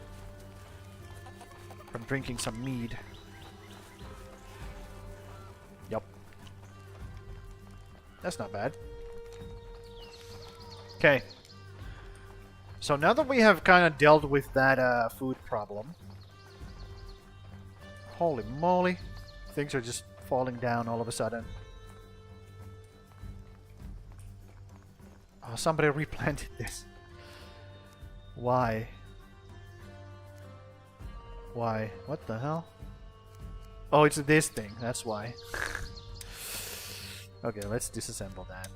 From drinking some mead. Yup. That's not bad. Okay. So now that we have kind of dealt with that food problem. Holy moly. Things are just falling down all of a sudden. Oh, somebody replanted this. Why? Why? What the hell? Oh, it's this thing. That's why. Okay, let's disassemble that.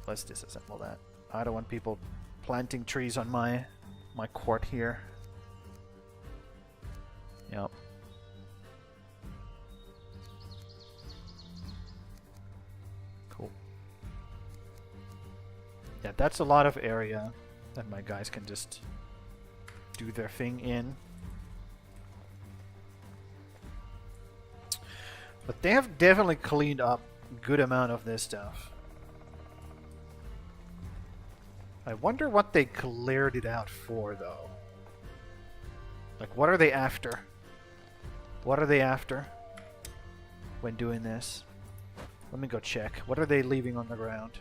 Let's disassemble that. I don't want people planting trees on my court here. Yep. Cool. Yeah, that's a lot of area that my guys can just do their thing in. But they have definitely cleaned up a good amount of this stuff. I wonder what they cleared it out for, though. Like, what are they after? What are they after when doing this? Let me go check. What are they leaving on the ground?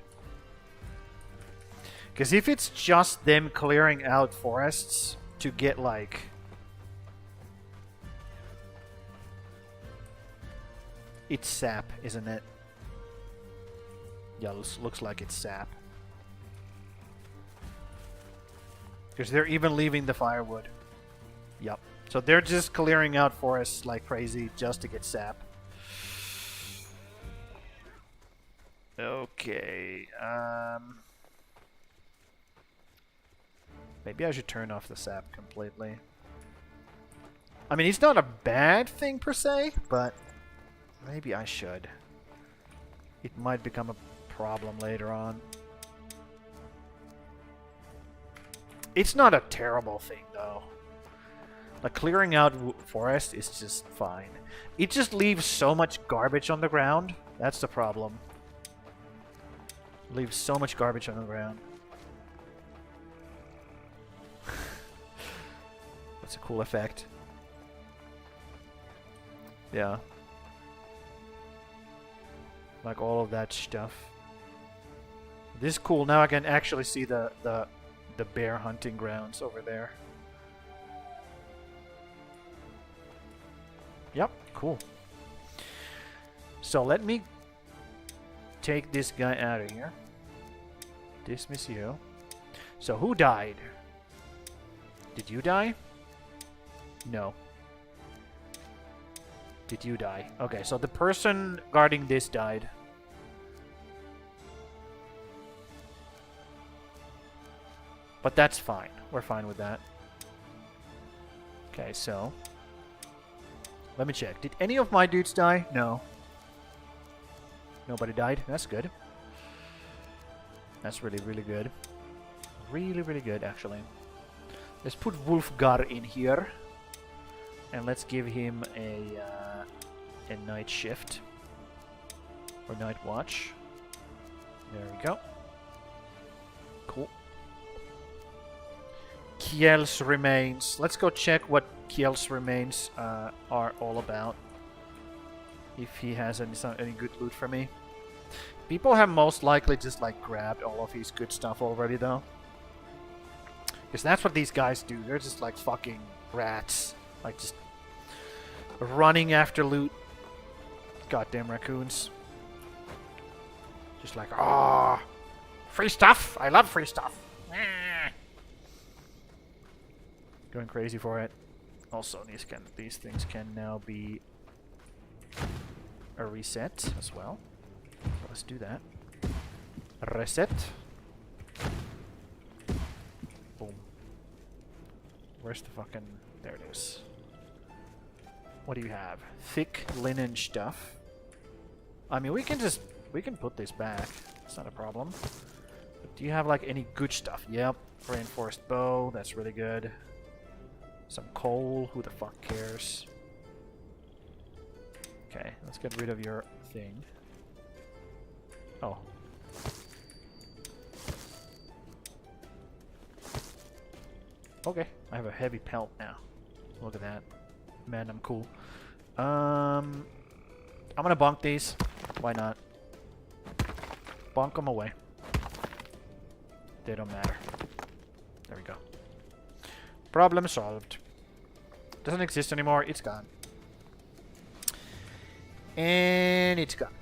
Because if it's just them clearing out forests to get, like... It's sap, isn't it? Yeah, looks like it's sap. Because they're even leaving the firewood. Yep. So they're just clearing out forests like crazy just to get sap. Okay. Maybe I should turn off the sap completely. I mean, it's not a bad thing per se, but maybe I should. It might become a problem later on. It's not a terrible thing, though. Like, clearing out forest is just fine. It just leaves so much garbage on the ground. That's the problem. Leaves so much garbage on the ground. That's a cool effect. Yeah. Like all of that stuff. This is cool. Now I can actually see the bear hunting grounds over there. Yep, cool. So let me take this guy out of here. Dismiss you. So who died? Did you die? No. Did you die? Okay, so the person guarding this died. But that's fine. We're fine with that. Okay, so... let me check. Did any of my dudes die? No. Nobody died. That's good. That's really, really good. Really, really good, actually. Let's put Wolfgar in here. And let's give him a night shift. Or night watch. There we go. Cool. Kiel's remains. Let's go check what Kiel's remains are all about. If he has any good loot for me. People have most likely just like grabbed all of his good stuff already though. Because that's what these guys do. They're just like fucking rats. Like just running after loot. Goddamn raccoons. Just like, ah, free stuff. I love free stuff. Going crazy for it. Also, these things can now be a reset as well. So let's do that. Reset. Boom. Where's the fucking... there it is. What do you have? Thick linen stuff. I mean, we can put this back. It's not a problem. But do you have like any good stuff? Yep. Reinforced bow. That's really good. Some coal. Who the fuck cares? Okay, let's get rid of your thing. Oh. Okay, I have a heavy pelt now. Look at that. Man, I'm cool. I'm gonna bonk these. Why not? Bonk them away. They don't matter. There we go. Problem solved. Doesn't exist anymore. It's gone. And it's gone.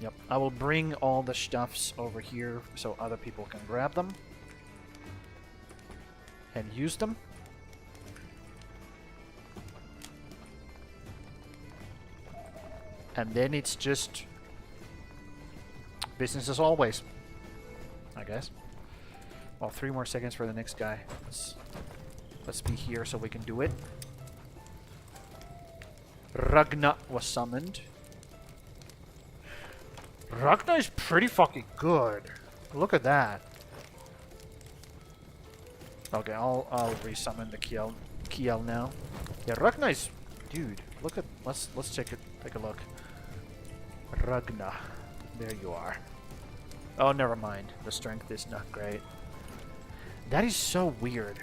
Yep. I will bring all the stuffs over here so other people can grab them. And use them. And then it's just business as always, I guess. Well, 3 more seconds for the next guy. Let's be here so we can do it. Ragnar was summoned. Ragnar is pretty fucking good. Look at that. Okay, I'll resummon the Kiel now. Yeah, Ragnar is, dude. Look at let's take a look. Ragnar, there you are. Oh, never mind. The strength is not great. That is so weird.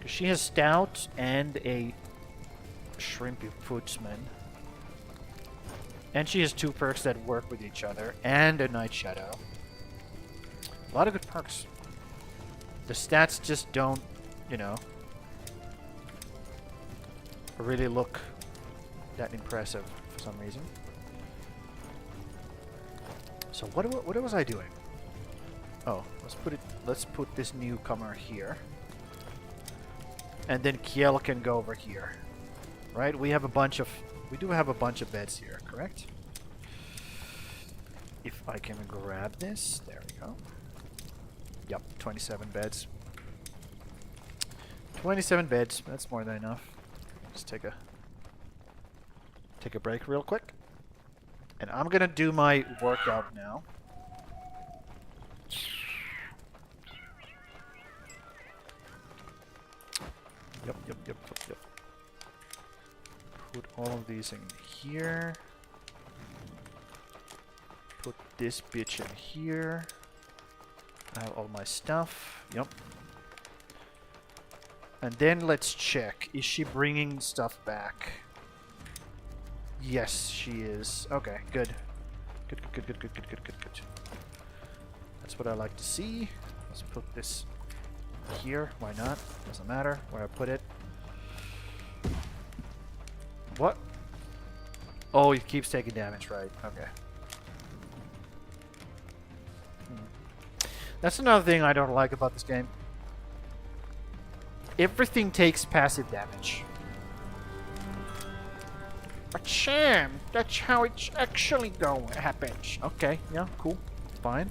Cause she has stout and a shrimpy footsman. And she has 2 perks that work with each other. And a night shadow. A lot of good perks. The stats just don't, you know, really look that impressive for some reason. So what was I doing? Oh, let's put this newcomer here. And then Kiel can go over here. Right? We do have a bunch of beds here, correct? If I can grab this, there we go. Yep, 27 beds. 27 beds, that's more than enough. Just take a break real quick. And I'm gonna do my workout now. Yep. Put all of these in here. Put this bitch in here. I have all my stuff. Yep. And then let's check. Is she bringing stuff back? Yes, she is. Okay, good. Good. That's what I like to see. Let's put this here. Why not? Doesn't matter where I put it. What? Oh, it keeps taking damage, right? Okay. That's another thing I don't like about this game. Everything takes passive damage. But Sam, that's how it's actually happens. Okay, yeah, cool. Fine.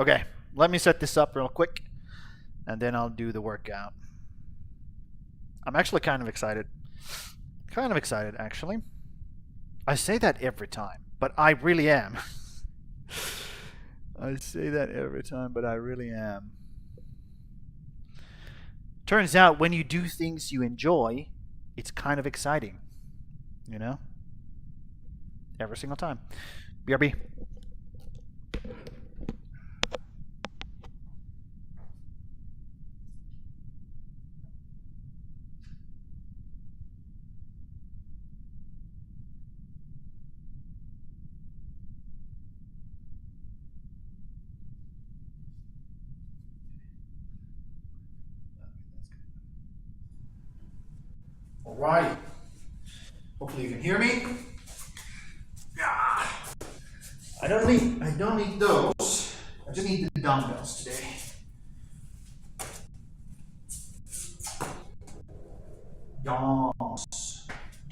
Okay, let me set this up real quick, and then I'll do the workout. I'm actually kind of excited. Kind of excited, actually. I say that every time, but I really am. I say that every time, but I really am. Turns out when you do things you enjoy, it's kind of exciting. You know? Every single time. BRB. All right. Hopefully you can hear me. Yeah. I don't need those. I just need the dumbbells today. Yes.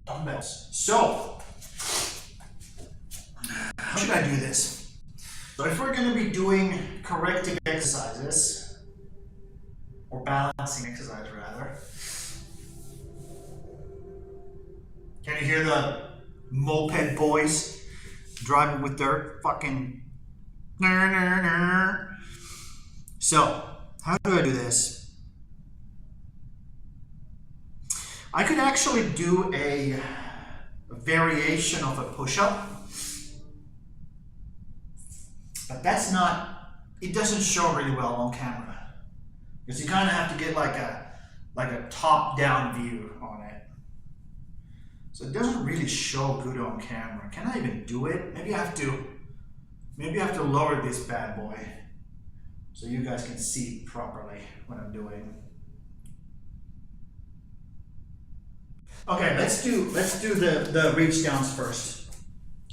Dumbbells. So, how should I do this? So if we're going to be doing corrective exercises, or balancing exercise rather, can you hear the moped boys driving with their fucking... So, how do I do this? I could actually do a variation of a push-up, but that's not, it doesn't show really well on camera, because you kind of have to get like a top-down view on it. So it doesn't really show good on camera. Can I even do it? Maybe I have to lower this bad boy so you guys can see properly what I'm doing. Okay, let's do the reach downs first.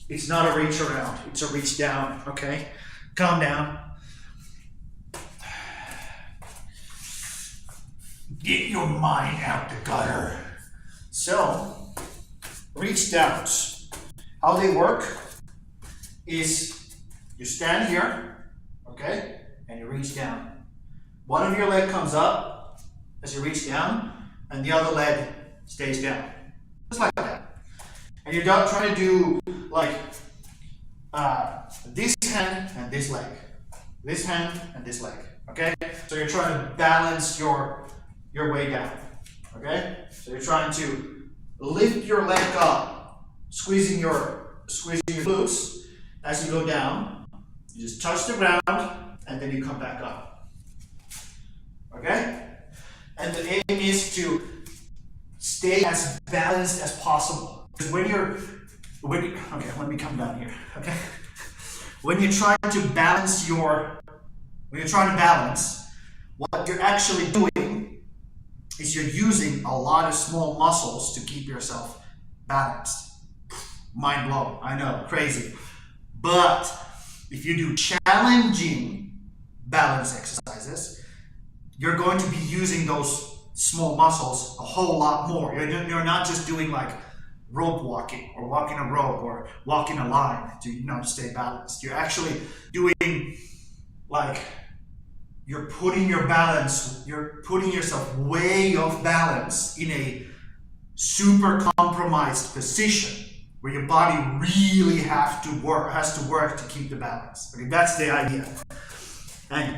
It's not a reach around, it's a reach down, okay? Calm down. Get your mind out the gutter. So, reach downs. How they work is you stand here, okay, and you reach down. One of your leg comes up as you reach down, and the other leg stays down. Just like that. And you're not trying to do like this hand and this leg. This hand and this leg. Okay? So you're trying to balance your way down. Okay? So you're trying to lift your leg up, squeezing your glutes as you go down. You just touch the ground and then you come back up. Okay? And the aim is to stay as balanced as possible. Because okay, let me come down here. Okay? When you're trying to balance what you're actually doing is you're using a lot of small muscles to keep yourself balanced. Mind blown, I know, crazy. But if you do challenging balance exercises, you're going to be using those small muscles a whole lot more. You're not just doing like rope walking or walking a rope or walking a line to stay balanced. You're actually doing like you're putting yourself way off balance in a super compromised position where your body really has to work to keep the balance. Okay, that's the idea. And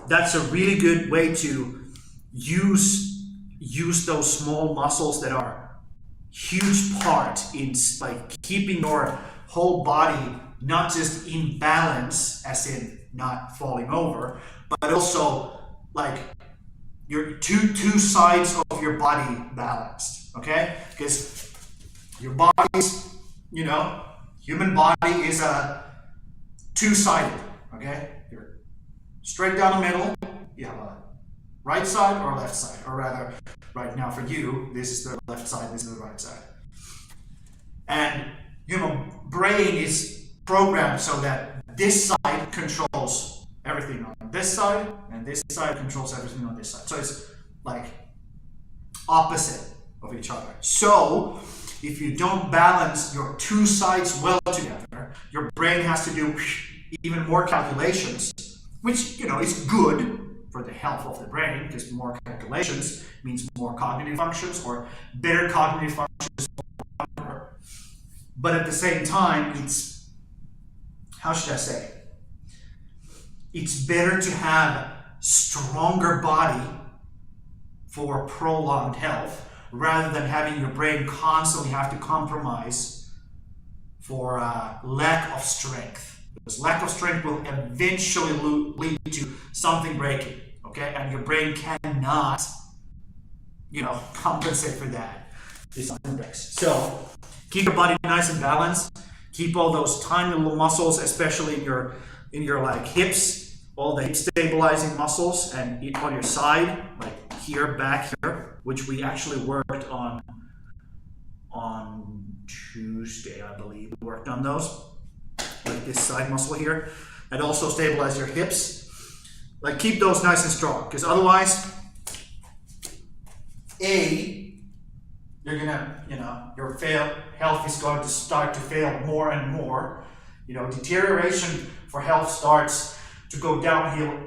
that's a really good way to use those small muscles that are huge part in like keeping your whole body not just in balance, as in not falling over, but also like your two sides of your body balanced. Okay, because your body's, human body is a two-sided. Okay, you're straight down the middle. You have a right side or left side, or rather, right now for you, this is the left side, this is the right side. And brain is programmed so that this side controls everything on this side, and this side controls everything on this side. So it's like opposite of each other. So if you don't balance your two sides well together, your brain has to do even more calculations which, you know, is good for the health of the brain, because more calculations means more cognitive functions or better cognitive functions. But at the same time, it's, how should I say? It's better to have stronger body for prolonged health rather than having your brain constantly have to compromise for lack of strength. Because lack of strength will eventually lead to something breaking, okay? And your brain cannot, you know, compensate for that if something breaks. So keep your body nice and balanced. Keep all those tiny little muscles, especially in your like hips, all the hip stabilizing muscles, and on your side, like here, back here, which we actually worked on Tuesday, I believe. We worked on those. Like this side muscle here, and also stabilize your hips. Like keep those nice and strong, because otherwise, you're gonna, you know, your health is going to start to fail more and more. You know, deterioration for health starts to go downhill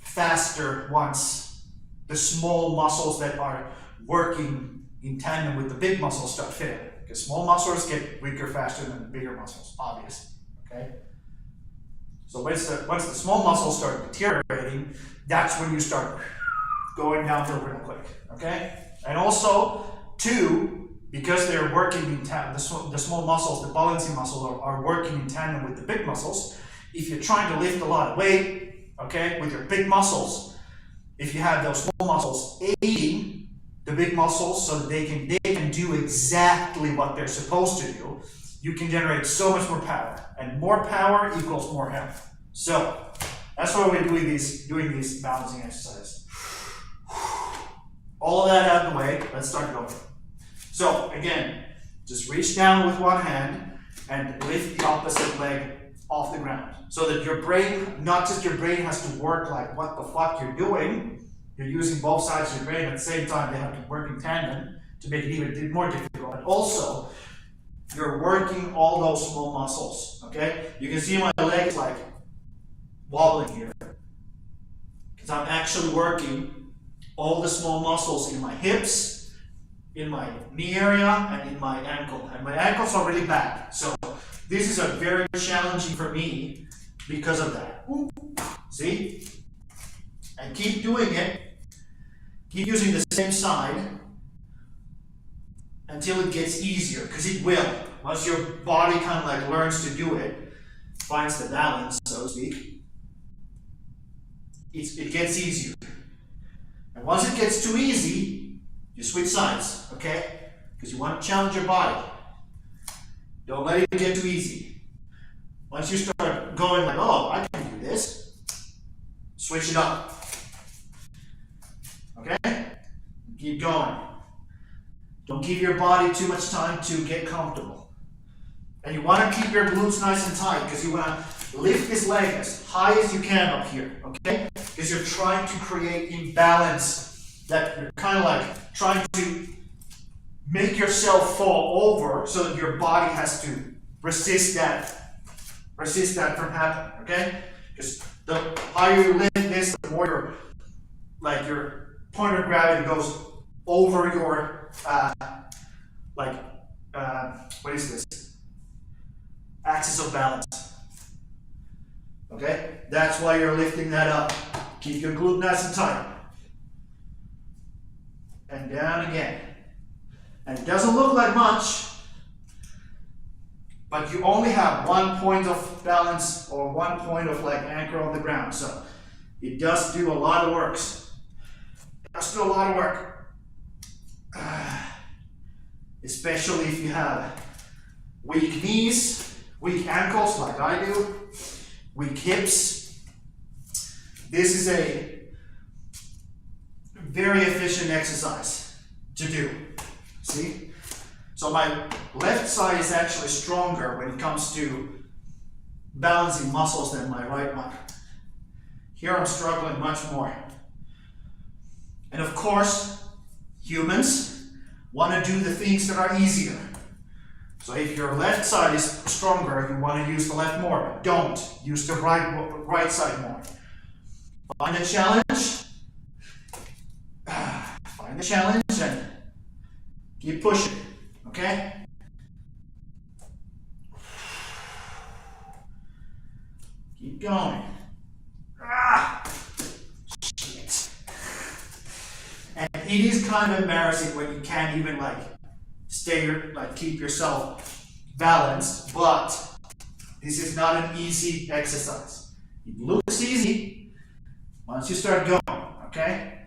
faster once the small muscles that are working in tandem with the big muscles start failing. Because small muscles get weaker faster than the bigger muscles, obviously, okay? So once the small muscles start deteriorating, that's when you start going downhill real quick, okay? And also, two, because they're working in tandem, the small muscles, the balancing muscles are working in tandem with the big muscles. If you're trying to lift a lot of weight, okay, with your big muscles, if you have those small muscles aiding the big muscles so that they can do exactly what they're supposed to do, you can generate so much more power, and more power equals more health. So that's why we're doing these balancing exercises. All of that out of the way, let's start going. So again, just reach down with one hand and lift the opposite leg off the ground, so that your brain, not just your brain has to work like what the fuck you're doing. You're using both sides of your brain at the same time. They have to work in tandem to make it even more difficult. But also, you're working all those small muscles, okay? You can see my leg is like wobbling here, because I'm actually working all the small muscles in my hips, in my knee area, and in my ankle. And my ankles are really bad. So this is a very challenging for me because of that. See? And keep doing it. Keep using the same side until it gets easier, because it will. Once your body kind of like learns to do it, finds the balance, so to speak, it gets easier. And once it gets too easy, you switch sides, okay? Because you want to challenge your body. Don't let it get too easy. Once you start going like, oh, I can do this, switch it up. Okay? Keep going. Don't give your body too much time to get comfortable. And you want to keep your glutes nice and tight, because you want to lift this leg as high as you can up here, okay? Because you're trying to create imbalance, that you're kind of like trying to make yourself fall over so that your body has to resist that from happening, okay? Because the higher you lift this, the more your point of gravity goes over your what is this? Axis of balance. Okay? That's why you're lifting that up. Keep your glute nice and tight. And down again. And it doesn't look like much, but you only have 1 point of balance or 1 point of like anchor on the ground. So it does do a lot of work. That's still a lot of work. Especially if you have weak knees, weak ankles like I do, weak hips. This is a very efficient exercise to do. See? So my left side is actually stronger when it comes to balancing muscles than my right one. Here I'm struggling much more. And of course, humans want to do the things that are easier. So if your left side is stronger, you want to use the left more, but don't. Use the right side more. Find a challenge. Find the challenge and keep pushing, okay? Keep going. Shit. And it is kind of embarrassing when you can't even keep yourself balanced, but this is not an easy exercise. It looks easy once you start going, okay?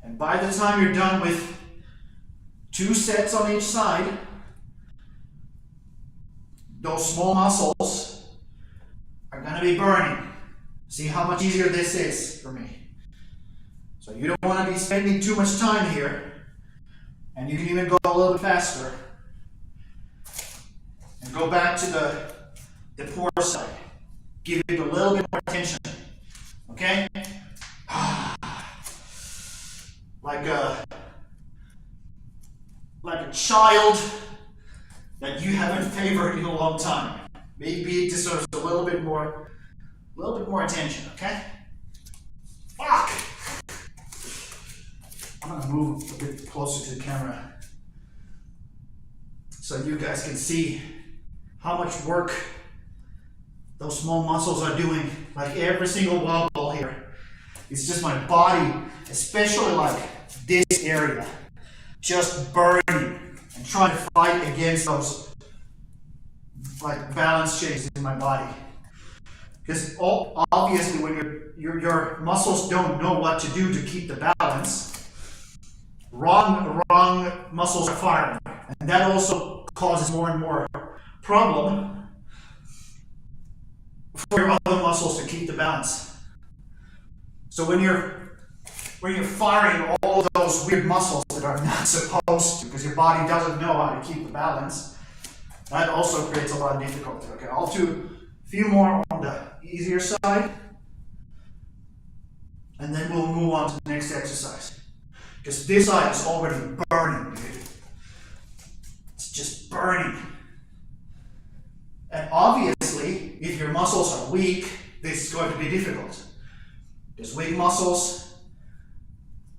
And by the time you're done with 2 sets on each side, those small muscles are going to be burning. See how much easier this is for me. So you don't want to be spending too much time here, and you can even go a little bit faster and go back to the poor side. Give it a little bit more attention, okay? Like a child that you haven't favored in a long time. Maybe it deserves a little bit more attention, okay? Fuck! I'm gonna move a bit closer to the camera so you guys can see how much work those small muscles are doing. Like every single wobble here. It's just my body, especially like this area, just burning and trying to fight against those like balance changes in my body. Because obviously when your muscles don't know what to do to keep the balance, wrong muscles are firing. And that also causes more and more problem for your other muscles to keep the balance. So when you're firing all of those weird muscles that are not supposed to, because your body doesn't know how to keep the balance, that also creates a lot of difficulty. Okay, I'll do a few more on the easier side, and then we'll move on to the next exercise. Because this side is already burning, dude. It's just burning. And obviously, if your muscles are weak, this is going to be difficult. Because weak muscles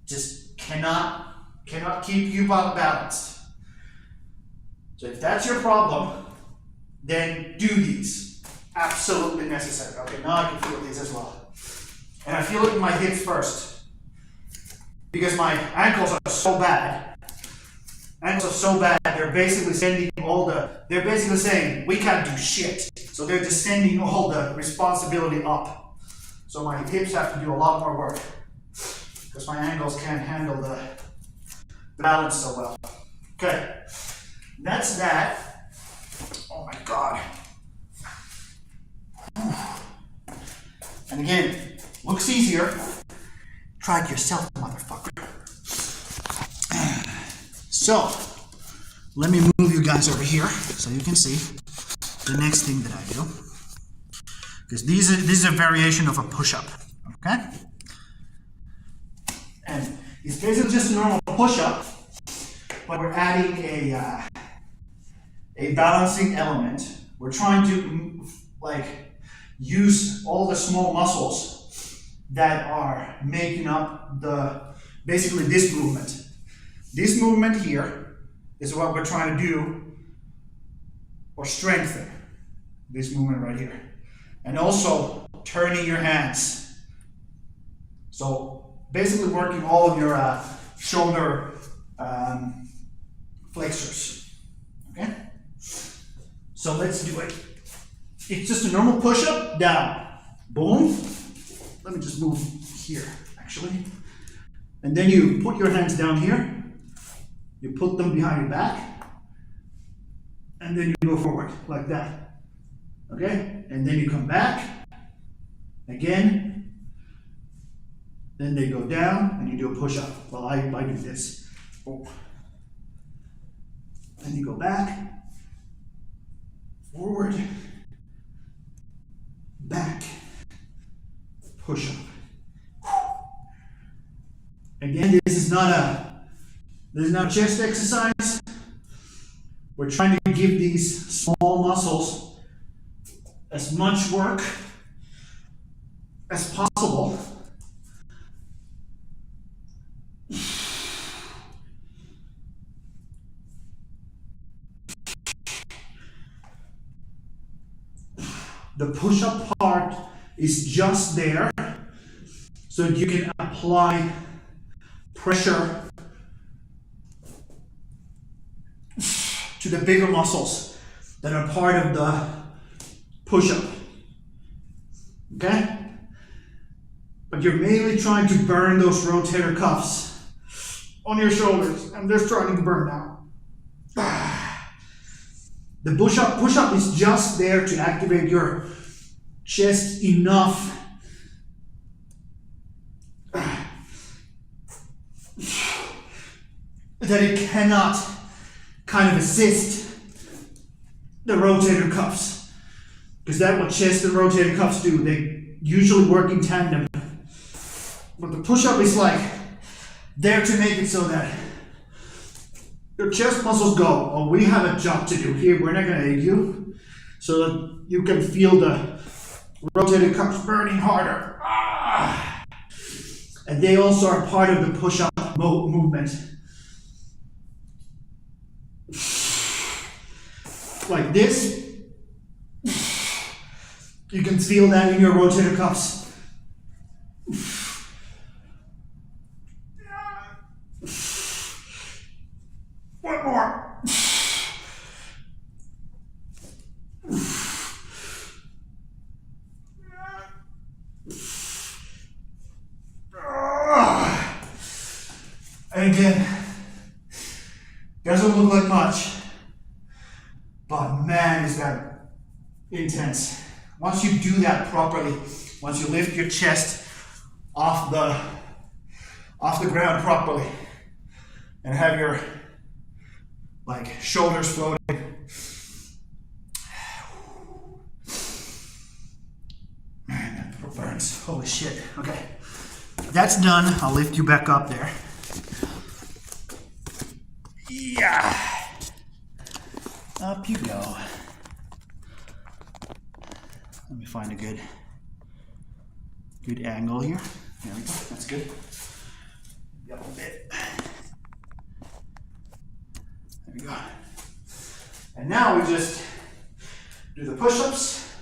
just cannot keep you balanced. So if that's your problem, then do these. Absolutely necessary. Okay, now I can feel these as well. And I feel it in my hips first. Because my ankles are so bad. Ankles are so bad, they're basically they're basically saying, we can't do shit. So they're just sending all the responsibility up. So my hips have to do a lot more work. Because my ankles can't handle the balance so well. Okay, that's that. Oh my God. And again, looks easier. Try it yourself, motherfucker. So, let me move you guys over here so you can see the next thing that I do. Because this is a variation of a push-up, okay? And it's basically just a normal push-up, but we're adding a balancing element. We're trying to use all the small muscles that are making up basically this movement. This movement here is what we're trying to do, or strengthen this movement right here. And also turning your hands. So basically working all of your shoulder flexors. Okay? So let's do it. It's just a normal push-up, down. Boom. Let me just move here, actually. And then you put your hands down here. You put them behind your back. And then you go forward, like that. Okay? And then you come back. Again. Then they go down, and you do a push-up. Well, I do this. Oh. Then you go back. Forward. Back. Push-up. Again, this is not a chest exercise. We're trying to give these small muscles as much work as possible. The push-up part is just there so that you can apply pressure to the bigger muscles that are part of the push-up. Okay? But you're mainly trying to burn those rotator cuffs on your shoulders, and they're starting to burn now. The push-up is just there to activate your chest enough that it cannot kind of assist the rotator cuffs. Because that's what chest and rotator cuffs do. They usually work in tandem. But the push-up is like there to make it so that your chest muscles go, oh, we have a job to do here. We're not going to aid you. So that you can feel the rotator cuffs burning harder. And they also are part of the push-up movement. Like this. You can feel that in your rotator cuffs. One more. And again, doesn't look like much, but man, is that intense. Once you do that properly, once you lift your chest off the ground properly and have your shoulders floating. Man, that burns. Holy shit. Okay. That's done. I'll lift you back up there. Yeah. Up you go. Let me find a good angle here. There we go. That's good. Up a bit. There we go. And now we just do the push-ups.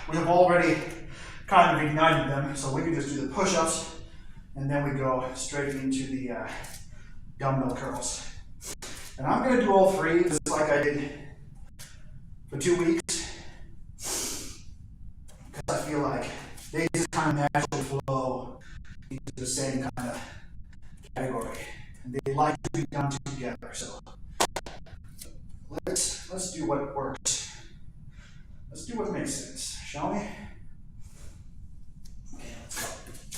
We have already kind of ignited them, so we can just do the push-ups, and then we go straight into the dumbbell curls. And I'm going to do all three, just like I did for 2 weeks, because I feel like they just kind of naturally flow into the same kind of category. And they like to be done together, so let's do what works. Let's do what makes sense, shall we? Okay, let's go.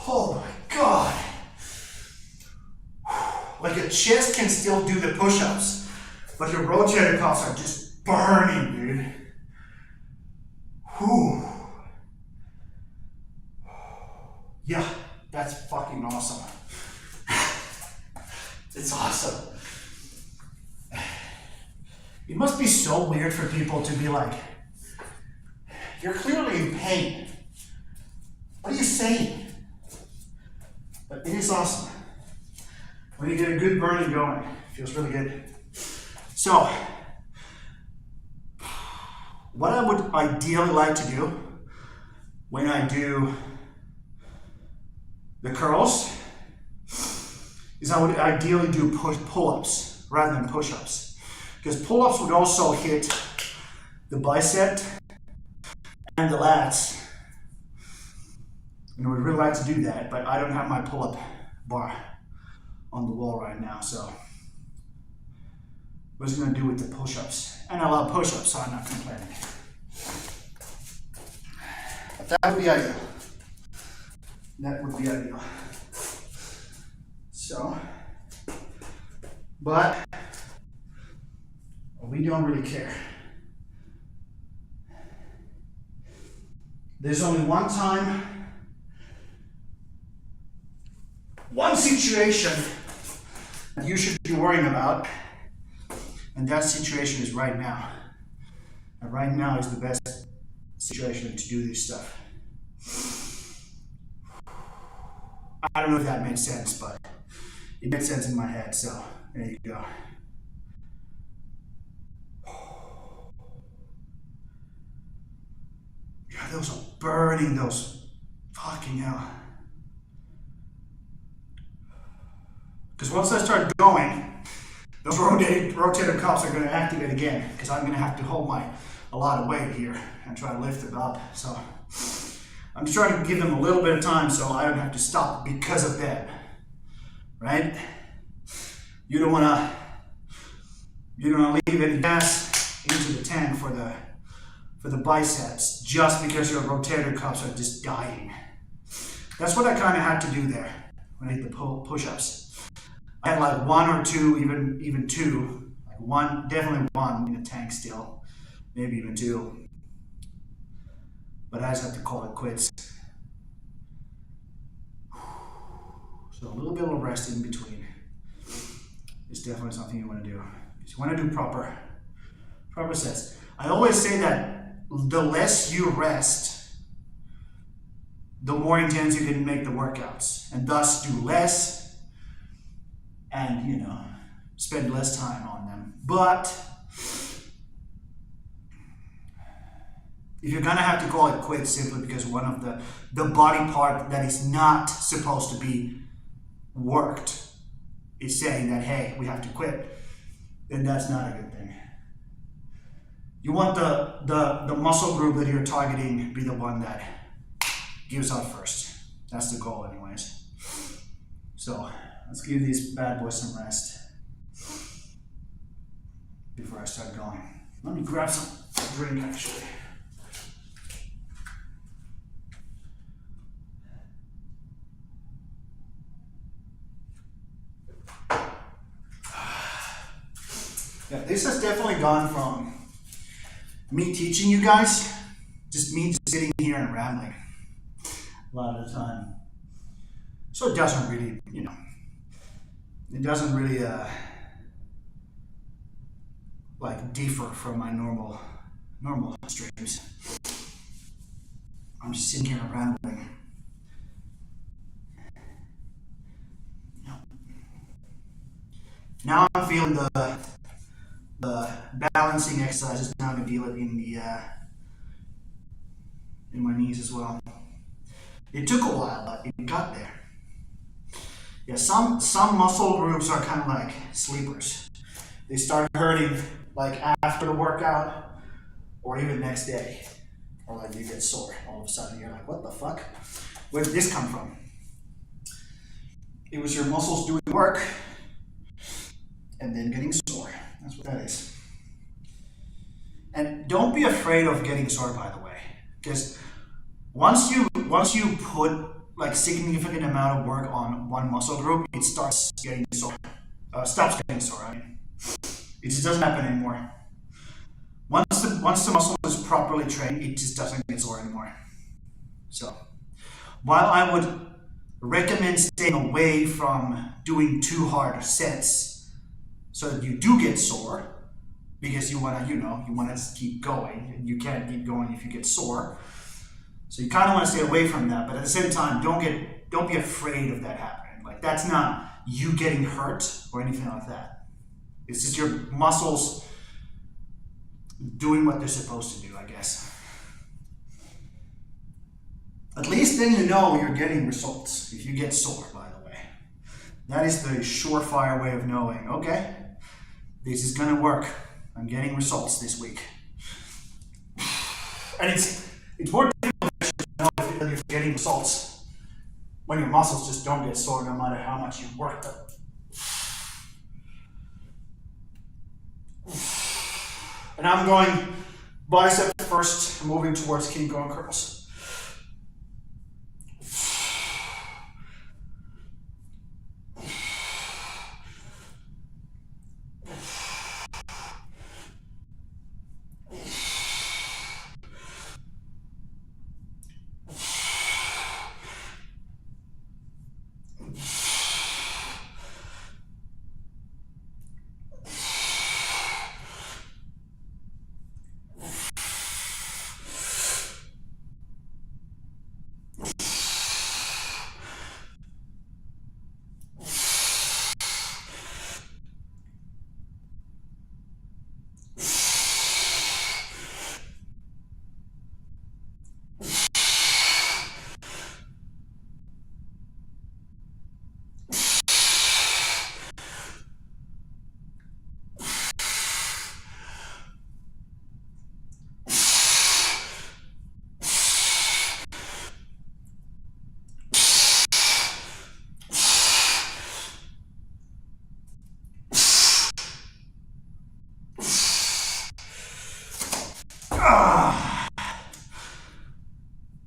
Oh my God. Like your chest can still do the push-ups, but your rotator cuffs are just burning, dude. Whew. Yeah, that's fucking awesome. It's awesome. It must be so weird for people to be like, you're clearly in pain. What are you saying? But it is awesome. When you get a good burning going, it feels really good. So, What I would ideally like to do when I do the curls is I would ideally do pull-ups rather than push-ups. Because pull-ups would also hit the bicep and the lats. And I would really like to do that, but I don't have my pull-up bar on the wall right now, so what is it going to do with the push-ups? And I love push-ups, so I'm not complaining. But that would be ideal. That would be ideal. So, but we don't really care. There's only one time, one situation you should be worrying about, and that situation is right now. And right now is the best situation to do this stuff. I don't know if that made sense, but it made sense in my head, so there you go. God, those are burning, those fucking hell. Because once I start going, those rotator cuffs are going to activate again, because I'm going to have to hold a lot of weight here and try to lift it up. So I'm just trying to give them a little bit of time so I don't have to stop because of that, right? You don't want to leave any gas into the tank for the biceps just because your rotator cuffs are just dying. That's what I kind of had to do there when I did the push-ups. I had like one or two, even two, like one, definitely one in the tank still, maybe even two. But I just have to call it quits. So a little bit of rest in between is definitely something you want to do. You want to do proper sets. I always say that the less you rest, the more intense you can make the workouts, and thus do less and, spend less time on them. But if you're gonna have to call it quits simply because one of the body part that is not supposed to be worked is saying that, hey, we have to quit, then that's not a good thing. You want the muscle group that you're targeting be the one that gives up first. That's the goal anyways. So let's give these bad boys some rest before I start going. Let me grab some drink actually. Yeah, this has definitely gone from me teaching you guys, just me just sitting here and rambling a lot of the time. So it doesn't really, it doesn't really like differ from my normal streams. I'm just sitting here and rambling. Now I'm feeling the balancing exercises. Now I'm gonna feel it in my knees as well. It took a while, but it got there. Yeah, some muscle groups are kind of like sleepers. They start hurting like after the workout or even next day. Or like you get sore all of a sudden. You're like, what the fuck? Where did this come from? It was your muscles doing work and then getting sore. That's what that is. And don't be afraid of getting sore, by the way, because once you put like significant amount of work on one muscle group, it starts getting sore. Stops getting sore. I mean, it just doesn't happen anymore. Once the muscle is properly trained, it just doesn't get sore anymore. So, while I would recommend staying away from doing too hard sets so that you do get sore, because you want to keep going, and you can't keep going if you get sore. So you kind of want to stay away from that, but at the same time, don't be afraid of that happening. Like, that's not you getting hurt or anything like that. It's just your muscles doing what they're supposed to do, I guess. At least then you know you're getting results if you get sore, by the way. That is the surefire way of knowing, okay, this is gonna work. I'm getting results this week. And it's more difficult to know if you're getting results when your muscles just don't get sore no matter how much you work them. And I'm going bicep first, moving towards king kong curls.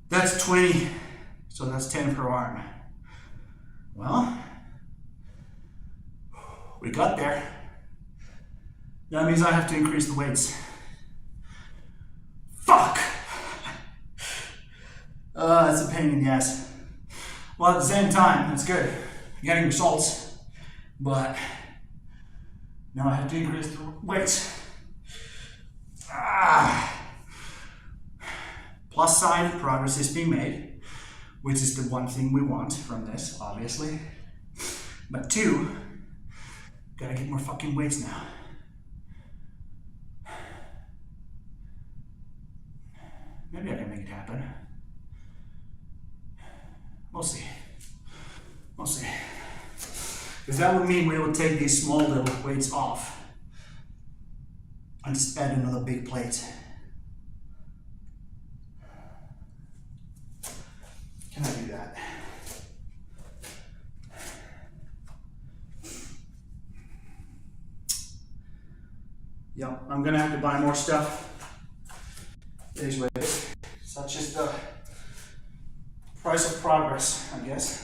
That's 20, so that's 10 per arm. Well, we got there. That means I have to increase the weights. Fuck! That's a pain in the ass. Well, at the same time, that's good. I'm getting results, but now I have to increase the weights. Plus side, progress is being made, which is the one thing we want from this, obviously. But two, gotta get more fucking weights now. Maybe I can make it happen. We'll see. We'll see. Because that would mean we would take these small little weights off and just add another big plate. Can I do that? Yep, I'm gonna have to buy more stuff. It is what it is. Such is the price of progress, I guess.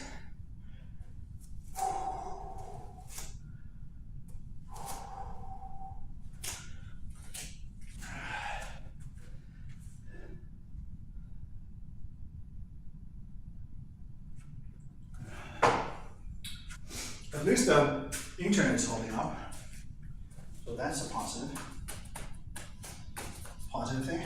At least the internet is holding up, so that's a positive thing.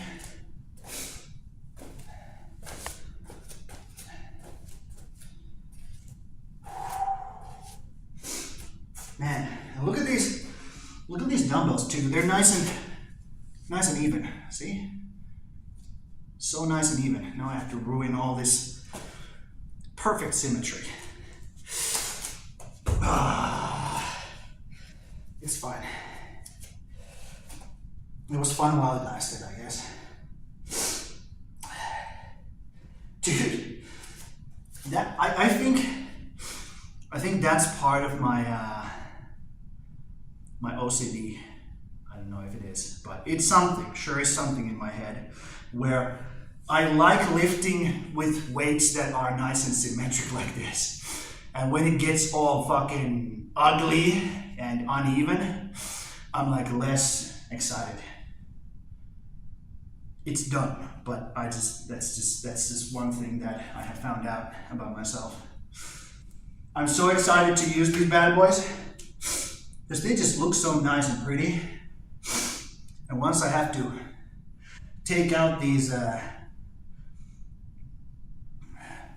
Man, look at these dumbbells too. They're nice and even. See? So nice and even. Now I have to ruin all this perfect symmetry. It's fine. It was fun while it lasted, I guess. Dude, that I think that's part of my my OCD. I don't know if it is, but it's something. Sure is something in my head where I like lifting with weights that are nice and symmetric like this. And when it gets all fucking ugly and uneven, I'm like less excited. It's done, but that's just one thing that I have found out about myself. I'm so excited to use these bad boys because they just look so nice and pretty. And once I have to take out these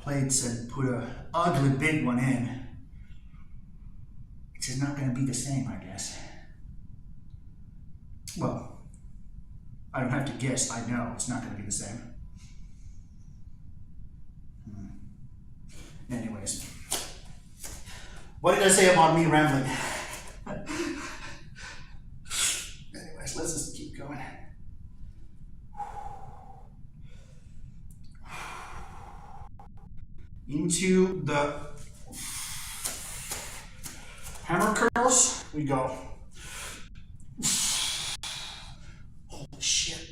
plates and put a ugly big one in, it's just not going to be the same, I guess. Well, I don't have to guess, I know it's not going to be the same. Anyways, what did I say about me rambling? Anyways, let's just keep going. Into the hammer curls we go. Holy shit.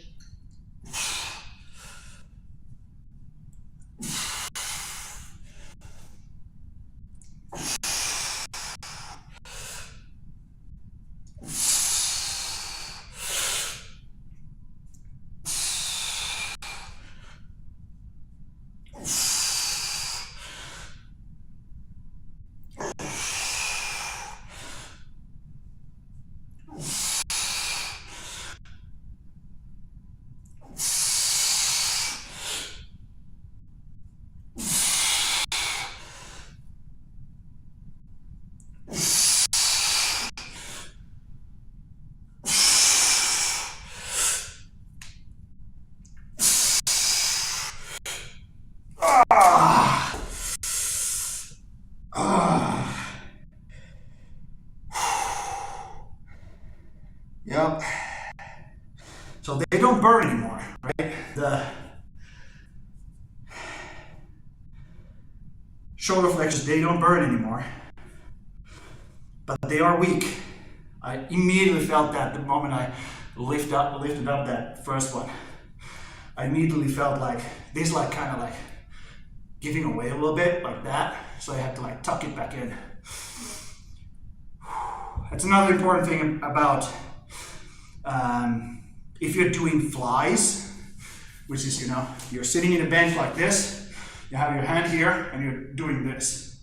Yep. So they don't burn anymore, right? The shoulder flexors, they don't burn anymore, but they are weak. I immediately felt that the moment I lifted up that first one. I immediately felt like this, like kind of like giving away a little bit, like that. So I had to like tuck it back in. That's another important thing about if you're doing flies, which is, you know, you're sitting in a bench like this, you have your hand here and you're doing this.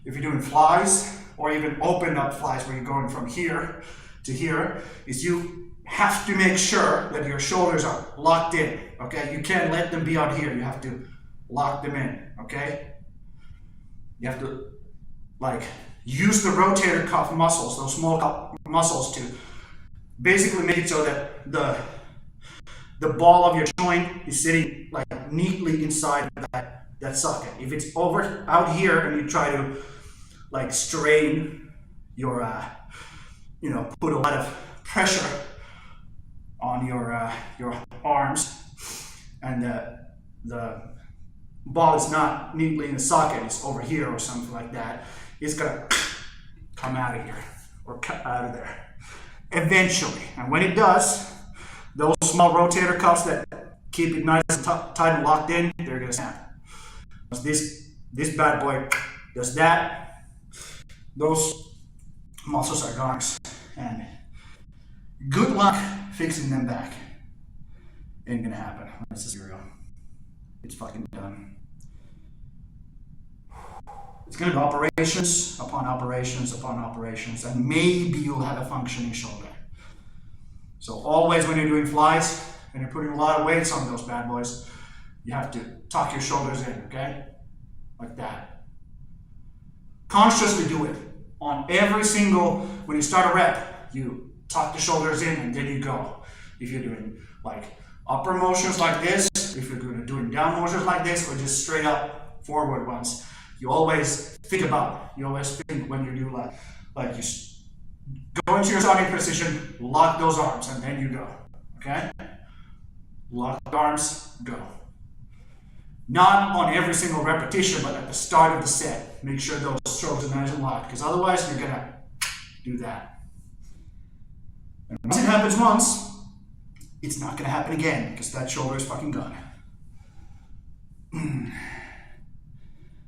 If you're doing flies, or even open up flies where you're going from here to here, is you have to make sure that your shoulders are locked in, okay? You can't let them be out here, you have to lock them in, okay? You have to like use the rotator cuff muscles, those small cuff muscles, to basically make it so that the ball of your joint is sitting like neatly inside that socket. If it's over out here and you try to like strain your, you know, put a lot of pressure on your arms, and the ball is not neatly in the socket, it's over here or something like that, it's gonna come out of here or cut out of there eventually. And when it does, those small rotator cuffs that keep it nice and tight and locked in, they're gonna snap. This bad boy does that, those muscles are gone, and good luck fixing them back. Ain't gonna happen. This is real. It's fucking done. It's gonna be operations upon operations upon operations, and maybe you'll have a functioning shoulder. So always when you're doing flies and you're putting a lot of weights on those bad boys, you have to tuck your shoulders in, okay? Like that. Consciously do it. On every single, when you start a rep, you tuck the shoulders in and then you go. If you're doing like upper motions like this, if you're doing down motions like this, or just straight up forward ones, you always think about it. You always think when you do like you go into your starting position, lock those arms, and then you go, okay? Lock the arms, go. Not on every single repetition, but at the start of the set. Make sure those shoulders are nice and locked, because otherwise you're gonna do that. And once it happens once, it's not gonna happen again, because that shoulder is fucking gone.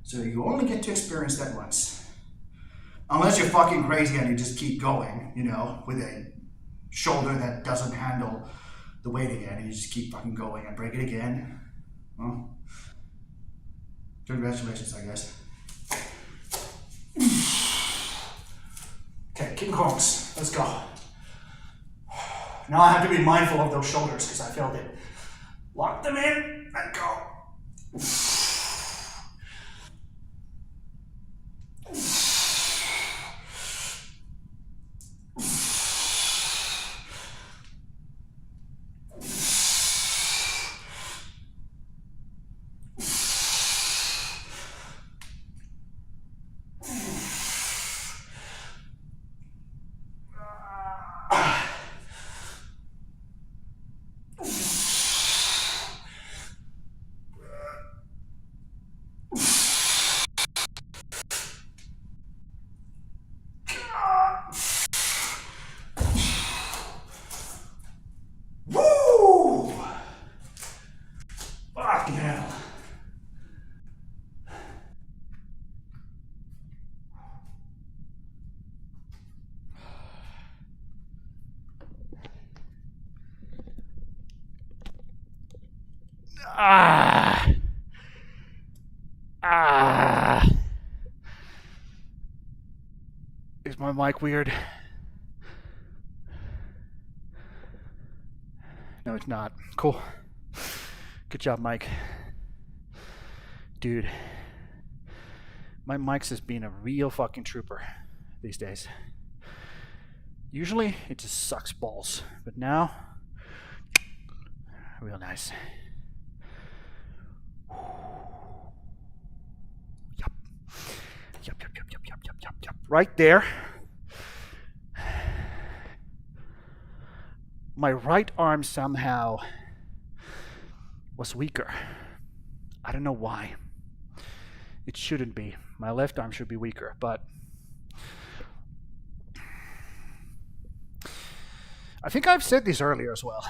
So you only get to experience that once. Unless you're fucking crazy and you just keep going, you know, with a shoulder that doesn't handle the weight again, and you just keep fucking going and break it again. Well, congratulations, I guess. Okay, King Kongs, let's go. Now I have to be mindful of those shoulders because I felt it. Lock them in and go. Ah. Ah. Is my mic weird? No, it's not. Cool. Good job, Mike. Dude. My mic's just being a real fucking trooper these days. Usually, it just sucks balls. But now, real nice. Yup. Yup. Right there. My right arm somehow was weaker. I don't know why. It shouldn't be. My left arm should be weaker, but I think I've said this earlier as well.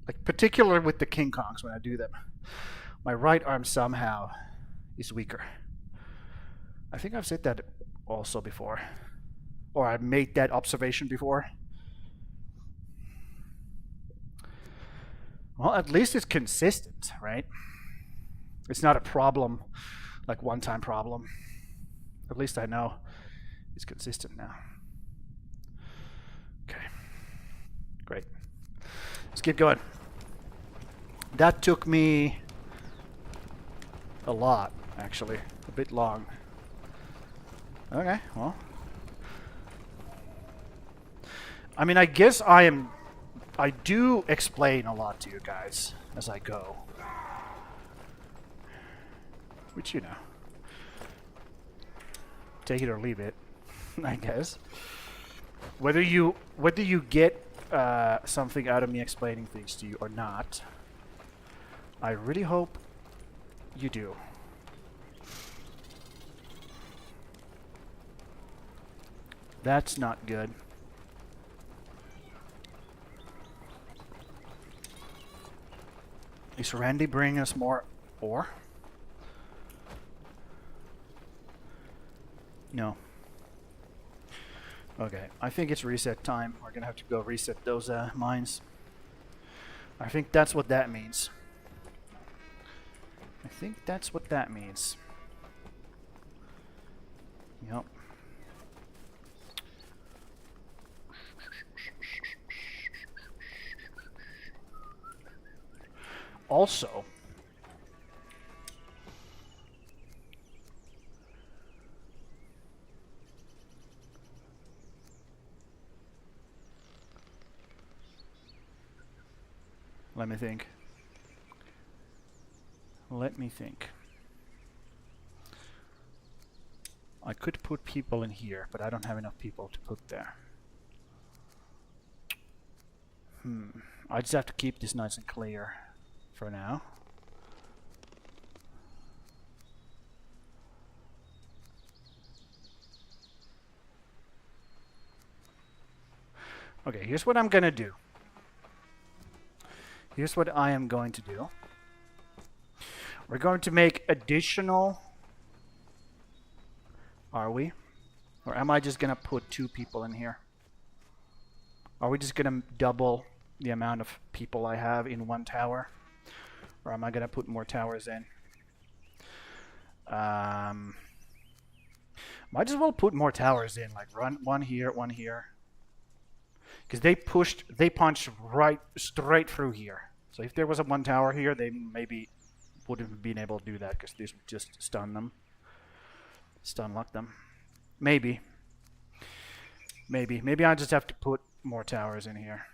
Like, particularly with the King Kongs when I do them. My right arm somehow is weaker. I think I've said that also before. Or I've made that observation before. Well, at least it's consistent, right? It's not a problem, like one-time problem. At least I know it's consistent now. Okay, great. Let's keep going. That took me a lot, actually. A bit long. Okay, well. I mean, I guess I do explain a lot to you guys as I go. Which, you know. Take it or leave it, I guess. Whether you get something out of me explaining things to you or not, I really hope you do. That's not good. Is Randy bringing us more ore? No. Okay, I think it's reset time. We're gonna have to go reset those mines. I think that's what that means. I think that's what that means. Yep. Also, let me think. I could put people in here, but I don't have enough people to put there. I just have to keep this nice and clear for now. Okay, here's what I'm gonna do. Here's what I am going to do. We're going to make additional... Are we? Or am I just gonna put 2 people in here? Are we just gonna double the amount of people I have in one tower? Or am I gonna put more towers in? Might as well put more towers in, like run one here, one here. Because they punched right straight through here. So if there was a 1 tower here, they maybe wouldn't have been able to do that because this would just stun them. Stun lock them. Maybe I just have to put more towers in here.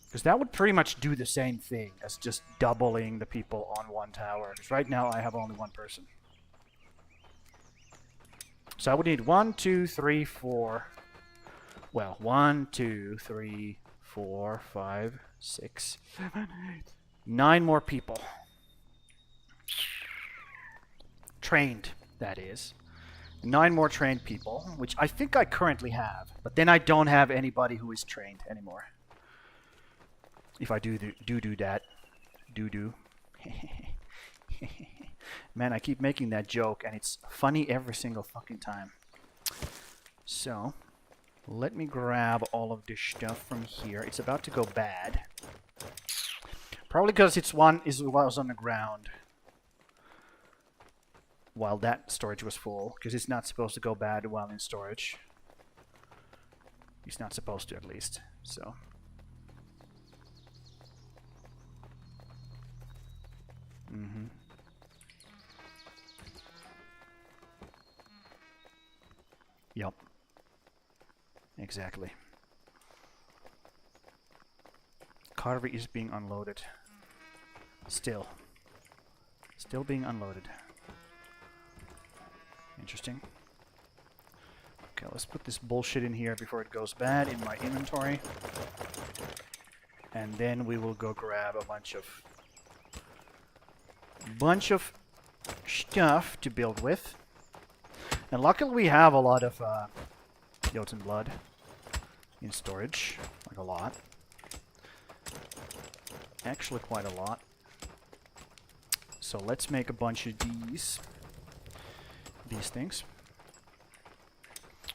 Because that would pretty much do the same thing as just doubling the people on 1 tower. Because right now I have only 1 person. So I would need 1, 2, 3, 4. Well, 1, 2, 3, 4, 5, 6, 7, 8, 9 more people. Trained, that is. 9 more trained people, which I think I currently have. But then I don't have anybody who is trained anymore. If I do that. Man, I keep making that joke, and it's funny every single fucking time. So, let me grab all of this stuff from here. It's about to go bad. Probably because it's one was on the ground while that storage was full, because it's not supposed to go bad while in storage. He's not supposed to, at least. So. Mm-hmm. Yup. Exactly. Carver is being unloaded. Still being unloaded. Interesting. Okay, let's put this bullshit in here before it goes bad in my inventory. And then we will go grab a bunch of stuff to build with. And luckily we have a lot of Jotun blood in storage. Like a lot. Actually quite a lot. So let's make a bunch of these things.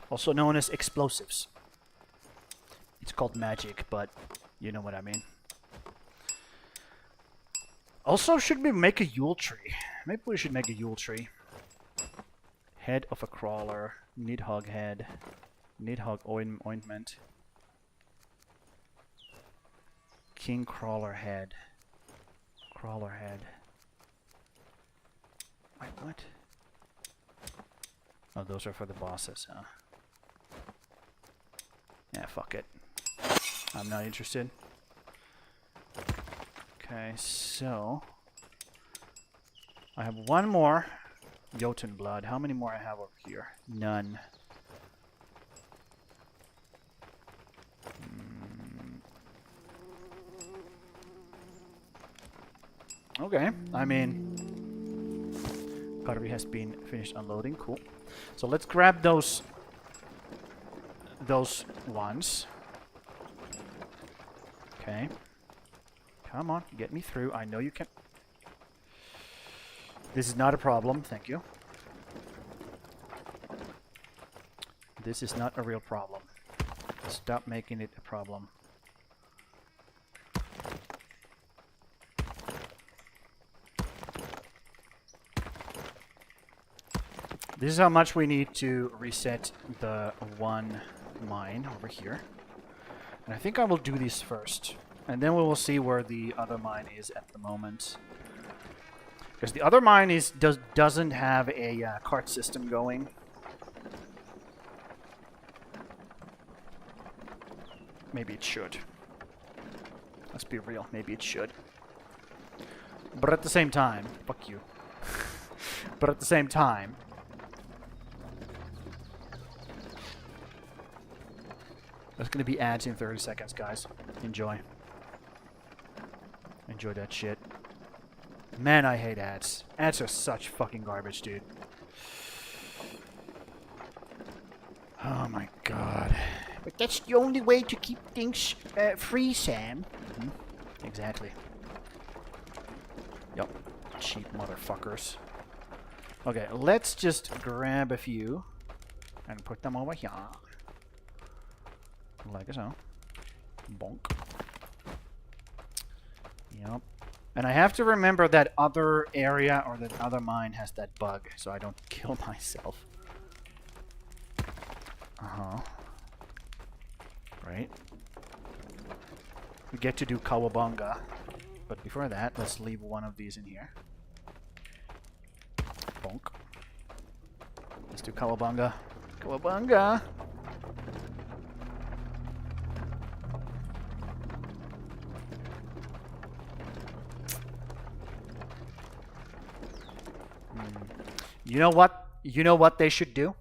Also known as explosives. It's called magic, but you know what I mean. Also, should we make a Yule tree? Maybe we should make a Yule tree. Head of a crawler. Nidhogg head. Nidhogg ointment. King crawler head. Crawler head. Wait, what? Oh, those are for the bosses, huh? Yeah, fuck it. I'm not interested. Okay, so I have one more Jotun blood. How many more I have over here? None. Okay, I mean, Carvey has been finished unloading. Cool. So let's grab those ones. Okay. Come on, get me through. I know you can. This is not a problem, thank you. This is not a real problem. Stop making it a problem. This is how much we need to reset the one mine over here. And I think I will do this first. And then we will see where the other mine is at the moment. Because the other mine doesn't have a cart system going. Maybe it should. Let's be real, maybe it should. But at the same time, fuck you. But at the same time, there's gonna be ads in 30 seconds, guys. Enjoy. Enjoy that shit. Man, I hate ads. Ads are such fucking garbage, dude. Oh my god. But that's the only way to keep things free, Sam. Mm-hmm. Exactly. Yup. Cheap motherfuckers. Okay, let's just grab a few and put them over here. Like so. Bonk. Yep. And I have to remember that other area or that other mine has that bug, so I don't kill myself. Uh-huh. Right. We get to do Kawabunga. But before that, let's leave one of these in here. Bonk. Let's do Kawabunga. Kawabunga! You know what? You know what they should do?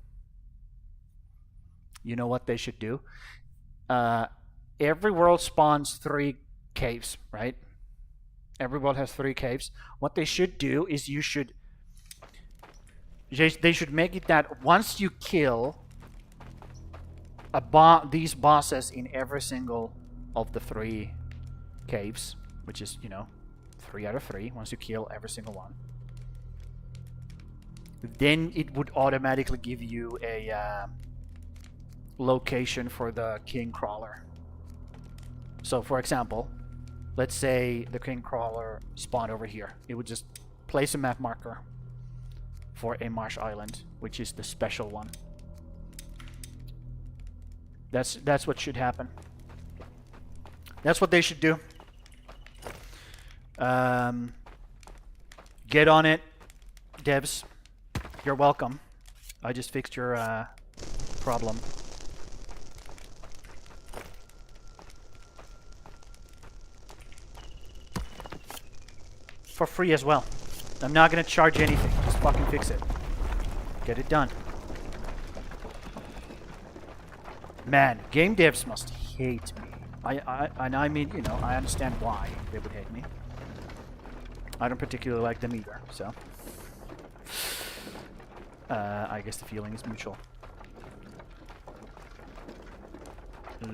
You know what they should do? Every world spawns 3 caves, right? Every world has 3 caves. What they should do is they should make it that once you kill these bosses in every single of the 3 caves, which is, you know, 3 out of 3, once you kill every single one, then it would automatically give you a location for the king crawler. So for example, let's say the king crawler spawned over here. It would just place a map marker for a marsh island, which is the special one. That's what should happen. That's what they should do. Get on it, devs. You're welcome. I just fixed your problem. For free as well. I'm not gonna charge anything. Just fucking fix it. Get it done. Man, game devs must hate me. I mean, you know, I understand why they would hate me. I don't particularly like them either, so. I guess the feeling is mutual.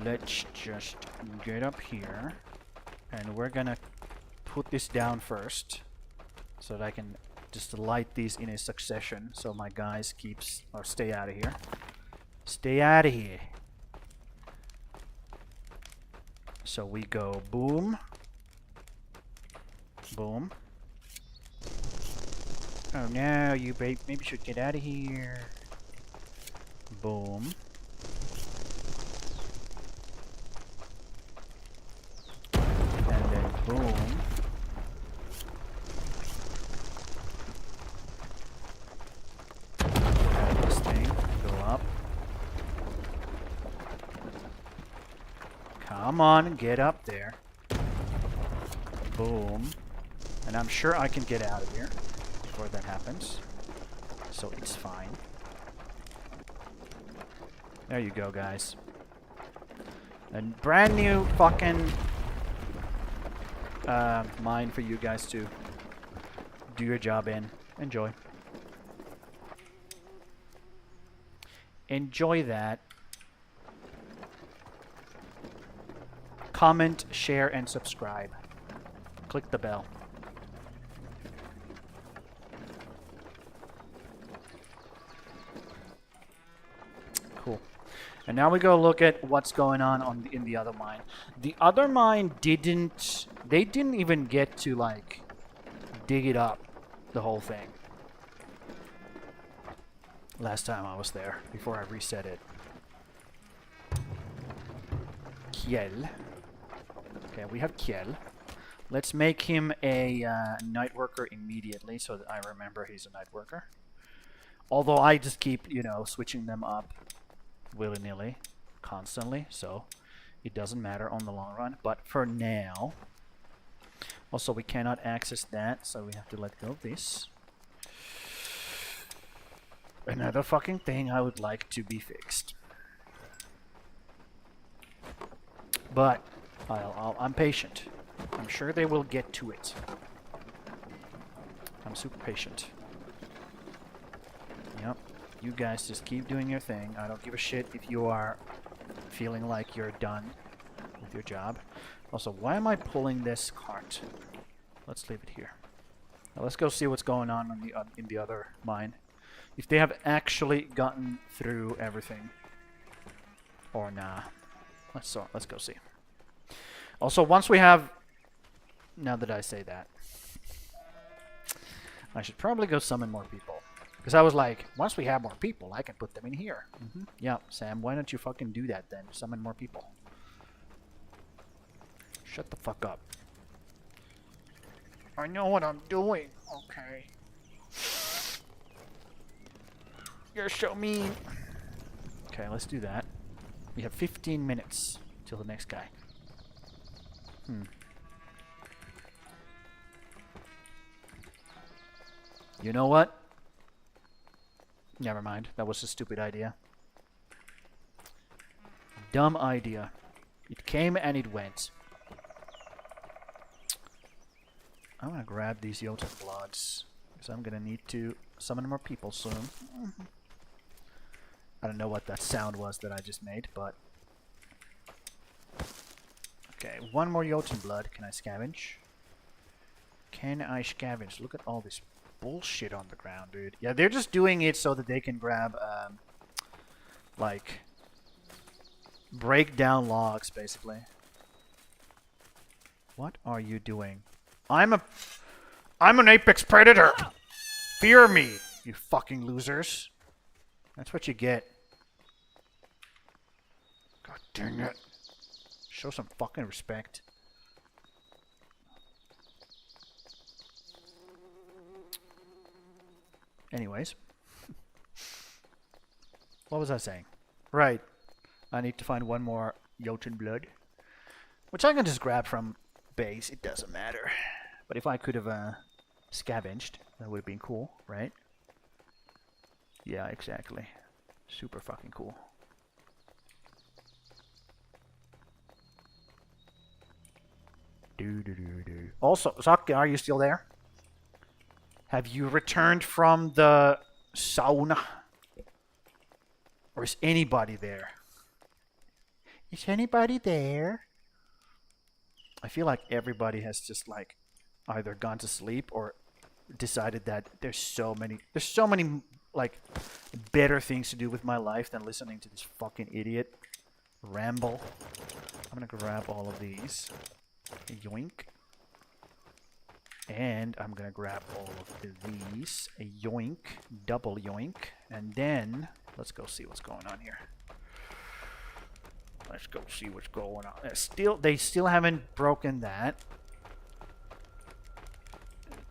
Let's just get up here. And we're gonna put this down first. So that I can just light these in a succession. So my guys stay out of here. Stay out of here. So we go boom. Boom. Oh no, you maybe should get out of here. Boom. And then boom. Grab this thing, go up. Come on, get up there. Boom. And I'm sure I can get out of here before that happens. So it's fine. There you go, guys. A brand new fucking mine for you guys to do your job in. Enjoy. Enjoy that. Comment, share, and subscribe. Click the bell. Cool. And now we go look at what's going on in the other mine. The other mine they didn't even get to like dig it up, the whole thing. Last time I was there, before I reset it. Kiel. Okay, we have Kiel. Let's make him a night worker immediately so that I remember he's a night worker. Although I just keep, you know, switching them up willy-nilly, constantly, so it doesn't matter on the long run. But for now, also we cannot access that, so we have to let go of this. Another fucking thing I would like to be fixed. But I'm patient. I'm sure they will get to it. I'm super patient. Yep. You guys just keep doing your thing. I don't give a shit if you are feeling like you're done with your job. Also, why am I pulling this cart? Let's leave it here. Now let's go see what's going on in the other mine. If they have actually gotten through everything. Or nah. Let's go see. Also, once we have... Now that I say that, I should probably go summon more people. Because I was like, once we have more people, I can put them in here. Yeah, Sam, why don't you fucking do that then? Summon more people. Shut the fuck up. I know what I'm doing. Okay. You're so mean. Okay, let's do that. We have 15 minutes till the next guy. You know what? Never mind. That was a stupid idea. Dumb idea. It came and it went. I'm gonna grab these Jotun bloods, because I'm gonna need to summon more people soon. I don't know what that sound was that I just made, but... Okay, one more Jotun blood. Can I scavenge? Can I scavenge? Look at all this bullshit on the ground, dude. Yeah, they're just doing it so that they can grab, like, break down logs, basically. What are you doing? I'm an apex predator. Fear me, you fucking losers. That's what you get. God dang it. Show some fucking respect. Anyways. What was I saying? Right. I need to find one more Jotun blood. Which I can just grab from base. It doesn't matter. But if I could have scavenged, that would have been cool, right? Yeah, exactly. Super fucking cool. Also, Zaki, are you still there? Have you returned from the sauna? Or is anybody there? Is anybody there? I feel like everybody has just like either gone to sleep or decided that there's so many like better things to do with my life than listening to this fucking idiot ramble. I'm gonna grab all of these. Yoink. And I'm gonna grab all of these. A yoink. Double yoink. And then let's go see what's going on here. Let's go see what's going on. They still haven't broken that.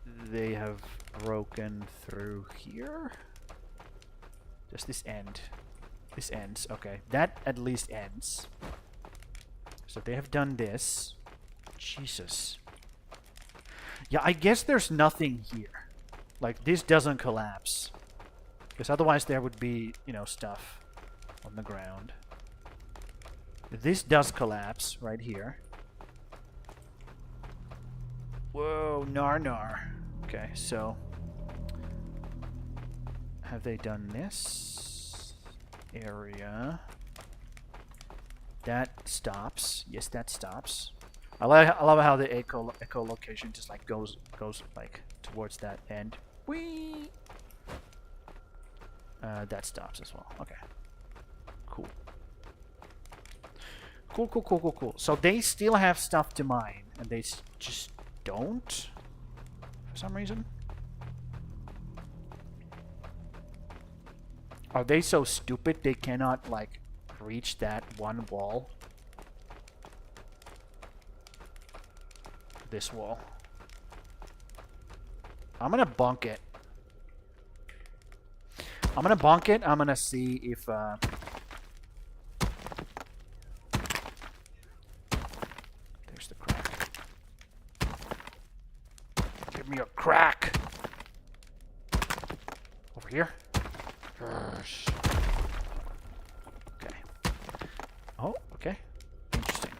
They have broken through here. Does this end? This ends. Okay, that at least ends. So they have done this. Jesus. Yeah, I guess there's nothing here. Like, this doesn't collapse. Because otherwise there would be, you know, stuff on the ground. This does collapse right here. Whoa, nar. Okay, so have they done this area? That stops. Yes, that stops. I love how the echolocation just like goes like towards that end. Whee! That stops as well. Okay. Cool. Cool. So they still have stuff to mine, and they just don't, for some reason. Are they so stupid they cannot, like, reach that one wall? This wall. I'm gonna bonk it. I'm gonna see if, there's the crack. Give me a crack! Over here? Yes. Okay. Oh, okay. Interesting.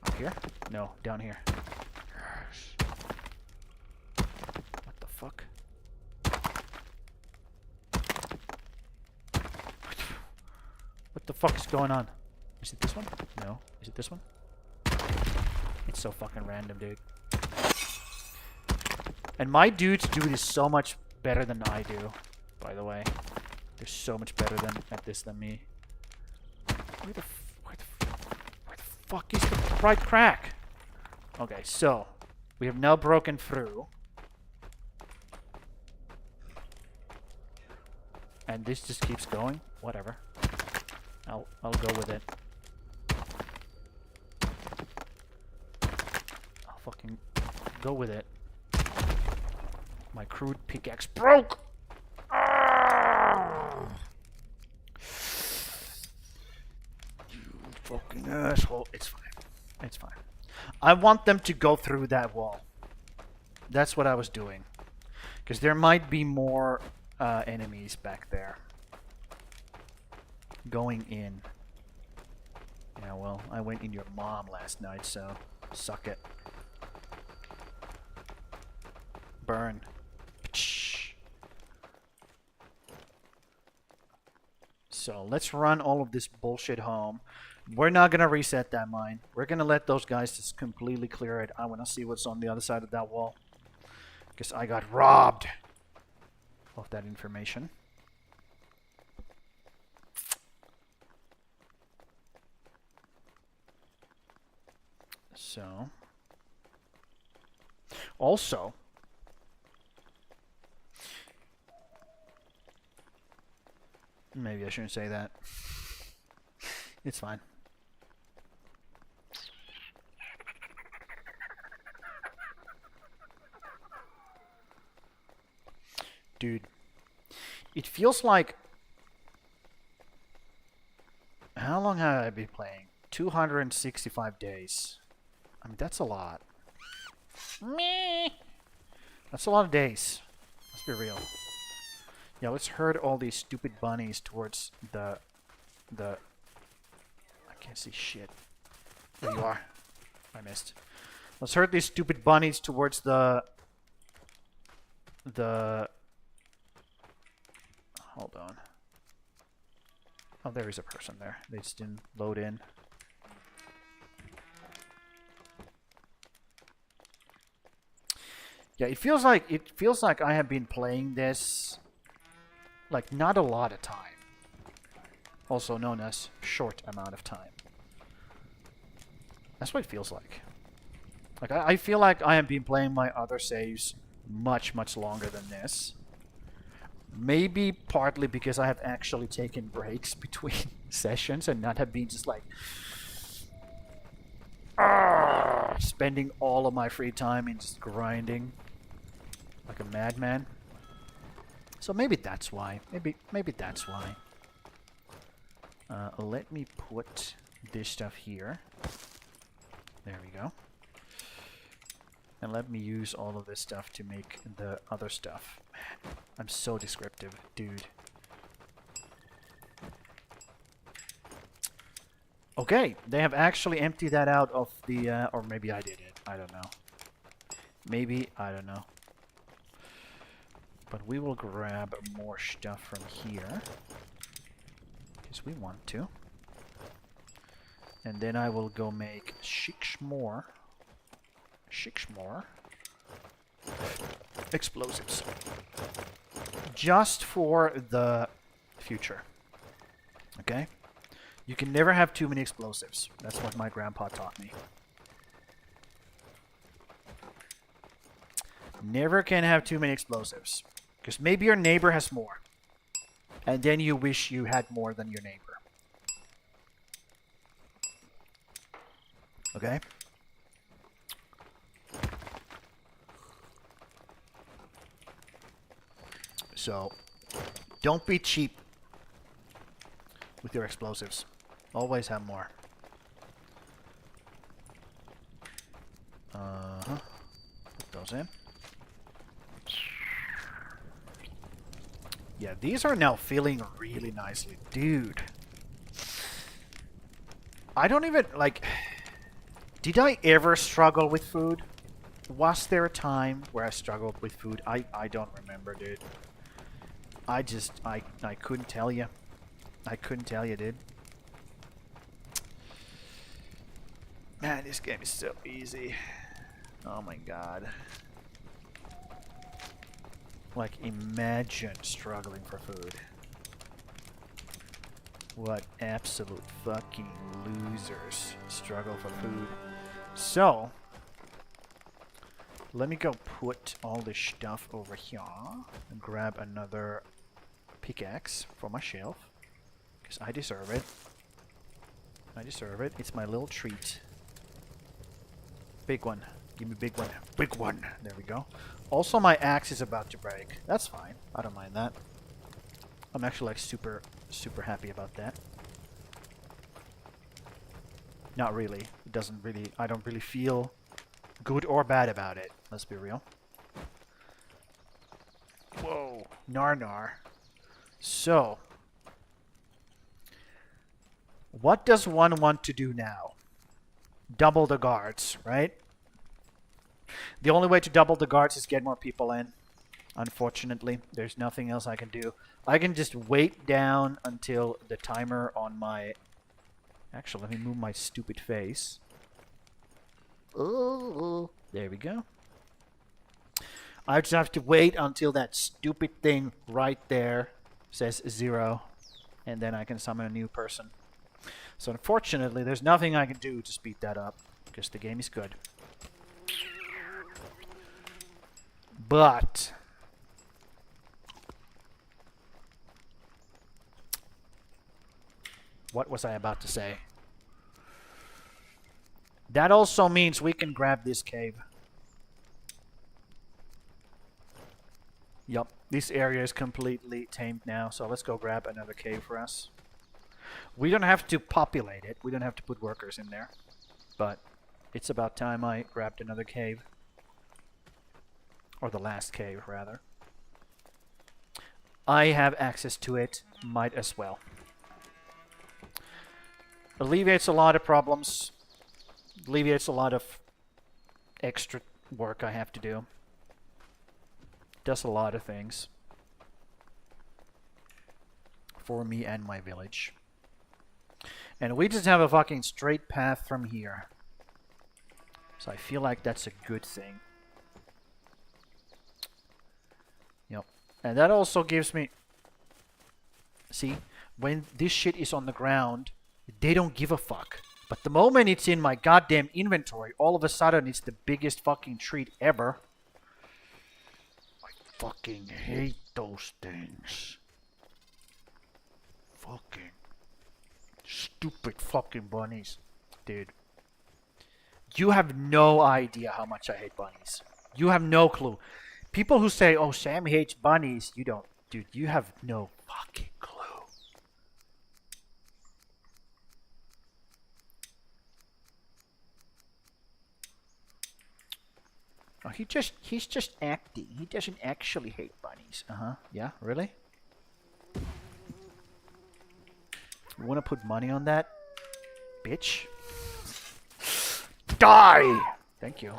Up here? No, down here. Yes. What the fuck? What the fuck is going on? Is it this one? No. Is it this one? It's so fucking random, dude. And my dudes do this so much better than I do, by the way. They're so much better at this than me. Where the fuck is the right crack? Okay, so we have now broken through. And this just keeps going. Whatever. I'll go with it. I'll fucking go with it. My crude pickaxe broke! Ah! You fucking asshole. It's fine. It's fine. I want them to go through that wall. That's what I was doing. Because there might be more enemies back there. Going in. Yeah, well, I went in your mom last night, so suck it. Burn. So let's run all of this bullshit home. We're not gonna reset that mine. We're gonna let those guys just completely clear it. I wanna see what's on the other side of that wall. Because I got robbed of that information. So Also, maybe I shouldn't say that. It's fine. Dude, it feels like... How long have I been playing? 265 days. I mean, that's a lot. Meh. That's a lot of days. Let's be real. Yeah, let's herd all these stupid bunnies towards the... I can't see shit. There you are. I missed. Let's herd these stupid bunnies towards the... Hold on. Oh, there is a person there. They just didn't load in. Yeah, it feels like I have been playing this like not a lot of time. Also known as short amount of time. That's what it feels like. Like I feel like I have been playing my other saves much longer than this. Maybe partly because I have actually taken breaks between sessions and not have been just like spending all of my free time in just grinding like a madman. So maybe that's why. Maybe that's why. Let me put this stuff here. There we go. And let me use all of this stuff to make the other stuff. Man, I'm so descriptive, dude. Okay, they have actually emptied that out of the... or maybe I did it. I don't know. Maybe, I don't know. But we will grab more stuff from here. Because we want to. And then I will go make 6 more explosives. Just for the future. Okay? You can never have too many explosives. That's what my grandpa taught me. Never can have too many explosives. Because maybe your neighbor has more. And then you wish you had more than your neighbor. Okay? So, don't be cheap with your explosives. Always have more. Put those in. Yeah, these are now filling really nicely. Dude. I don't even, like... Did I ever struggle with food? Was there a time where I struggled with food? I don't remember, dude. I couldn't tell you. I couldn't tell you, dude. Man, this game is so easy. Oh my god. Like, imagine struggling for food. What absolute fucking losers struggle for food. So, let me go put all this stuff over here and grab another pickaxe for my shelf. Because I deserve it. I deserve it. It's my little treat. Big one. Give me big one. Big one. There we go. Also, my axe is about to break. That's fine. I don't mind that. I'm actually like super happy about that. Not really. It doesn't really... I don't really feel good or bad about it. Let's be real. Whoa. Nar. So. What does one want to do now? Double the guards, right? The only way to double the guards is get more people in. Unfortunately, there's nothing else I can do. I can just wait down until the timer on my... Actually, let me move my stupid face. Oh, there we go. I just have to wait until that stupid thing right there says 0. And then I can summon a new person. So unfortunately, there's nothing I can do to speed that up. Because the game is good. But what was I about to say? That also means we can grab this cave. Yup, this area is completely tamed now, so let's go grab another cave for us. We don't have to populate it. We don't have to put workers in there. But it's about time I grabbed another cave. Or the last cave, rather. I have access to it. Might as well. Alleviates a lot of problems. Alleviates a lot of extra work I have to do. Does a lot of things. For me and my village. And we just have a fucking straight path from here. So I feel like that's a good thing. Yep. And that also gives me... See? When this shit is on the ground, they don't give a fuck. But the moment it's in my goddamn inventory, all of a sudden it's the biggest fucking treat ever. I fucking hate those things. Fucking stupid fucking bunnies. Dude. You have no idea how much I hate bunnies. You have no clue. People who say, oh, Sam hates bunnies, you don't. Dude, you have no fucking clue. Oh, he's just acting. He doesn't actually hate bunnies. Yeah, really? You wanna put money on that? Bitch. Die! Thank you.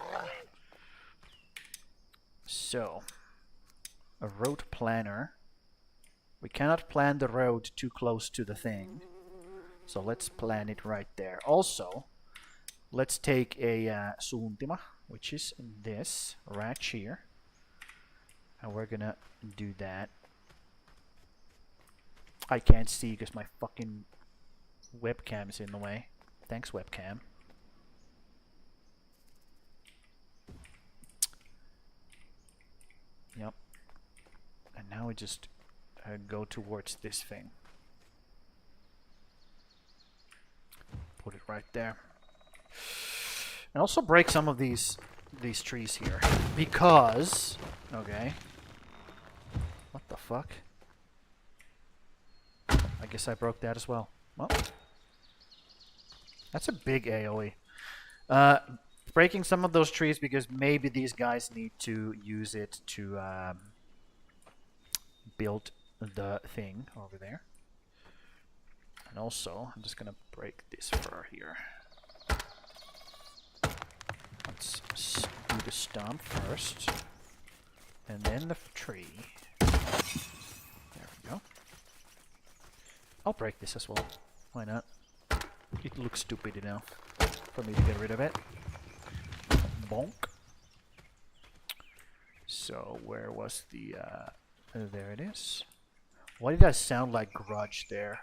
So, a road planner. We cannot plan the road too close to the thing. So let's plan it right there. Also, let's take a suuntima, which is this right here. And we're gonna do that. I can't see because my fucking webcam is in the way. Thanks, webcam. Yep. And now we just go towards this thing. Put it right there. And also break some of these trees here. Because... Okay. What the fuck? I guess I broke that as well. Well. That's a big AoE. Breaking some of those trees because maybe these guys need to use it to build the thing over there. And also, I'm just gonna break this fur here. Let's do the stump first. And then the tree. There we go. I'll break this as well. Why not? It looks stupid enough for me to get rid of it. Bonk. So where was the there it is. Why did I sound like grudge there?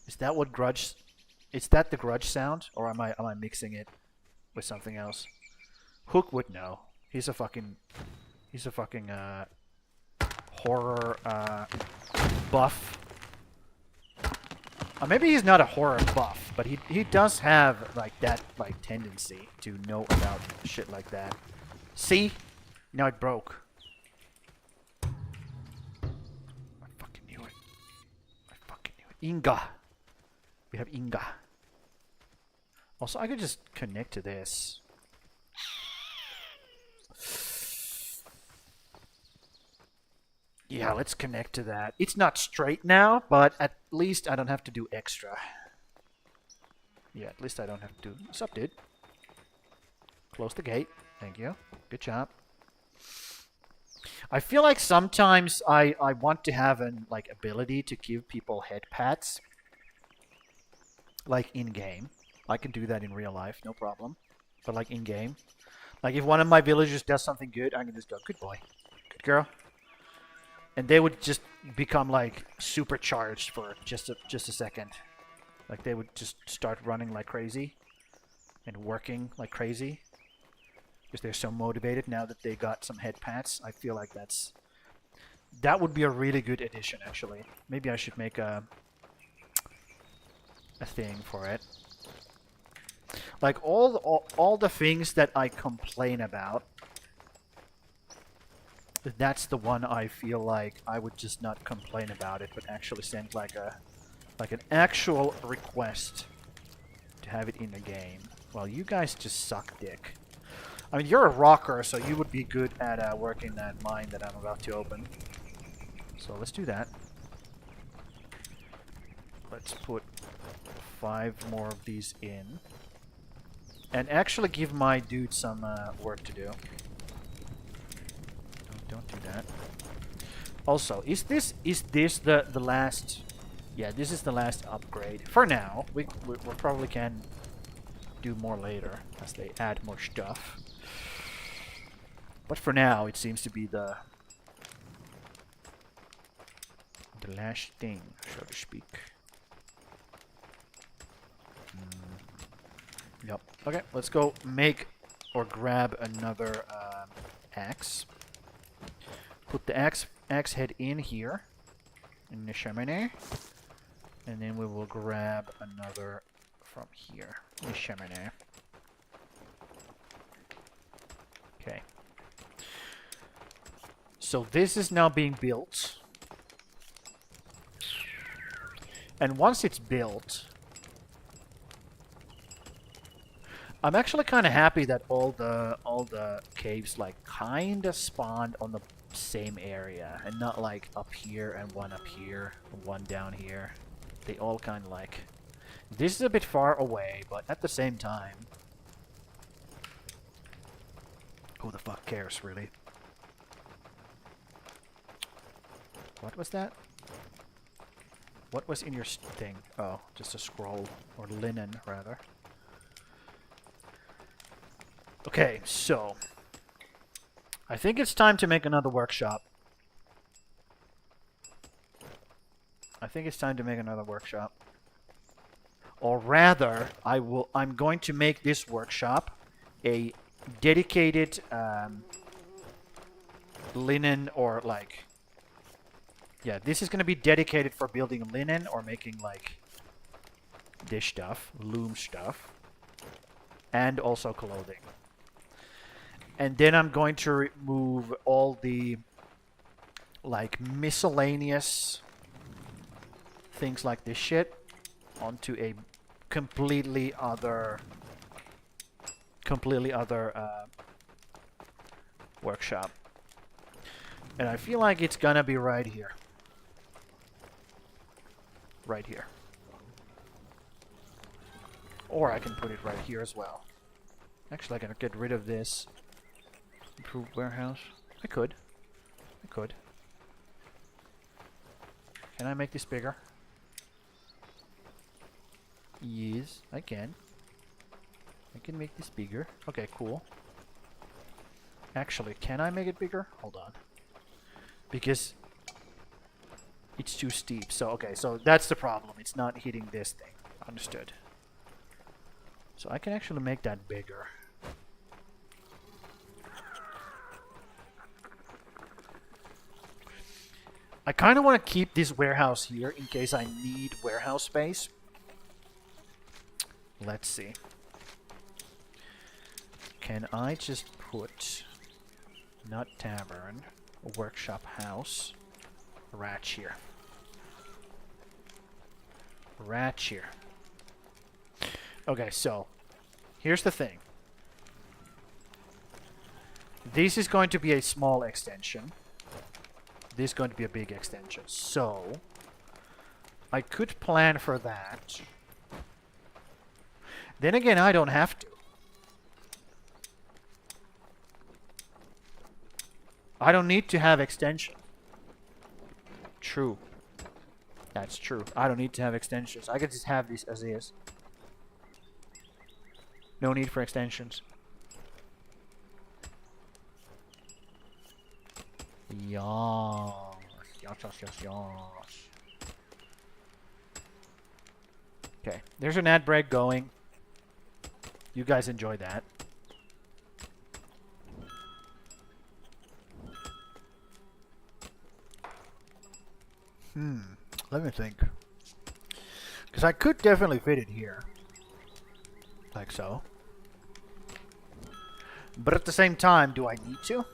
Is that what grudge? Is that the grudge sound, or am I mixing it with something else? Hook would know. He's a fucking horror buff. Maybe he's not a horror buff, but he does have like that tendency to know about shit like that. See? Now it broke. I fucking knew it. I fucking knew it. Inga. We have Inga. Also, I could just connect to this. Yeah, let's connect to that. It's not straight now, but at least I don't have to do extra. Yeah, at least I don't have to do... What's up, dude? Close the gate. Thank you. Good job. I feel like sometimes I want to have an ability to give people head pats. Like in-game. I can do that in real life, no problem. But like in-game. Like if one of my villagers does something good, I can just go, good boy. Good girl. And they would just become like supercharged for just a second. Like they would just start running like crazy. and working like crazy because they're so motivated now that they got some head pats. I feel like that would be a really good addition, actually. Maybe I should make a thing for it. Like all the things that I complain about, that's the one I feel like I would just not complain about it, but actually send like an actual request to have it in the game. Well, you guys just suck dick. I mean, you're a rocker, so you would be good at working that mine that I'm about to open. So let's do that. Let's put 5 more of these in. And actually give my dude some work to do. Don't do that. Also, is this the last? Yeah, this is the last upgrade for now. We probably can do more later as they add more stuff. But for now, it seems to be the last thing, so to speak. Yep. Okay, let's go make or grab another axe. Put the axe head in here, in the chimney, and then we will grab another from here, in the chimney. Okay. So this is now being built, and once it's built, I'm actually kind of happy that all the caves like kind of spawned on the same area and not like up here and one up here, one down here. They all kind of like... This is a bit far away, but at the same time... Who the fuck cares, really? What was that? What was in your thing? Oh, just a scroll. Or linen, rather. Okay, so... I think it's time to make another workshop. Or rather, I'm going to make this workshop a dedicated linen or like... Yeah, this is going to be dedicated for building linen or making like this stuff, loom stuff, and also clothing. And then I'm going to remove all the like miscellaneous things like this shit onto a completely other workshop. And I feel like it's gonna be right here. Right here. Or I can put it right here as well. Actually, I can get rid of this. Improve warehouse. I could. Can I make this bigger? Yes, I can. I can make this bigger. Okay, cool. Actually, can I make it bigger? Hold on. Because it's too steep. So, okay, so that's the problem. It's not hitting this thing. Understood. So I can actually make that bigger. I kind of want to keep this warehouse here in case I need warehouse space. Let's see. Can I just put not tavern, a workshop house, rat here. Rat here. Okay, so here's the thing. This is going to be a small extension. This is going to be a big extension. So I could plan for that. Then again, I don't have to. I don't need to have extension. True. That's true. I don't need to have extensions. I could just have these as is. No need for extensions. Yes. Okay, there's an ad break going. You guys enjoy that. Let me think. Because I could definitely fit it here. Like so. But at the same time, do I need to?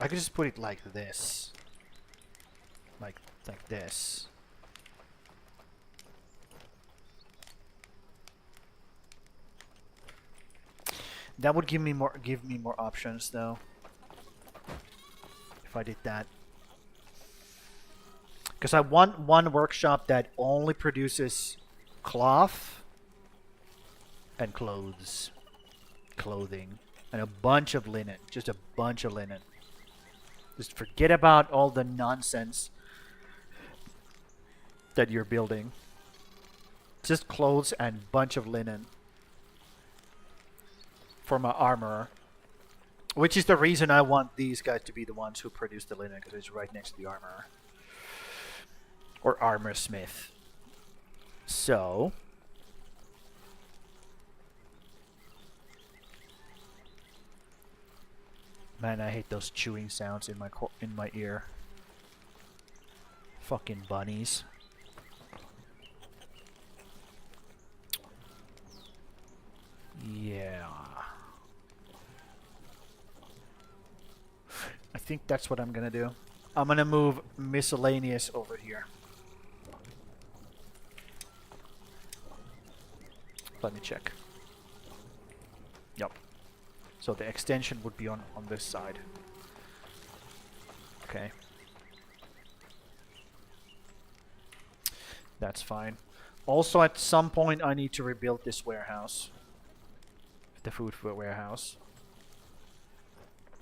I could just put it like this. Like this. That would give me more options though. If I did that. Because I want one workshop that only produces cloth and clothing, and a bunch of linen. Just a bunch of linen. Just forget about all the nonsense that you're building. Just clothes and bunch of linen for my armorer. Which is the reason I want these guys to be the ones who produce the linen, because it's right next to the armorer. Or armor smith. So man, I hate those chewing sounds in my ear. Fucking bunnies. Yeah. I think that's what I'm gonna do. I'm gonna move miscellaneous over here. Let me check. Yep. So the extension would be on this side. Okay. That's fine. Also, at some point, I need to rebuild this warehouse. The food warehouse.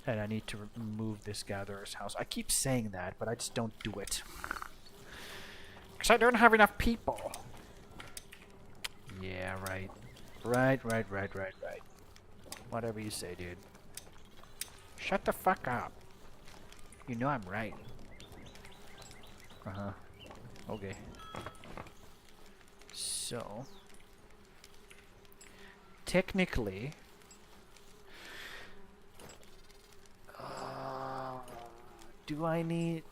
And I need to remove this gatherer's house. I keep saying that, but I just don't do it. Because I don't have enough people. Yeah, right. Right. Whatever you say, dude. Shut the fuck up. You know I'm right. Uh-huh. Okay. So... technically... do I need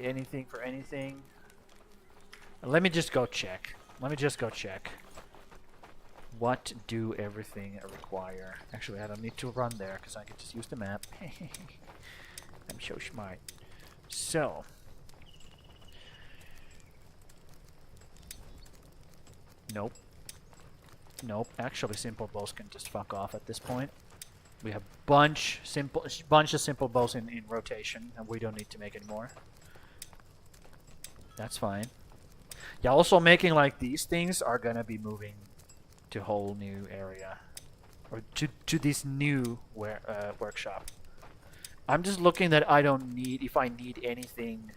anything for anything? Let me just go check. What do everything require? Actually, I don't need to run there because I can just use the map. I'm so smart. So. Nope. Actually, simple bows can just fuck off at this point. We have bunch of simple bows in rotation, and we don't need to make any more. That's fine. Yeah, also making like these things are gonna be moving to a whole new area, or to this new workshop. I'm just looking that I don't need, if I need anything.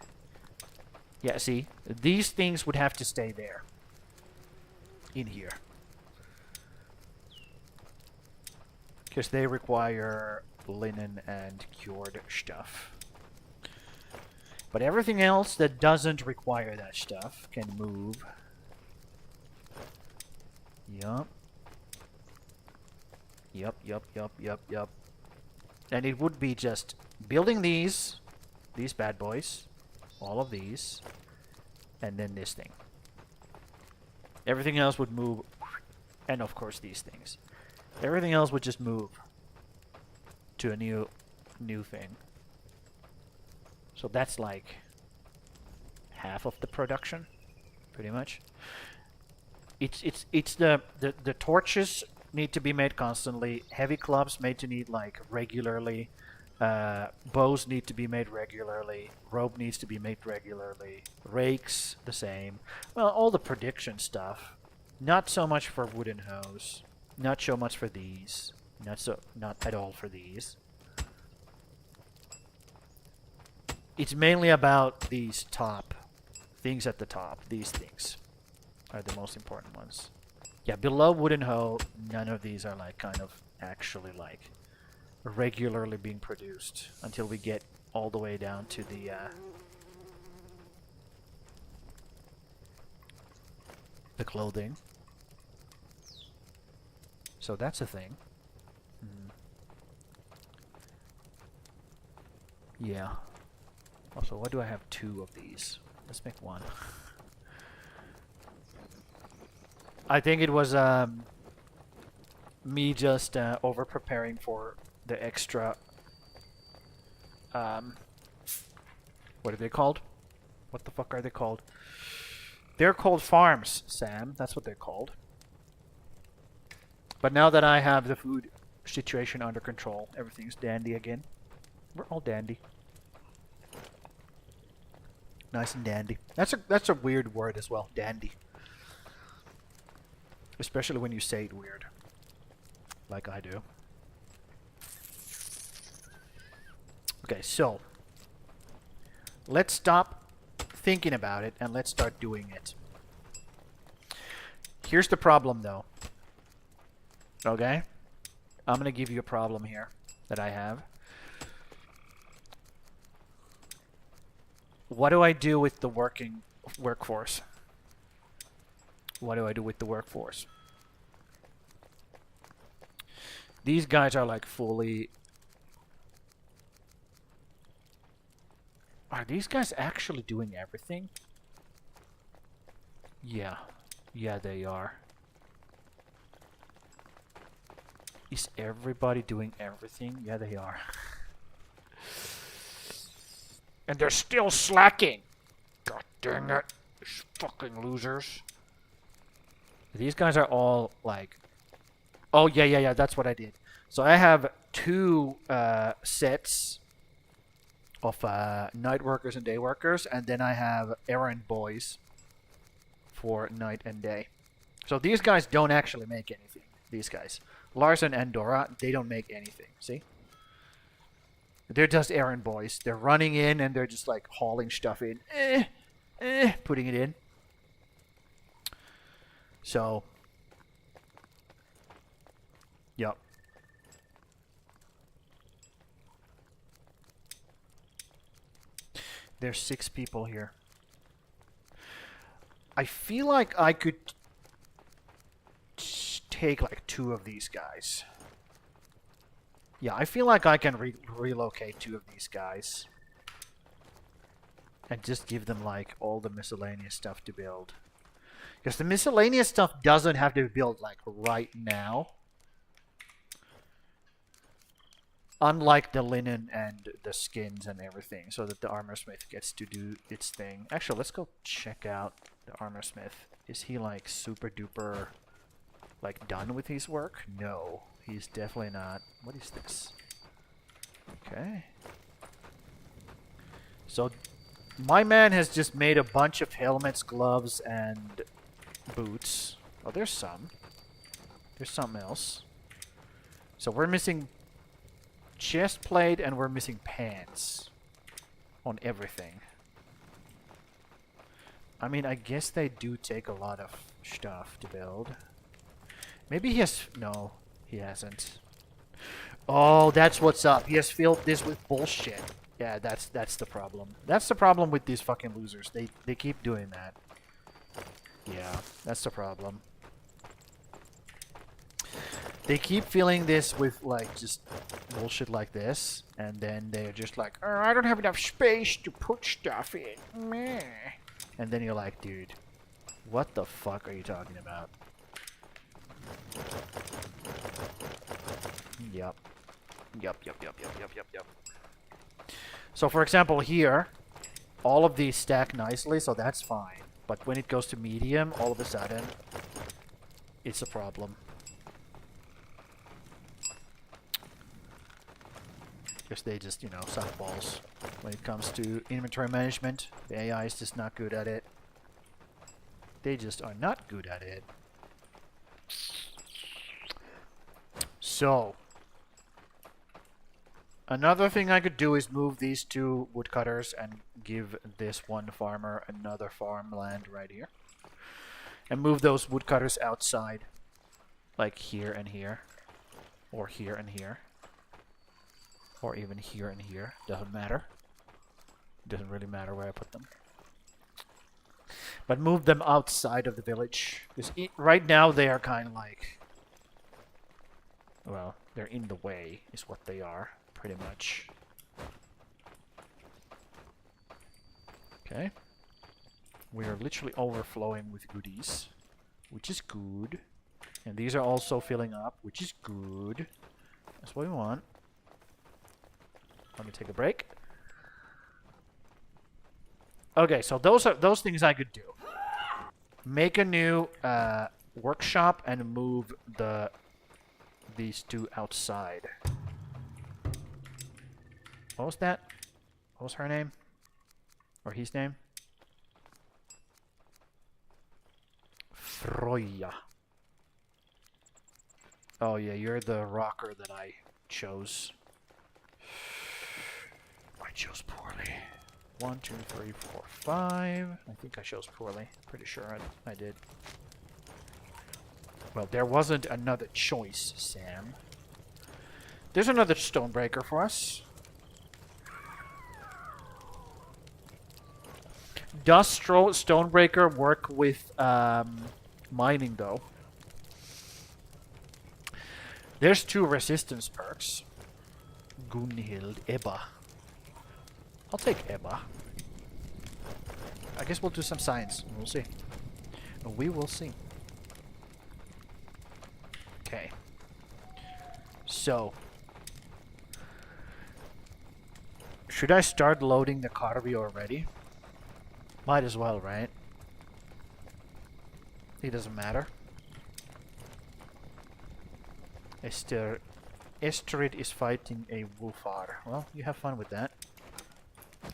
Yeah, see, these things would have to stay there. In here. Because they require linen and cured stuff. But everything else that doesn't require that stuff can move. Yup. And it would be just building these bad boys, all of these, and then this thing. Everything else would move, and of course these things. Everything else would just move to a new thing. So that's like half of the production, pretty much. It's the torches need to be made constantly. Heavy clubs made to need like regularly. Bows need to be made regularly. Rope needs to be made regularly. Rakes the same. Well, all the prediction stuff. Not so much for wooden hoes. Not so much for these. Not at all for these. It's mainly about these top things at the top. These things are the most important ones. Yeah, below wooden hoe, none of these are like kind of actually like regularly being produced until we get all the way down to the clothing. So that's a thing. Yeah. Also, why do I have 2 of these? Let's make 1. I think it was me just over preparing for the extra. What are they called? What the fuck are they called? They're called farms, Sam. That's what they're called. But now that I have the food situation under control, everything's dandy again. We're all dandy. Nice and dandy. That's a weird word as well, dandy. Especially when you say it weird. Like I do. Okay, so let's stop thinking about it and let's start doing it. Here's the problem though. Okay? I'm gonna give you a problem here that I have. What do I do with the workforce? What do I do with the workforce? These guys are like fully... Are these guys actually doing everything? Yeah. Yeah, they are. Is everybody doing everything? Yeah, they are. And they're still slacking. God dang it. These fucking losers. These guys are all like... Oh, yeah, that's what I did. So I have 2 sets of night workers and day workers, and then I have errand boys for night and day. So these guys don't actually make anything. These guys. Larson and Dora, they don't make anything. See? They're just errand boys. They're running in and they're just like hauling stuff in. Putting it in. So... Yep. There's 6 people here. I feel like I could take like 2 of these guys. Yeah, I feel like I can relocate 2 of these guys. And just give them like all the miscellaneous stuff to build. Because the miscellaneous stuff doesn't have to be built like right now. Unlike the linen and the skins and everything, so that the armorsmith gets to do its thing. Actually, let's go check out the armorsmith. Is he like super duper like done with his work? No, he's definitely not. What is this? Okay. So my man has just made a bunch of helmets, gloves, and boots. Oh, there's some. There's something else. So we're missing chest plate and we're missing pants on everything. I mean, I guess they do take a lot of stuff to build. Maybe he has... No, he hasn't. Oh, that's what's up. He has filled this with bullshit. Yeah, that's the problem. That's the problem with these fucking losers. They keep doing that. Yeah, that's the problem. They keep filling this with like just bullshit like this, and then they're just like, oh, I don't have enough space to put stuff in. Meh. And then you're like, dude, what the fuck are you talking about? Yep. Yep. So for example here, all of these stack nicely, so that's fine. But when it goes to medium, all of a sudden, it's a problem. Because they just, you know, suck balls when it comes to inventory management. The AI is just not good at it. They just are not good at it. So, another thing I could do is move these 2 woodcutters and give this one farmer another farmland right here. And move those woodcutters outside. Like here and here. Or here and here. Or even here and here. Doesn't matter. Doesn't really matter where I put them. But move them outside of the village. Because right now they are kind of like... Well, they're in the way, is what they are, pretty much. Okay. We are literally overflowing with goodies, which is good. And these are also filling up, which is good. That's what we want. Let me take a break. Okay, so those things I could do. Make a new workshop and move these two outside. What was that? What was her name? Or his name? Froya. Oh yeah, you're the rocker that I chose. I chose poorly. 1, 2, 3, 4, 5. I think I chose poorly. Pretty sure I did. Well, there wasn't another choice, Sam. There's another stonebreaker for us. Does stonebreaker work with mining, though? There's 2 resistance perks. Gunhild, Ebba. I'll take Ebba. I guess we'll do some science. We'll see. We will see. Okay. So. Should I start loading the Carvi already? Might as well, right? It doesn't matter. Estrid is fighting a Wolfar. Well, you have fun with that.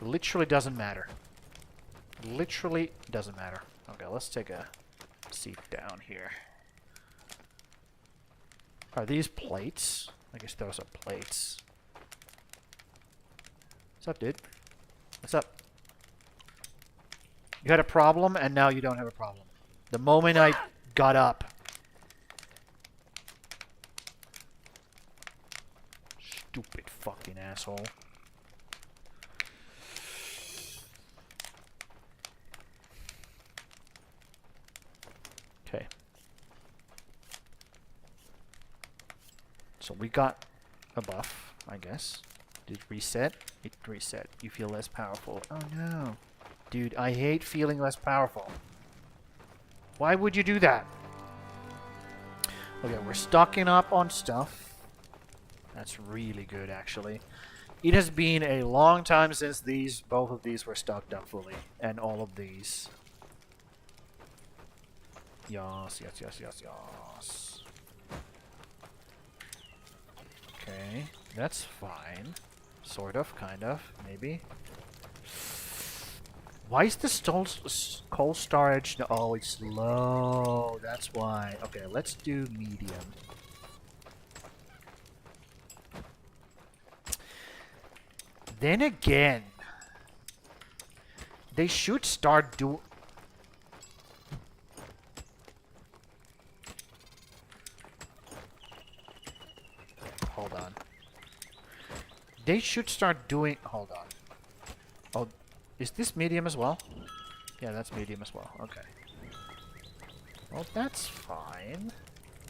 Literally doesn't matter. Literally doesn't matter. Okay, let's take a seat down here. Are these plates? I guess those are plates. What's up, dude? What's up? You had a problem, and now you don't have a problem. The moment I got up. Stupid fucking asshole. Okay. So we got a buff, I guess. Did it reset? It reset. You feel less powerful. Oh no. Dude, I hate feeling less powerful. Why would you do that? Okay, we're stocking up on stuff. That's really good, actually. It has been a long time since both of these were stocked up fully. And all of these. Yes, yes, yes, yes, yes. Okay, that's fine. Sort of, kind of, maybe. Why is the coal storage? Oh, it's low. That's why. Okay, let's do medium. Then again, they should start do. Hold on. They should start doing. Hold on. Oh. Is this medium as well? Yeah, that's medium as well. Okay. Well, that's fine.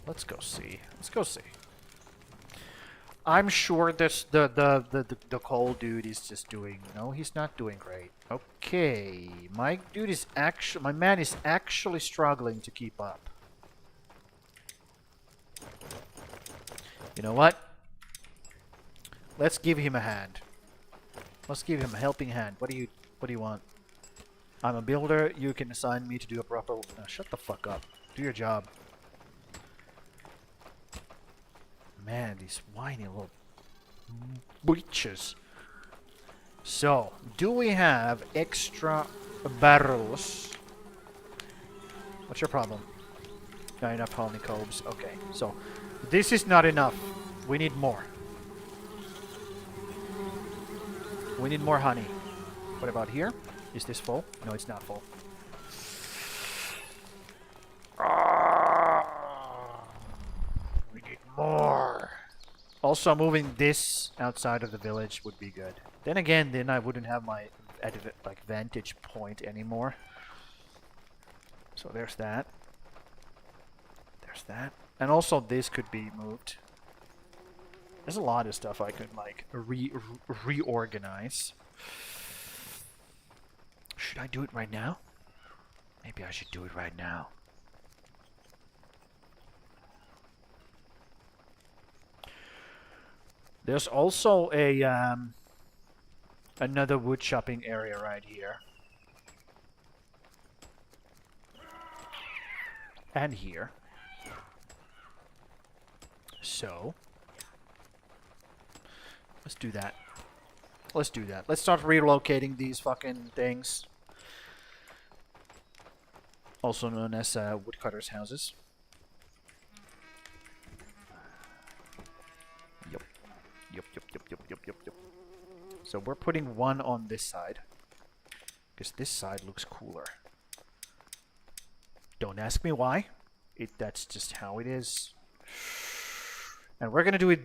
Let's go see. Let's go see. I'm sure this the coal dude is just doing. No, he's not doing great. Okay, my man is actually struggling to keep up. You know what? Let's give him a hand. Let's give him a helping hand. What do you want? I'm a builder. You can assign me to do a proper... shut the fuck up. Do your job. Man, these whiny little bitches. So, do we have extra barrels? What's your problem? Not enough honeycombs. Okay, so this is not enough. We need more. We need more honey. What about here? Is this full? No, it's not full. We need more. Also, moving this outside of the village would be good. Then again, then I wouldn't have my vantage point anymore. So there's that. There's that. And also this could be moved. There's a lot of stuff I could like reorganize. Should I do it right now? Maybe I should do it right now. There's also a another wood chopping area right here. And here. So let's do that. Let's do that. Let's start relocating these fucking things. Also known as woodcutters' houses. Yep. Yep. So we're putting one on this side. Because this side looks cooler. Don't ask me why. That's just how it is. And we're gonna do it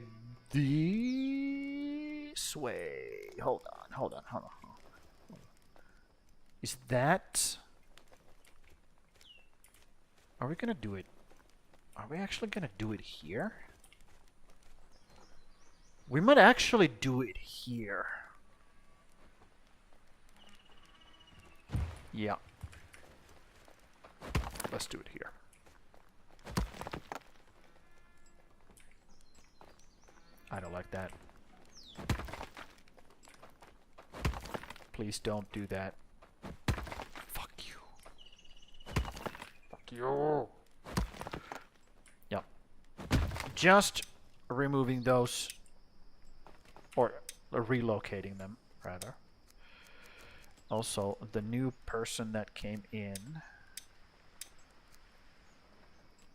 this way. Hold on. Is that... Are we gonna do it? Are we actually gonna do it here? We might actually do it here. Yeah. Let's do it here. I don't like that. Please don't do that. Fuck you. Fuck you. Yep. Just removing those. Or relocating them, rather. Also, the new person that came in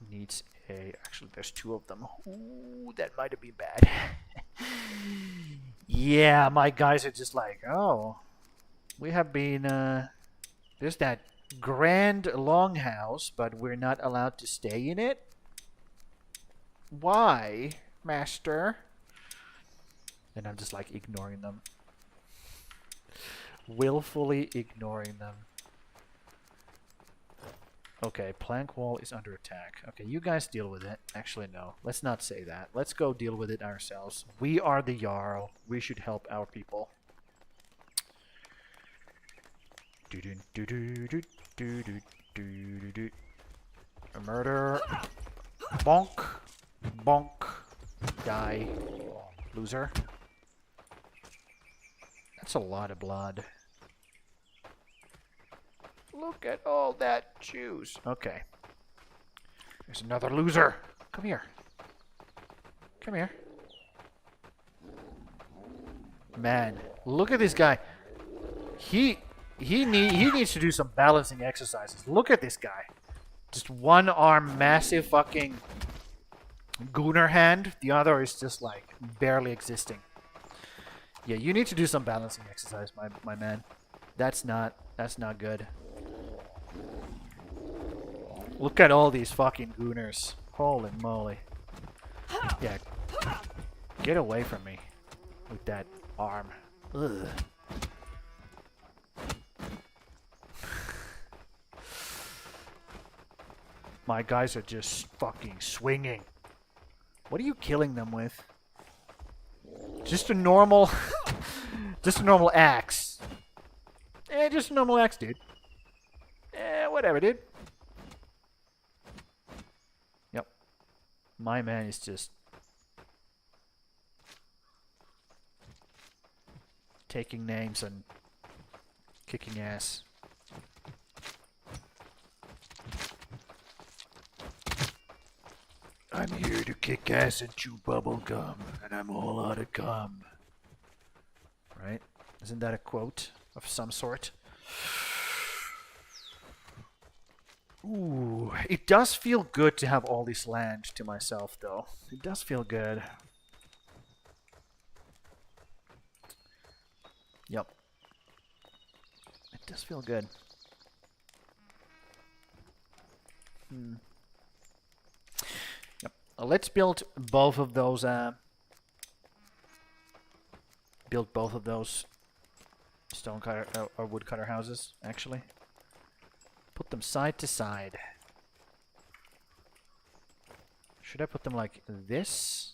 needs a... Actually, there's two of them. Ooh, that might have been bad. Yeah, my guys are just like, oh, we have been... there's that grand longhouse, but we're not allowed to stay in it? Why, master? And I'm just like ignoring them. Willfully ignoring them. Okay, plank wall is under attack. Okay, you guys deal with it. Actually, no. Let's not say that. Let's go deal with it ourselves. We are the Jarl. We should help our people. A murder. Bonk. Bonk. Die. Loser. That's a lot of blood. Look at all that juice. Okay. There's another loser. Come here. Come here. Man, look at this guy. He needs to do some balancing exercises. Look at this guy. Just one arm, massive fucking gooner hand. The other is just like barely existing. Yeah, you need to do some balancing exercise, my man. That's not good. Look at all these fucking gooners. Holy moly. Yeah. Get away from me with that arm. Ugh. My guys are just fucking swinging. What are you killing them with? Just a normal... just a normal axe. Just a normal axe, dude. Whatever, dude. Yep. My man is just... taking names and kicking ass. I'm here to kick ass and chew bubble gum, and I'm all out of gum. Right? Isn't that a quote of some sort? Ooh, it does feel good to have all this land to myself, though. It does feel good. Yep. It does feel good. Yep. Let's build both of those. Build both of those stone cutter or woodcutter houses. Actually, put them side to side. Should I put them like this?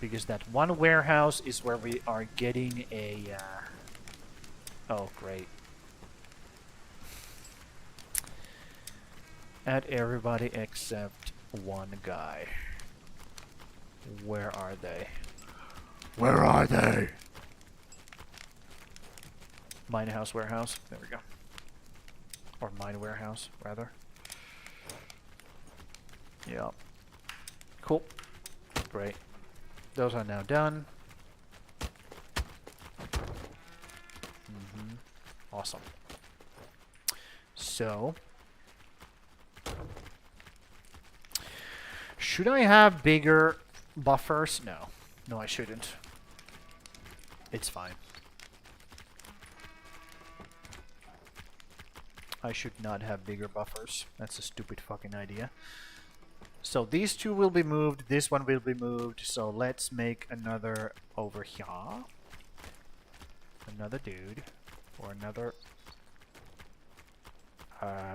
Because that one warehouse is where we are getting a... Oh, great. Add everybody except one guy. Where are they? Where are they? Mine house, warehouse. There we go. Or mine warehouse, rather. Yeah. Cool. Great. Those are now done. Awesome. So, should I have bigger buffers? No. No, I shouldn't. It's fine. I should not have bigger buffers. That's a stupid fucking idea. So these two will be moved, this one will be moved, so let's make another over here. Another dude. Or another...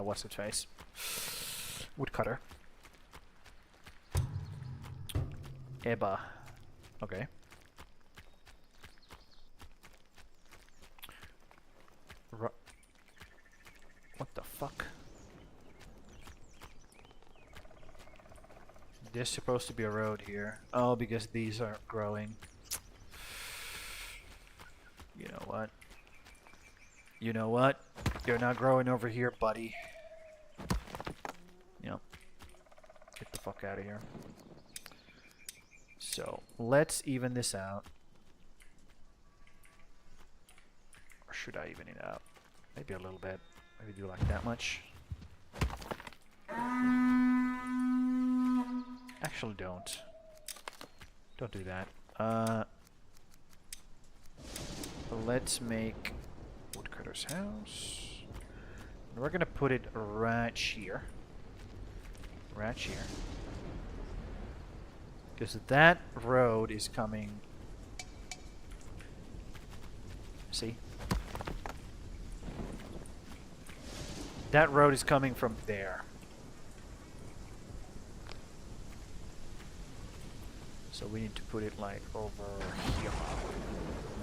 what's its face? Woodcutter. Eba. Okay. What the fuck? There's supposed to be a road here. Oh, because these are growing. You know what? You know what? You're not growing over here, buddy. Yep. Get the fuck out of here. So, let's even this out. Or should I even it out? Maybe a little bit. Maybe do like that much. Actually, don't. Don't do that. Let's make Woodcutter's house. And we're gonna put it right here. Right here. Because that road is coming... See? That road is coming from there. So we need to put it like over here.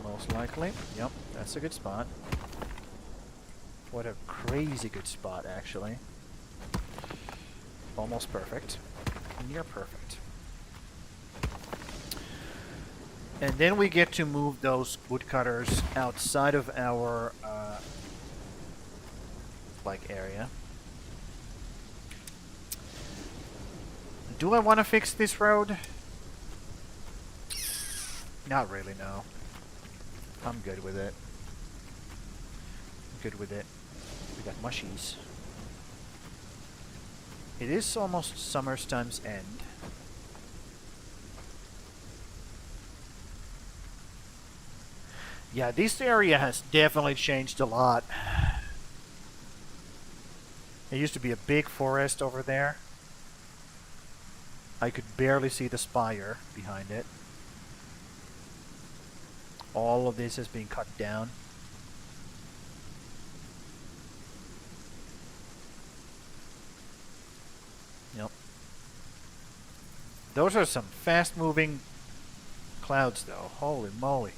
Most likely. Yep, that's a good spot. What a crazy good spot, actually. Almost perfect. Near perfect. And then we get to move those woodcutters outside of our like area. Do I want to fix this road? Not really, no. I'm good with it. Good with it. We got mushies. It is almost summer's time's end. Yeah, this area has definitely changed a lot. There used to be a big forest over there. I could barely see the spire behind it. All of this has been cut down. Yep. Those are some fast-moving clouds, though. Holy moly.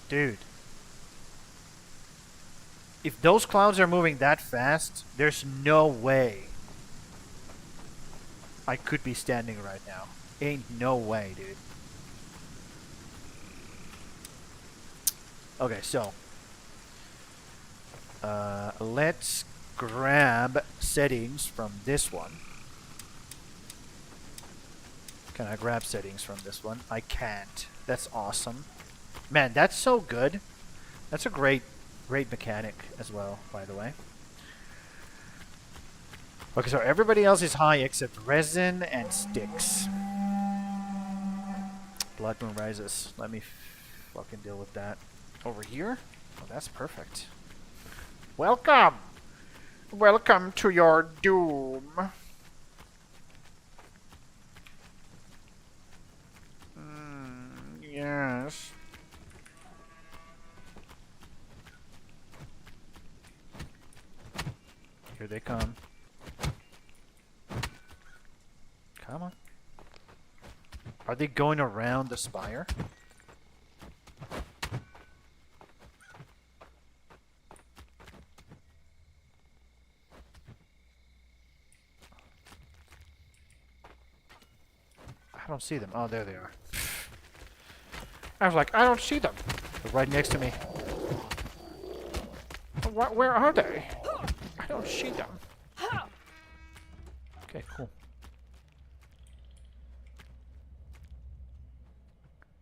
Dude. If those clouds are moving that fast, there's no way I could be standing right now. Ain't no way, dude. Okay, so let's grab settings from this one. Can I grab settings from this one? I can't. That's awesome. Man, that's so good. That's a great mechanic as well, by the way. Okay, so everybody else is high except resin and sticks. Blood Moon Rises. Let me fucking deal with that. Over here? Oh, that's perfect. Welcome! Welcome to your doom. Yes. Here they come. Come on. Are they going around the spire? I don't see them. Oh, there they are. I was like, I don't see them. They're right next to me. Where are they? I don't see them. Okay, cool.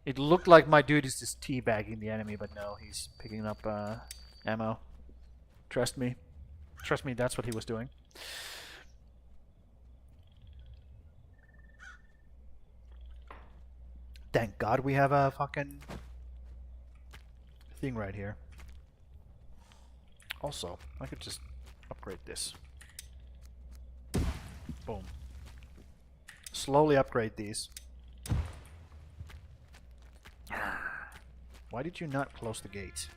It looked like my dude is just teabagging the enemy, but no, he's picking up ammo. Trust me. Trust me, that's what he was doing. Thank God we have a fucking thing right here. Also, I could just upgrade this. Boom. Slowly upgrade these. Why did you not close the gate?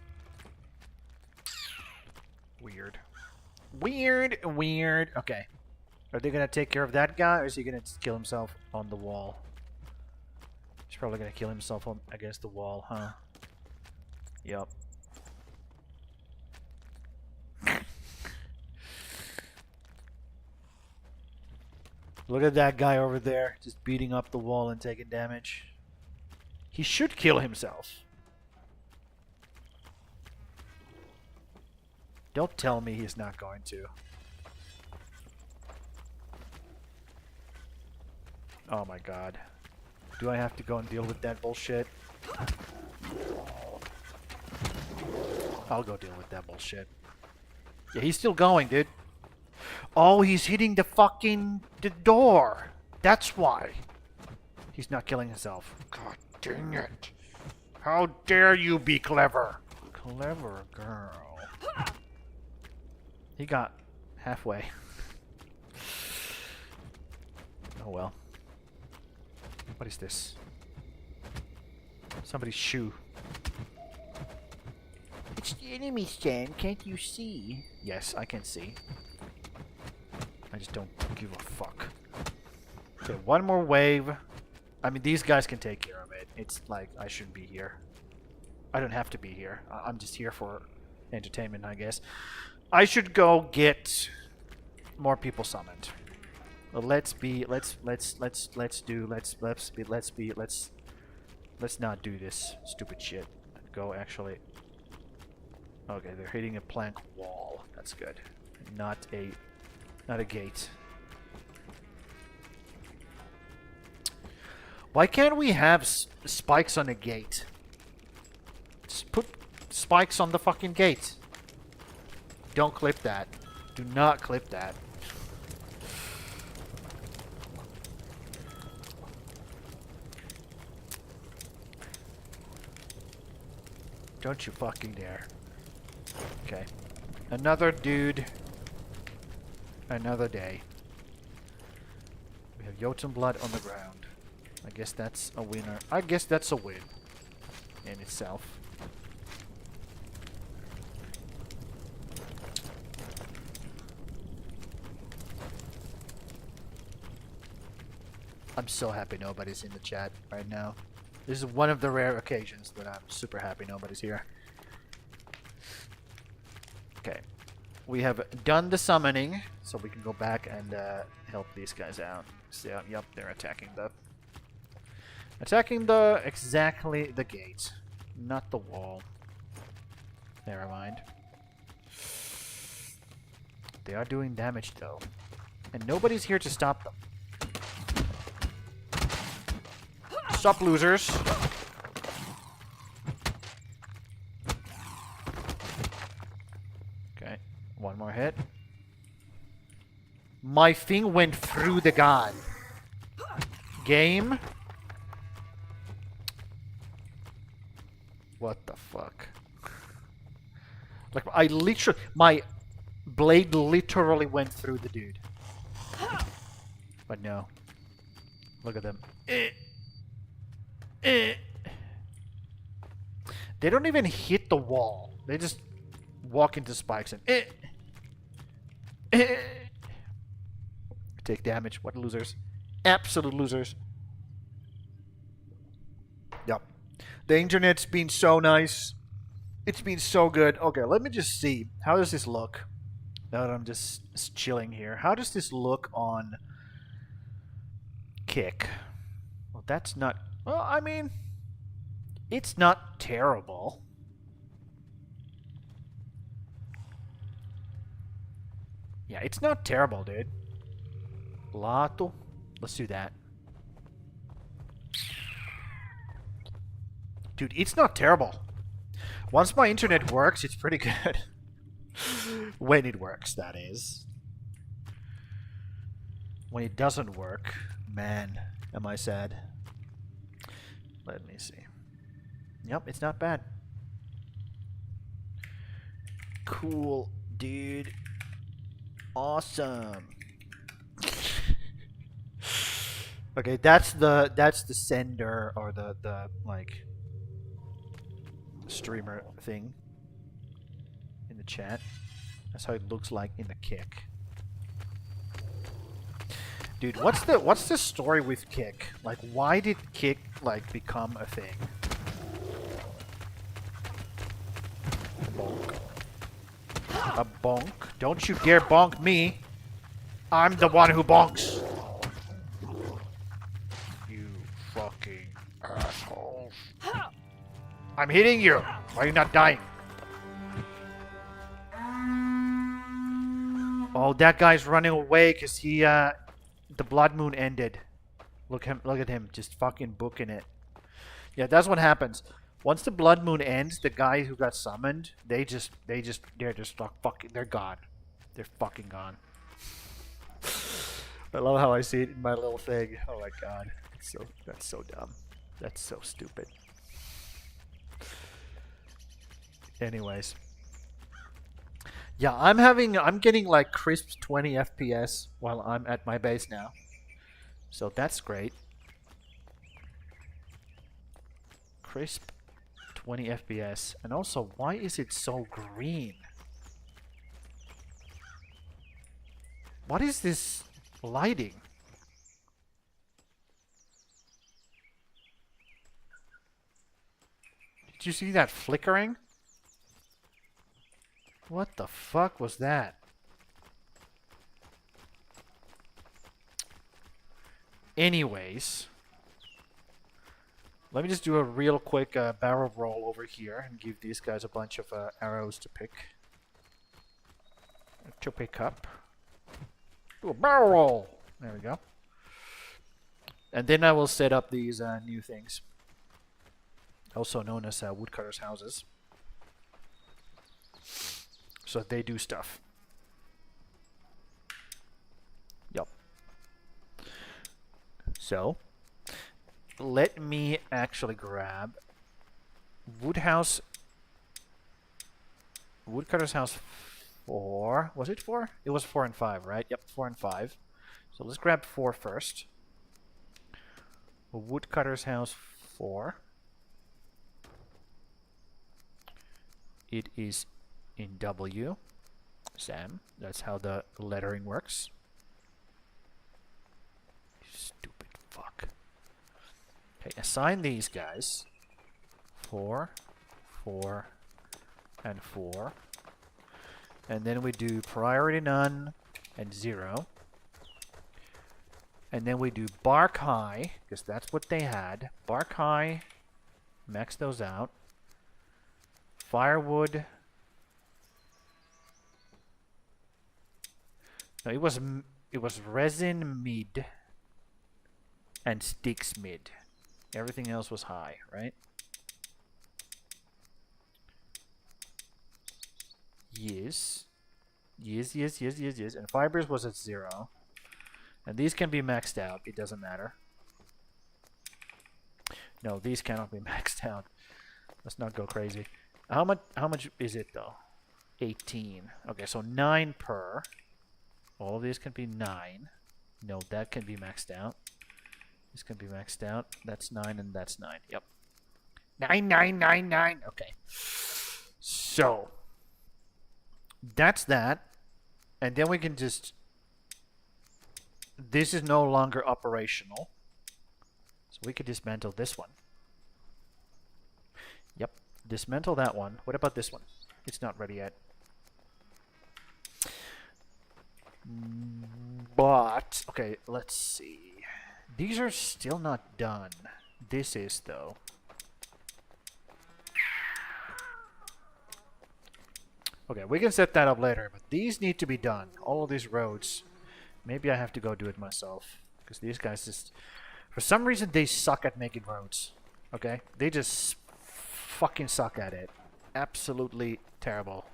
Weird. Weird, weird. Okay. Are they gonna take care of that guy, or is he gonna kill himself on the wall? He's probably gonna kill himself on against the wall, huh? Yup. Look at that guy over there, just beating up the wall and taking damage. He should kill himself. Don't tell me he's not going to. Oh my god. Do I have to go and deal with that bullshit? I'll go deal with that bullshit. Yeah, he's still going, dude. Oh, he's hitting the fucking door. That's why. He's not killing himself. God dang it. How dare you be clever. Clever girl. He got halfway. Oh well. What is this? Somebody's shoe. It's the enemy stand, can't you see? Yes, I can see. I just don't give a fuck. Okay, one more wave. I mean, these guys can take care of it. It's like, I shouldn't be here. I don't have to be here. I'm just here for entertainment, I guess. I should go get more people summoned. Let's not do this stupid shit. Go actually. Okay, they're hitting a plank wall. That's good. Not a gate. Why can't we have spikes on a gate? Just put spikes on the fucking gate. Don't clip that. Do not clip that. Don't you fucking dare. Okay. Another dude. Another day. We have Jotun blood on the ground. I guess that's a winner. I guess that's a win in itself. I'm so happy nobody's in the chat right now. This is one of the rare occasions that I'm super happy nobody's here. Okay. We have done the summoning, so we can go back and help these guys out. So, yep, they're attacking exactly the gate, not the wall. Never mind. They are doing damage though, and nobody's here to stop them. Stop, losers. Okay, one more hit. My thing went through the guy. Game. What the fuck? Like, my blade literally went through the dude. But no. Look at them. They don't even hit the wall. They just walk into spikes and take damage. What losers. Absolute losers. The internet's been so nice. It's been so good. Okay, let me just see. How does this look? Now that I'm just chilling here. How does this look on Kick? Well, that's not... Well, I mean... It's not terrible. Yeah, it's not terrible, dude. Lato. Let's do that. Dude, it's not terrible. Once my internet works, it's pretty good. When it works, that is. When it doesn't work, man, am I sad. Let me see. Yep, it's not bad. Cool, dude. Awesome. Okay, that's the sender or the like streamer thing in the chat. That's how it looks like in the Kick. Dude, what's the story with Kick? Like, why did Kick like become a thing? Bonk. A bonk. Don't you dare bonk me. I'm the one who bonks. You fucking assholes. I'm hitting you. Why are you not dying? Oh, that guy's running away because he, the blood moon ended. Look at him, just fucking booking it. Yeah, that's what happens. Once the blood moon ends, the guy who got summoned, they're just fucking, they're gone. They're fucking gone. I love how I see it in my little thing. Oh my god, that's so dumb. That's so stupid. Anyways. Yeah, I'm getting like crisp 20 FPS while I'm at my base now. So that's great. Crisp 20 FPS. And also, why is it so green? What is this lighting? Did you see that flickering? What the fuck was that? Anyways, let me just do a real quick barrel roll over here and give these guys a bunch of arrows to pick up. Do a barrel roll. There we go. And then I will set up these new things, also known as woodcutters' houses. So they do stuff. Yup. So, let me actually grab Woodcutter's House 4. Was it 4? It was 4 and 5, right? Yep, 4 and 5. So let's grab 4 first. Woodcutter's House 4. It is in W. Sam. That's how the lettering works. Stupid fuck. Okay, assign these guys. 4, 4, and 4. And then we do priority none and 0. And then we do bark high, because that's what they had. Bark high, max those out. Firewood. No, it was resin mid and sticks mid. Everything else was high, right? Yes. Yes. And fibers was at 0. And these can be maxed out. It doesn't matter. No, these cannot be maxed out. Let's not go crazy. How much is it though? 18. Okay, so 9 per. All of these can be 9. No, that can be maxed out. This can be maxed out. That's 9 and that's 9. Yep. 9. Okay. So that's that. And then we can just... This is no longer operational. So we could dismantle this one. Yep. Dismantle that one. What about this one? It's not ready yet. But, okay, let's see. These are still not done. This is, though. Okay, we can set that up later, but these need to be done. All of these roads. Maybe I have to go do it myself. Because these guys just... For some reason, they suck at making roads. Okay? They just fucking suck at it. Absolutely terrible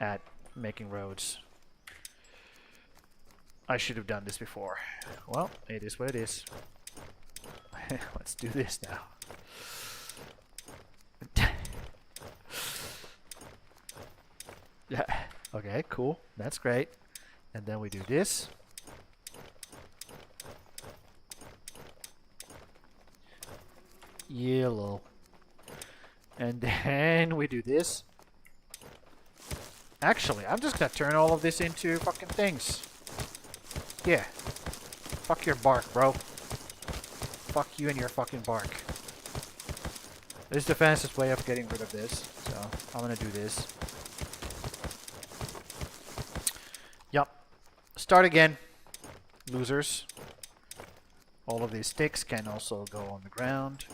at making roads. I should have done this before. Well, it is what it is. Let's do this now. Yeah. Okay, cool. That's great. And then we do this. Yellow. And then we do this. Actually, I'm just gonna turn all of this into fucking things. Yeah. Fuck your bark, bro. Fuck you and your fucking bark. This is the fastest way of getting rid of this. So, I'm gonna do this. Yup. Start again. Losers. All of these sticks can also go on the ground.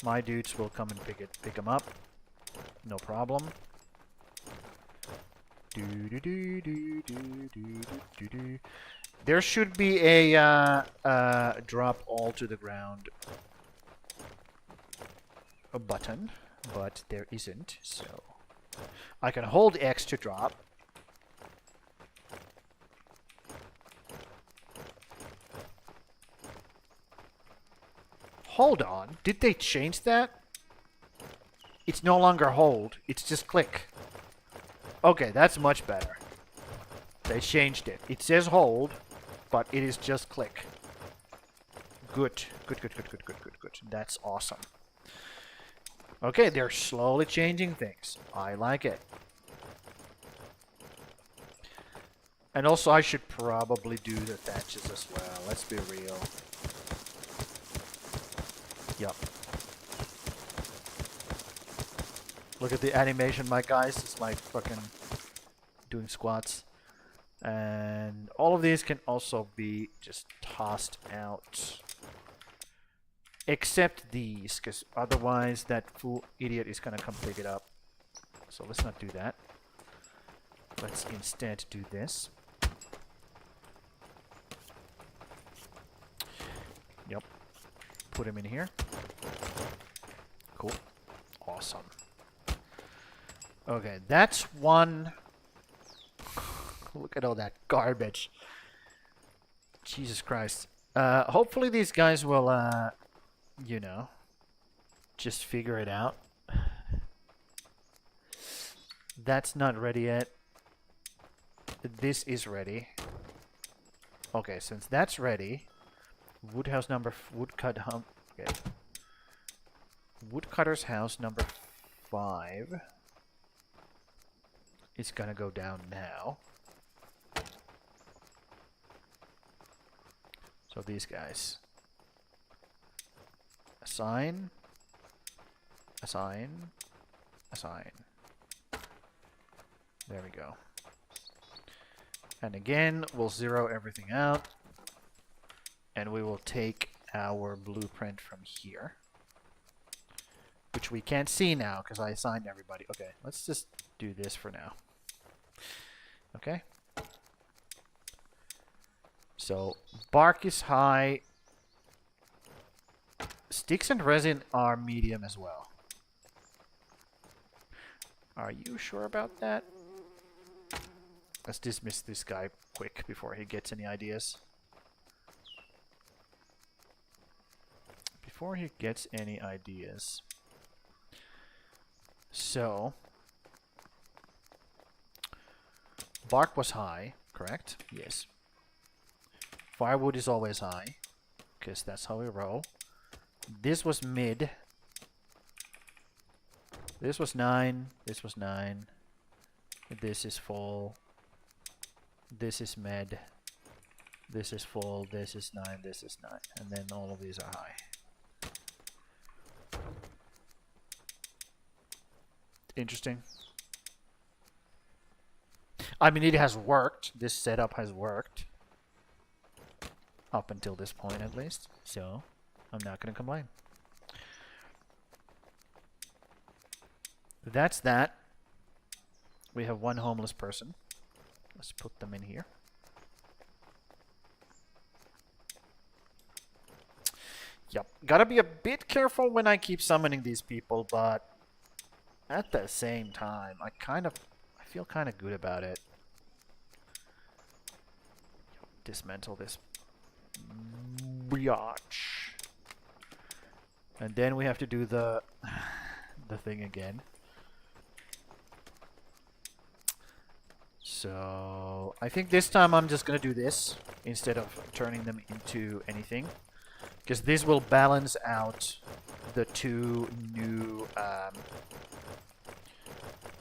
My dudes will come and pick them up. No problem. There should be a drop all to the ground a button, but there isn't, so I can hold X to drop. Hold on, did they change that? It's no longer hold, it's just click. Okay, that's much better. They changed it. It says hold, but it is just click. Good. Good. That's awesome. Okay, they're slowly changing things. I like it. And also, I should probably do the thatches as well. Let's be real. Yup. Look at the animation, my guys. It's like fucking doing squats. And all of these can also be just tossed out. Except these, because otherwise that fool idiot is gonna come pick it up. So let's not do that. Let's instead do this. Yep. Put him in here. Cool. Awesome. Okay, that's one. Look at all that garbage. Jesus Christ. Hopefully these guys will, you know, just figure it out. That's not ready yet. This is ready. Okay, since that's ready, okay. Woodcutter's house number 5 is gonna go down now. So these guys. Assign. Assign. Assign. There we go. And again, we'll zero everything out. And we will take our blueprint from here. Which we can't see now because I assigned everybody. Okay, let's just do this for now. Okay. So, bark is high. Sticks and resin are medium as well. Are you sure about that? Let's dismiss this guy quick before he gets any ideas. Before he gets any ideas. So, bark was high, correct? Yes. Firewood is always high, because that's how we roll. This was mid. This was 9. This was 9. This is full. This is mid. This is full. This is 9. This is 9. And then all of these are high. interesting. I mean, it has worked. This setup has worked. Up until this point, at least. So, I'm not going to complain. That's that. We have one homeless person. Let's put them in here. Yep. Gotta be a bit careful when I keep summoning these people, but at the same time, I feel kind of good about it. Dismantle this biatch. And then we have to do the thing again. So I think this time I'm just gonna do this instead of turning them into anything, because this will balance out the two new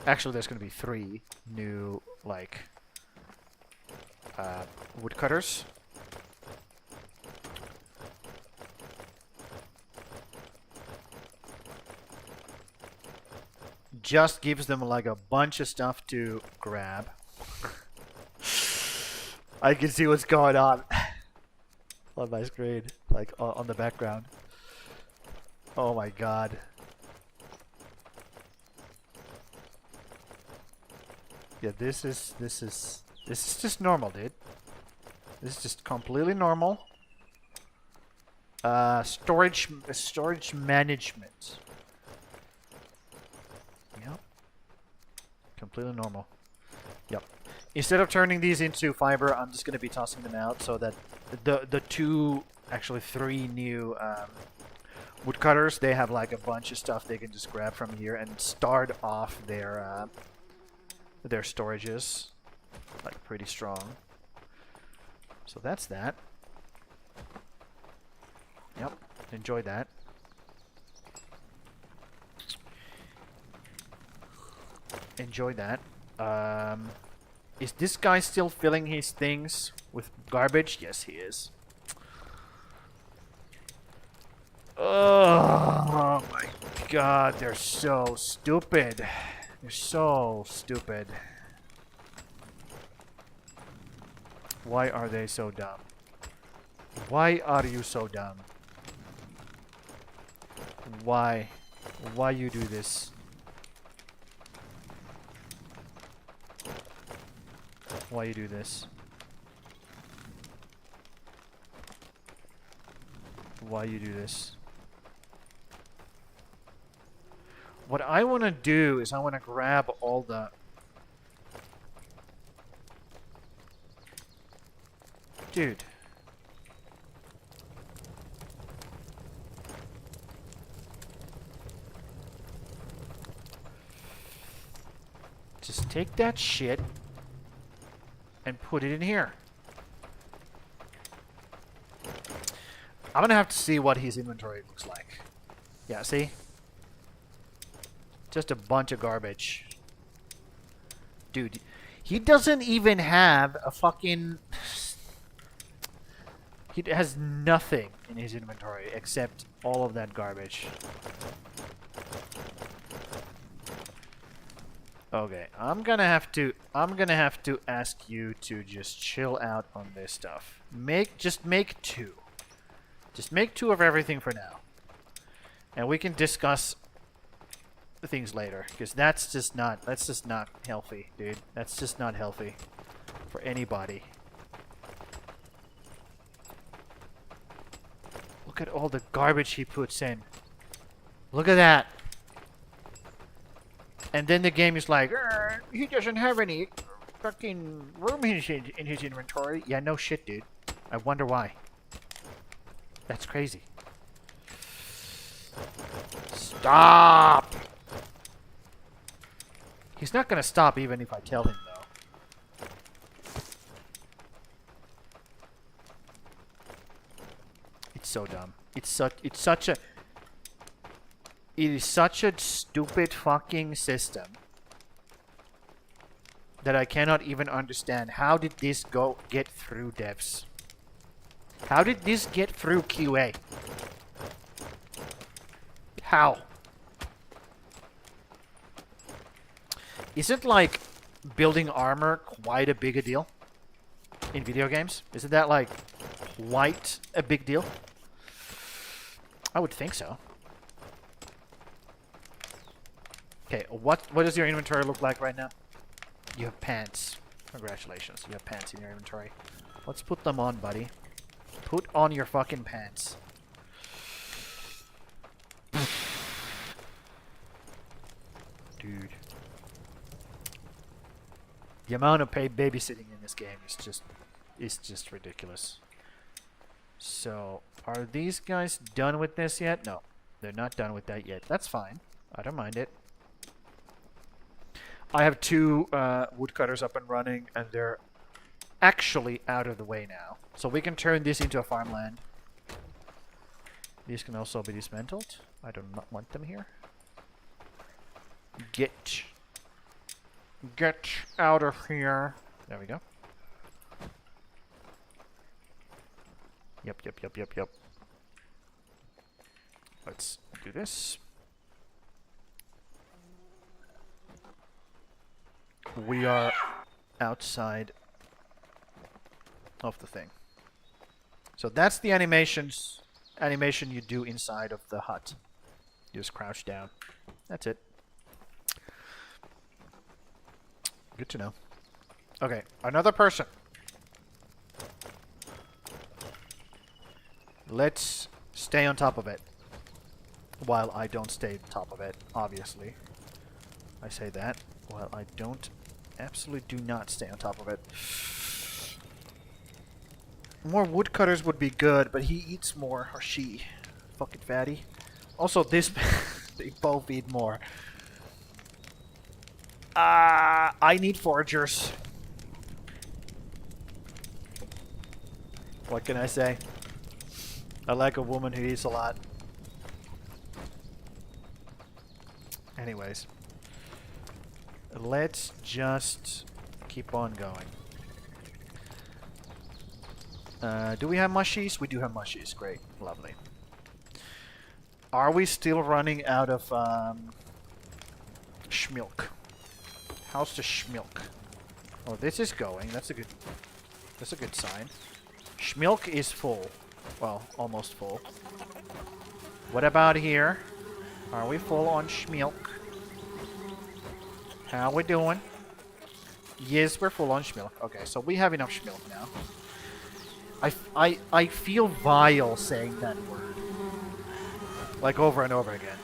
actually there's gonna be 3 new like woodcutters. Just gives them like a bunch of stuff to grab. I can see what's going on on my screen, like on the background. Oh my god. Yeah, this is just normal, dude. This is just completely normal. Storage management. Yep. Completely normal. Yep. Instead of turning these into fiber, I'm just going to be tossing them out so that the 3 new woodcutters, they have like a bunch of stuff they can just grab from here and start off their storages like pretty strong. So that's that. Yep, enjoy that. Enjoy that. Is this guy still filling his things with garbage? Yes, he is. Oh my god, they're so stupid. They're so stupid. Why are they so dumb? Why are you so dumb? Why? Why you do this? Why you do this? Why you do this? What I want to do is I want to grab all the... Dude. Just take that shit and put it in here. I'm gonna have to see what his inventory looks like. Yeah, see? Just a bunch of garbage. Dude, he doesn't even have a fucking... He has nothing in his inventory except all of that garbage. Okay, I'm gonna have to ask you to just chill out on this stuff. Just make 2. Just make 2 of everything for now. And we can discuss the things later, because that's just not healthy, dude. That's just not healthy for anybody. Look at all the garbage he puts in. Look at that. And then the game is like, he doesn't have any fucking room in his inventory. Yeah, no shit, dude. I wonder why. That's crazy. Stop! He's not gonna stop even if I tell him, though. It's so dumb. It is such a stupid fucking system that I cannot even understand. How did this get through devs? How did this get through QA? How? Isn't like building armor quite a big a deal in video games? Isn't that like quite a big deal? I would think so. Okay, what does your inventory look like right now? You have pants. Congratulations, you have pants in your inventory. Let's put them on, buddy. Put on your fucking pants. Dude. The amount of paid babysitting in this game is just ridiculous. So, are these guys done with this yet? No, they're not done with that yet. That's fine. I don't mind it. I have 2 woodcutters up and running, and they're actually out of the way now. So we can turn this into a farmland. These can also be dismantled. I do not want them here. Get out of here. There we go. Yep. Let's do this. We are outside of the thing. So that's the animation you do inside of the hut. You just crouch down. That's it. Good to know. Okay, another person. Let's stay on top of it. While I don't stay on top of it, obviously. I say that. While I don't, absolutely do not stay on top of it. More woodcutters would be good, but he eats more, or she. Fucking fatty. Also, this, they both eat more. I need foragers. What can I say? I like a woman who eats a lot. Anyways. Let's just keep on going. Do we have mushies? We do have mushies. Great. Lovely. Are we still running out of schmilk? How's the schmilk? Oh, this is going. That's a good sign. Schmilk is full. Well, almost full. What about here? Are we full on schmilk? How we doing? Yes, we're full on schmilk. Okay, so we have enough schmilk now. I feel vile saying that word. Like over and over again.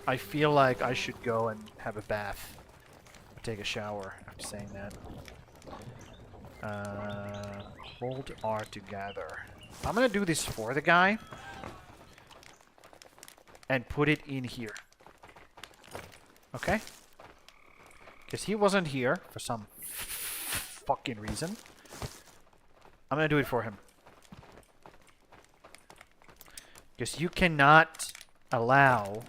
I feel like I should go and have a bath. Or take a shower after saying that. Hold R to gather. I'm gonna do this for the guy. And put it in here. Okay? Because he wasn't here for some fucking reason. I'm gonna do it for him. Because you cannot allow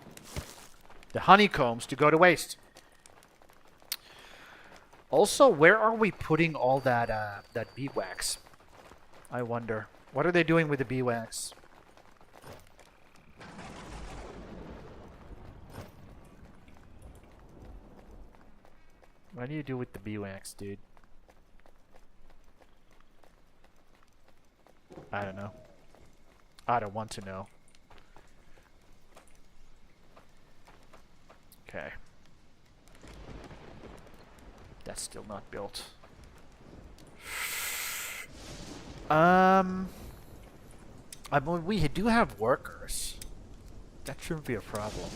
the honeycombs to go to waste. Also, where are we putting all that that beeswax? I wonder. What are they doing with the beeswax? What do you do with the beeswax, dude? I don't know. I don't want to know. Okay. That's still not built. I mean, we do have workers. That shouldn't be a problem.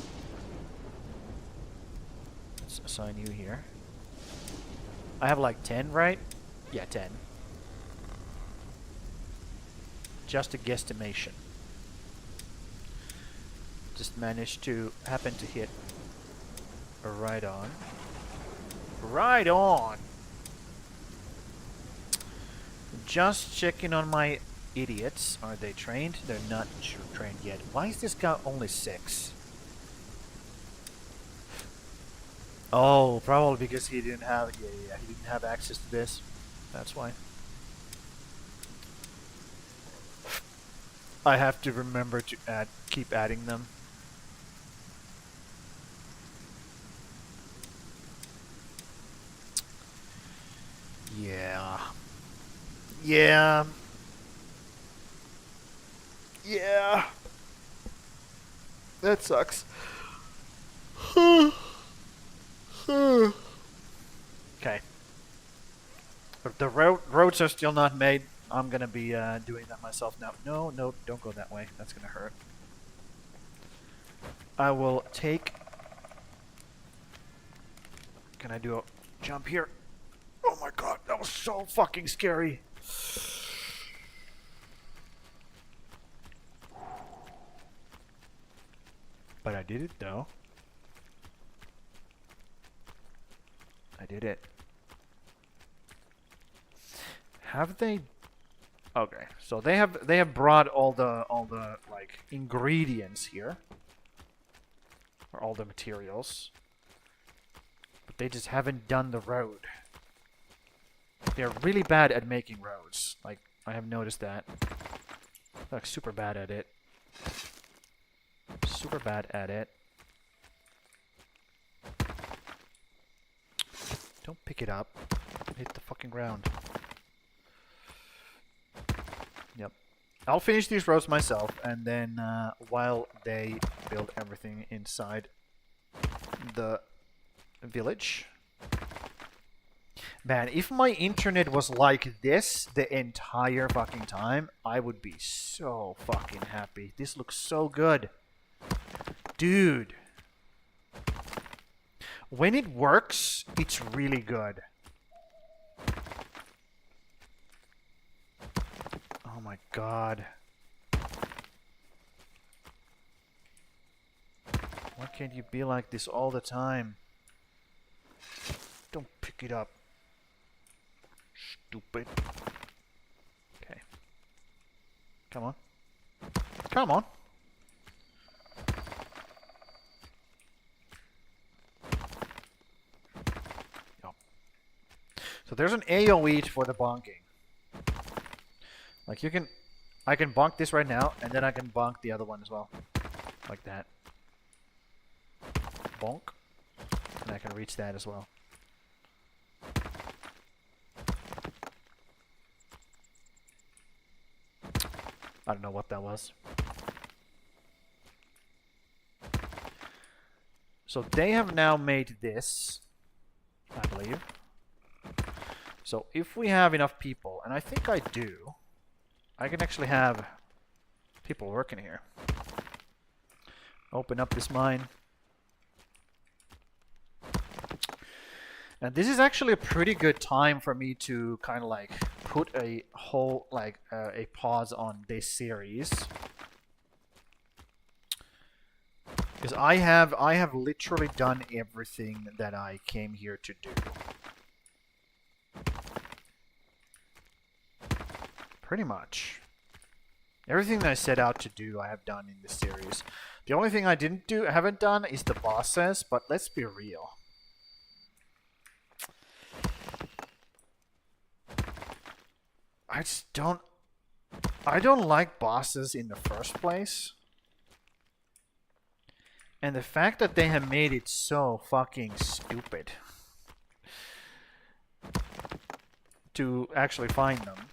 Let's assign you here. I have like 10, right? Yeah, 10. Just a guesstimation. Just managed to happen to hit a right on. Right on! Just checking on my idiots. Are they trained? They're not trained yet. Why is this guy only 6? Oh, probably because he didn't have he didn't have access to this. That's why. I have to remember to keep adding them. Yeah. Yeah. That sucks. Okay. If the roads are still not made, I'm gonna be doing that myself now. No, no, don't go that way. That's gonna hurt. I will take... Can I do a jump here? Oh my god, that was so fucking scary. But I did it though. I did it. Have they? Okay, so they have brought all the like ingredients here, or all the materials, but they just haven't done the road. They're really bad at making roads. Like, I have noticed that. They're like super bad at it. Super bad at it. Don't pick it up. Hit the fucking ground. Yep. I'll finish these roads myself, and then while they build everything inside the village. Man, if my internet was like this the entire fucking time, I would be so fucking happy. This looks so good. Dude. When it works, it's really good. Oh my god. Why can't you be like this all the time? Don't pick it up. Stupid. Okay. Come on. Come on. Yep. So there's an AoE for the bonking. Like you can, I can bonk this right now, and then I can bonk the other one as well. Like that. Bonk. And I can reach that as well. I don't know what that was. So they have now made this, I believe. So if we have enough people, and I think I do, I can actually have people working here. Open up this mine. And this is actually a pretty good time for me to kind of like put a whole, like a pause on this series. Because I have literally done everything that I came here to do. Pretty much. Everything that I set out to do, I have done in this series. The only thing I haven't done is the bosses, but let's be real. I don't like bosses in the first place. And the fact that they have made it so fucking stupid to actually find them.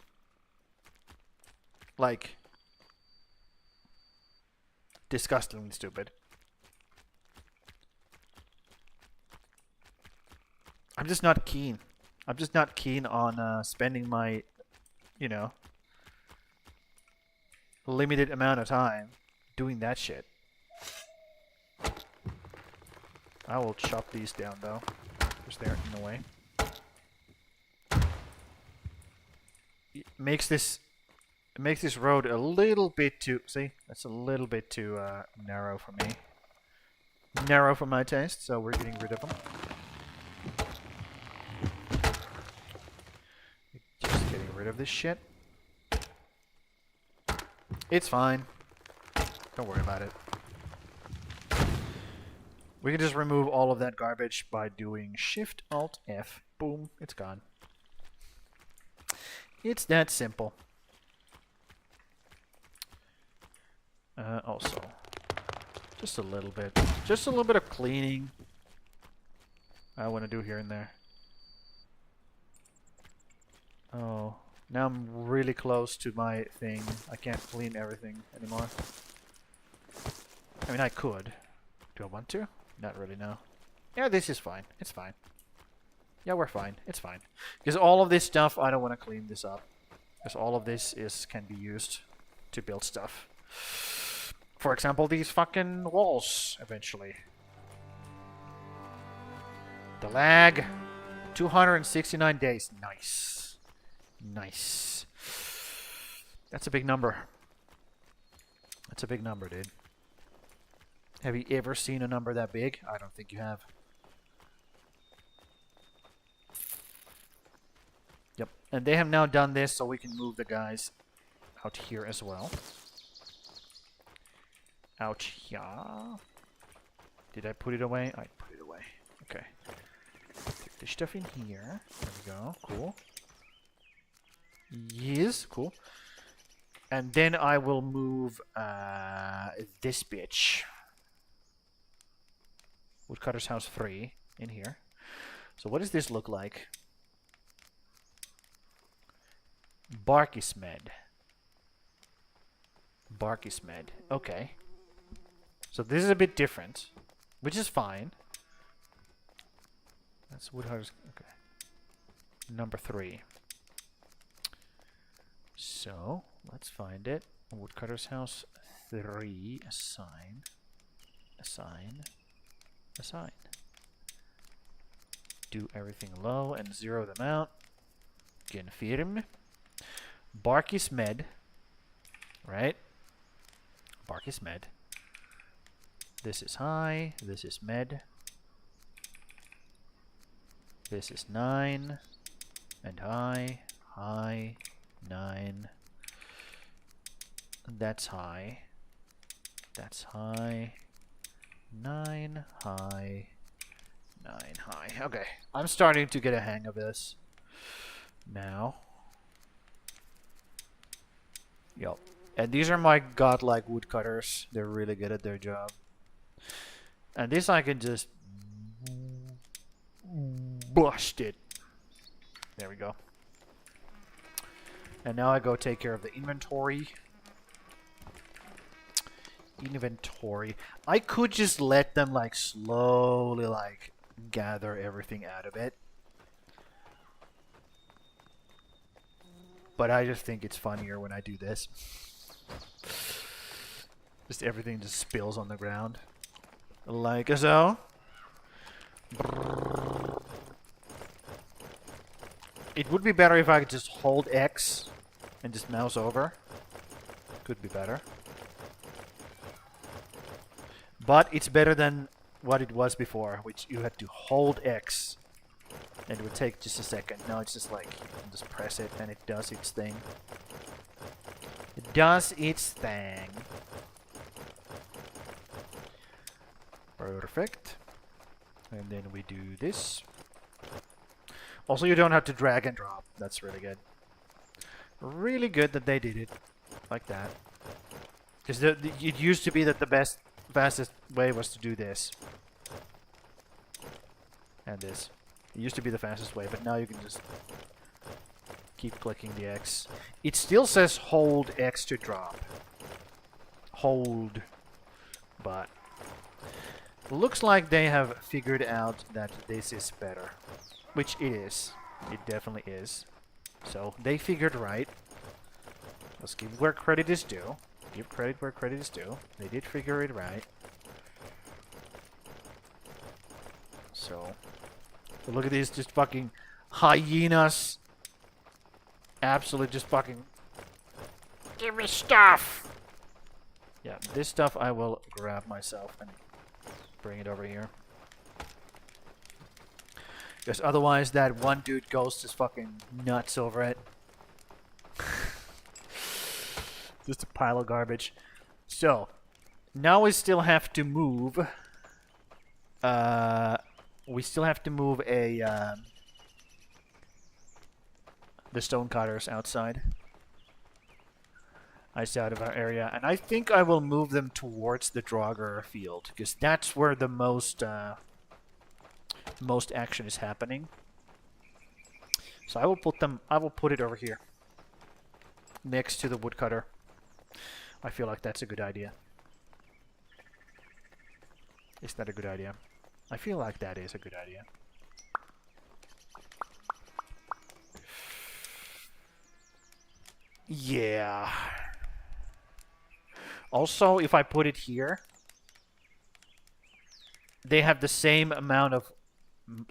Like, disgustingly stupid. I'm just not keen. I'm just not keen on spending my, you know, limited amount of time doing that shit. I will chop these down though, because they're in the way. It makes this road a little bit too, see, that's a little bit too narrow for me. Narrow for my taste, so we're getting rid of them. Just getting rid of this shit. It's fine. Don't worry about it. We can just remove all of that garbage by doing Shift Alt F. Boom, it's gone. It's that simple. Also, just a little bit of cleaning I want to do here and there. Oh, Now I'm really close to my thing. I can't clean everything anymore. I mean, I could. Do I want to? Not really, no. Yeah, this is fine. It's fine. Yeah, we're fine. It's fine. Because all of this stuff, I don't want to clean this up. Because all of this can be used to build stuff. For example, these fucking walls, eventually. The lag. 269 days. Nice. Nice. That's a big number. That's a big number, dude. Have you ever seen a number that big? I don't think you have. Yep. And they have now done this, so we can move the guys out here as well. Out here. Did I put it away? I put it away. Okay. Take the stuff in here. There we go. Cool. Yes. Cool. And then I will move this bitch. Woodcutter's house 3 in here. So what does this look like? Barkismed. Barkismed. Okay. So this is a bit different, which is fine. That's Woodcutter's. Okay. Number 3. So let's find it. Woodcutter's house 3. Assign. Assign. Assign. Do everything low and 0 them out. Confirm. Barkismed. Right? Barkismed. This is high. This is med. This is 9. And high. High. 9. That's high. That's high. 9 high. 9 high. Okay. I'm starting to get a hang of this now. Yep. And these are my godlike woodcutters. They're really good at their job. And this I can just bust it. There we go. And now I go take care of the inventory. Inventory. I could just let them like slowly like gather everything out of it. But I just think it's funnier when I do this. Just everything just spills on the ground. Like so. It would be better if I could just hold X and just mouse over. Could be better. But it's better than what it was before, which you had to hold X and it would take just a second. Now it's just like, you just press it and it does its thing. It does its thing. Perfect. And then we do this. Also, you don't have to drag and drop. That's really good. Really good that they did it like that. Because it used to be that the fastest way was to do this. And this. It used to be the fastest way, but now you can just keep clicking the X. It still says hold X to drop. Hold. But looks like they have figured out that this is better. Which it is. It definitely is. So they figured right. Let's give where credit is due. Give credit where credit is due. They did figure it right. So look at these just fucking hyenas. Absolutely just fucking give me stuff. Yeah, this stuff I will grab myself and bring it over here. Because otherwise that one dude goes just fucking nuts over it. Just a pile of garbage. So, now we still have to move. We still have to move the stone cutters outside. Out of our area. And I think I will move them towards the Draugr field. Because that's where the most action is happening. So I will put it over here. next to the woodcutter. I feel like that's a good idea. Is that a good idea? I feel like that is a good idea. Yeah. Also, if I put it here, they have the same amount of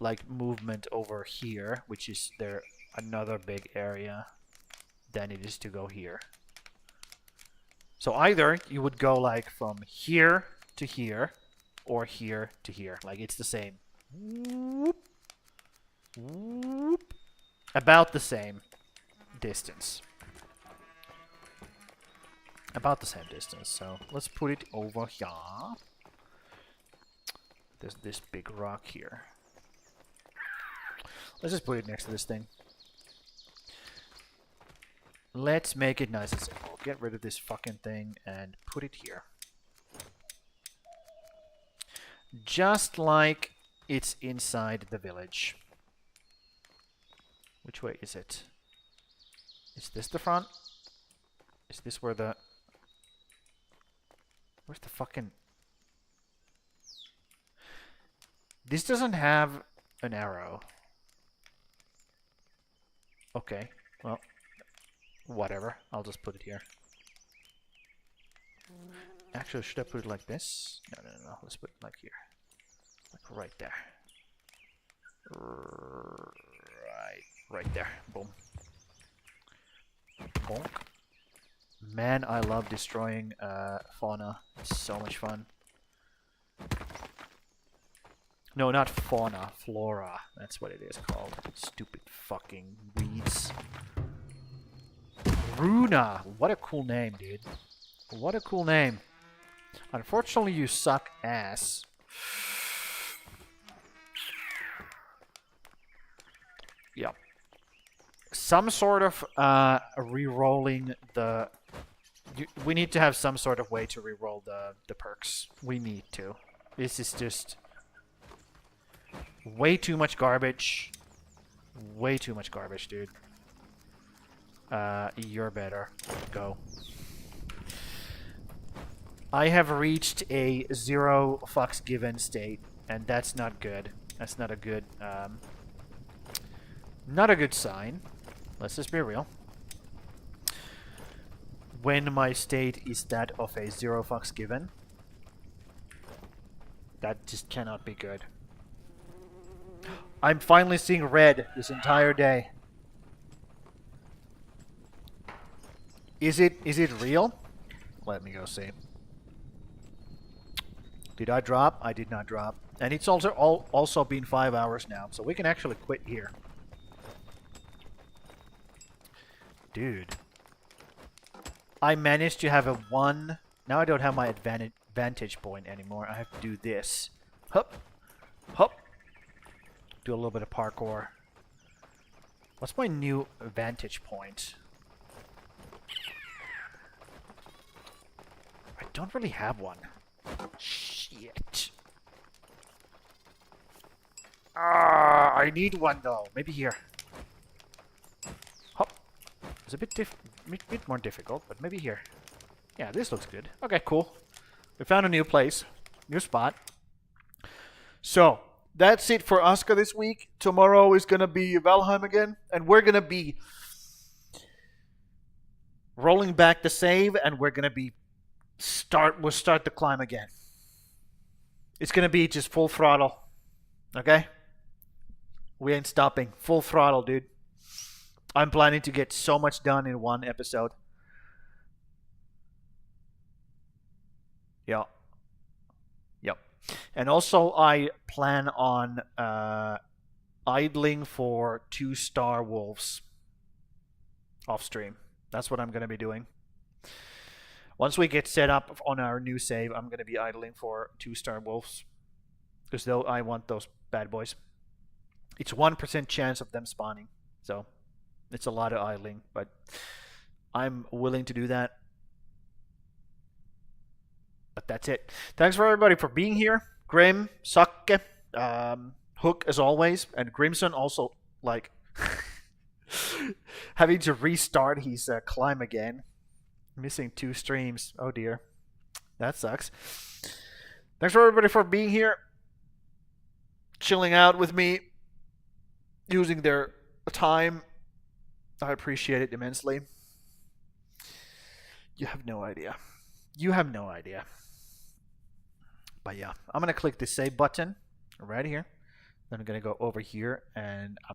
like movement over here, which is their another big area, than it is to go here. So either you would go like from here to here, or here to here. Like it's the same. Whoop. Whoop. About the same distance. About the same distance. So let's put it over here. There's this big rock here. Let's just put it next to this thing. Let's make it nice and simple. Get rid of this fucking thing and put it here. Just like it's inside the village. Which way is it? Is this the front? Is this where the... Where's the fucking... This doesn't have an arrow. Okay, well, whatever. I'll just put it here. Actually, should I put it like this? No. Let's put it like here. Like right there. Right there. Boom. Bonk. Man, I love destroying fauna. It's so much fun. No, not fauna. Flora. That's what it is called. Stupid fucking weeds. Runa. What a cool name, dude. What a cool name. Unfortunately, you suck ass. Yeah. Some sort of re-rolling the... we need to have some sort of way to re-roll the perks. We need to. This is just... way too much garbage. Way too much garbage, dude. You're better. Go. I have reached a 0 fucks given state, and that's not good. That's not a good, not a good sign. Let's just be real. When my state is that of a 0 fucks given, that just cannot be good. I'm finally seeing red this entire day. Is it real? Let me go see. Did I drop? I did not drop. And it's also been 5 hours now, so we can actually quit here. Dude. I managed to have a 1. Now I don't have my vantage point anymore. I have to do this. Hup. Hup. Do a little bit of parkour. What's my new vantage point? I don't really have one. Shit. I need one though. Maybe here. Hop. It's a bit more difficult, but maybe here. Yeah, this looks good. Okay, cool. We found a new place. New spot. So, that's it for ASKA this week. Tomorrow is going to be Valheim again. And we're going to be rolling back the save. And we're going to be we'll start the climb again. It's going to be just full throttle. Okay? We ain't stopping. Full throttle, dude. I'm planning to get so much done in one episode. Yeah. Yep. And also, I plan on idling for 2-star wolves off stream. That's what I'm going to be doing. Once we get set up on our new save, I'm going to be idling for 2-star wolves. Because I want those bad boys. It's 1% chance of them spawning. So, it's a lot of idling. But I'm willing to do that. But that's it. Thanks for everybody for being here. Grim, Sakke, Hook as always, and Grimson also, like... having to restart his climb again. Missing 2 streams. Oh dear. That sucks. Thanks for everybody for being here. Chilling out with me. Using their time. I appreciate it immensely. You have no idea. You have no idea. But yeah, I'm going to click the save button right here. Then I'm going to go over here and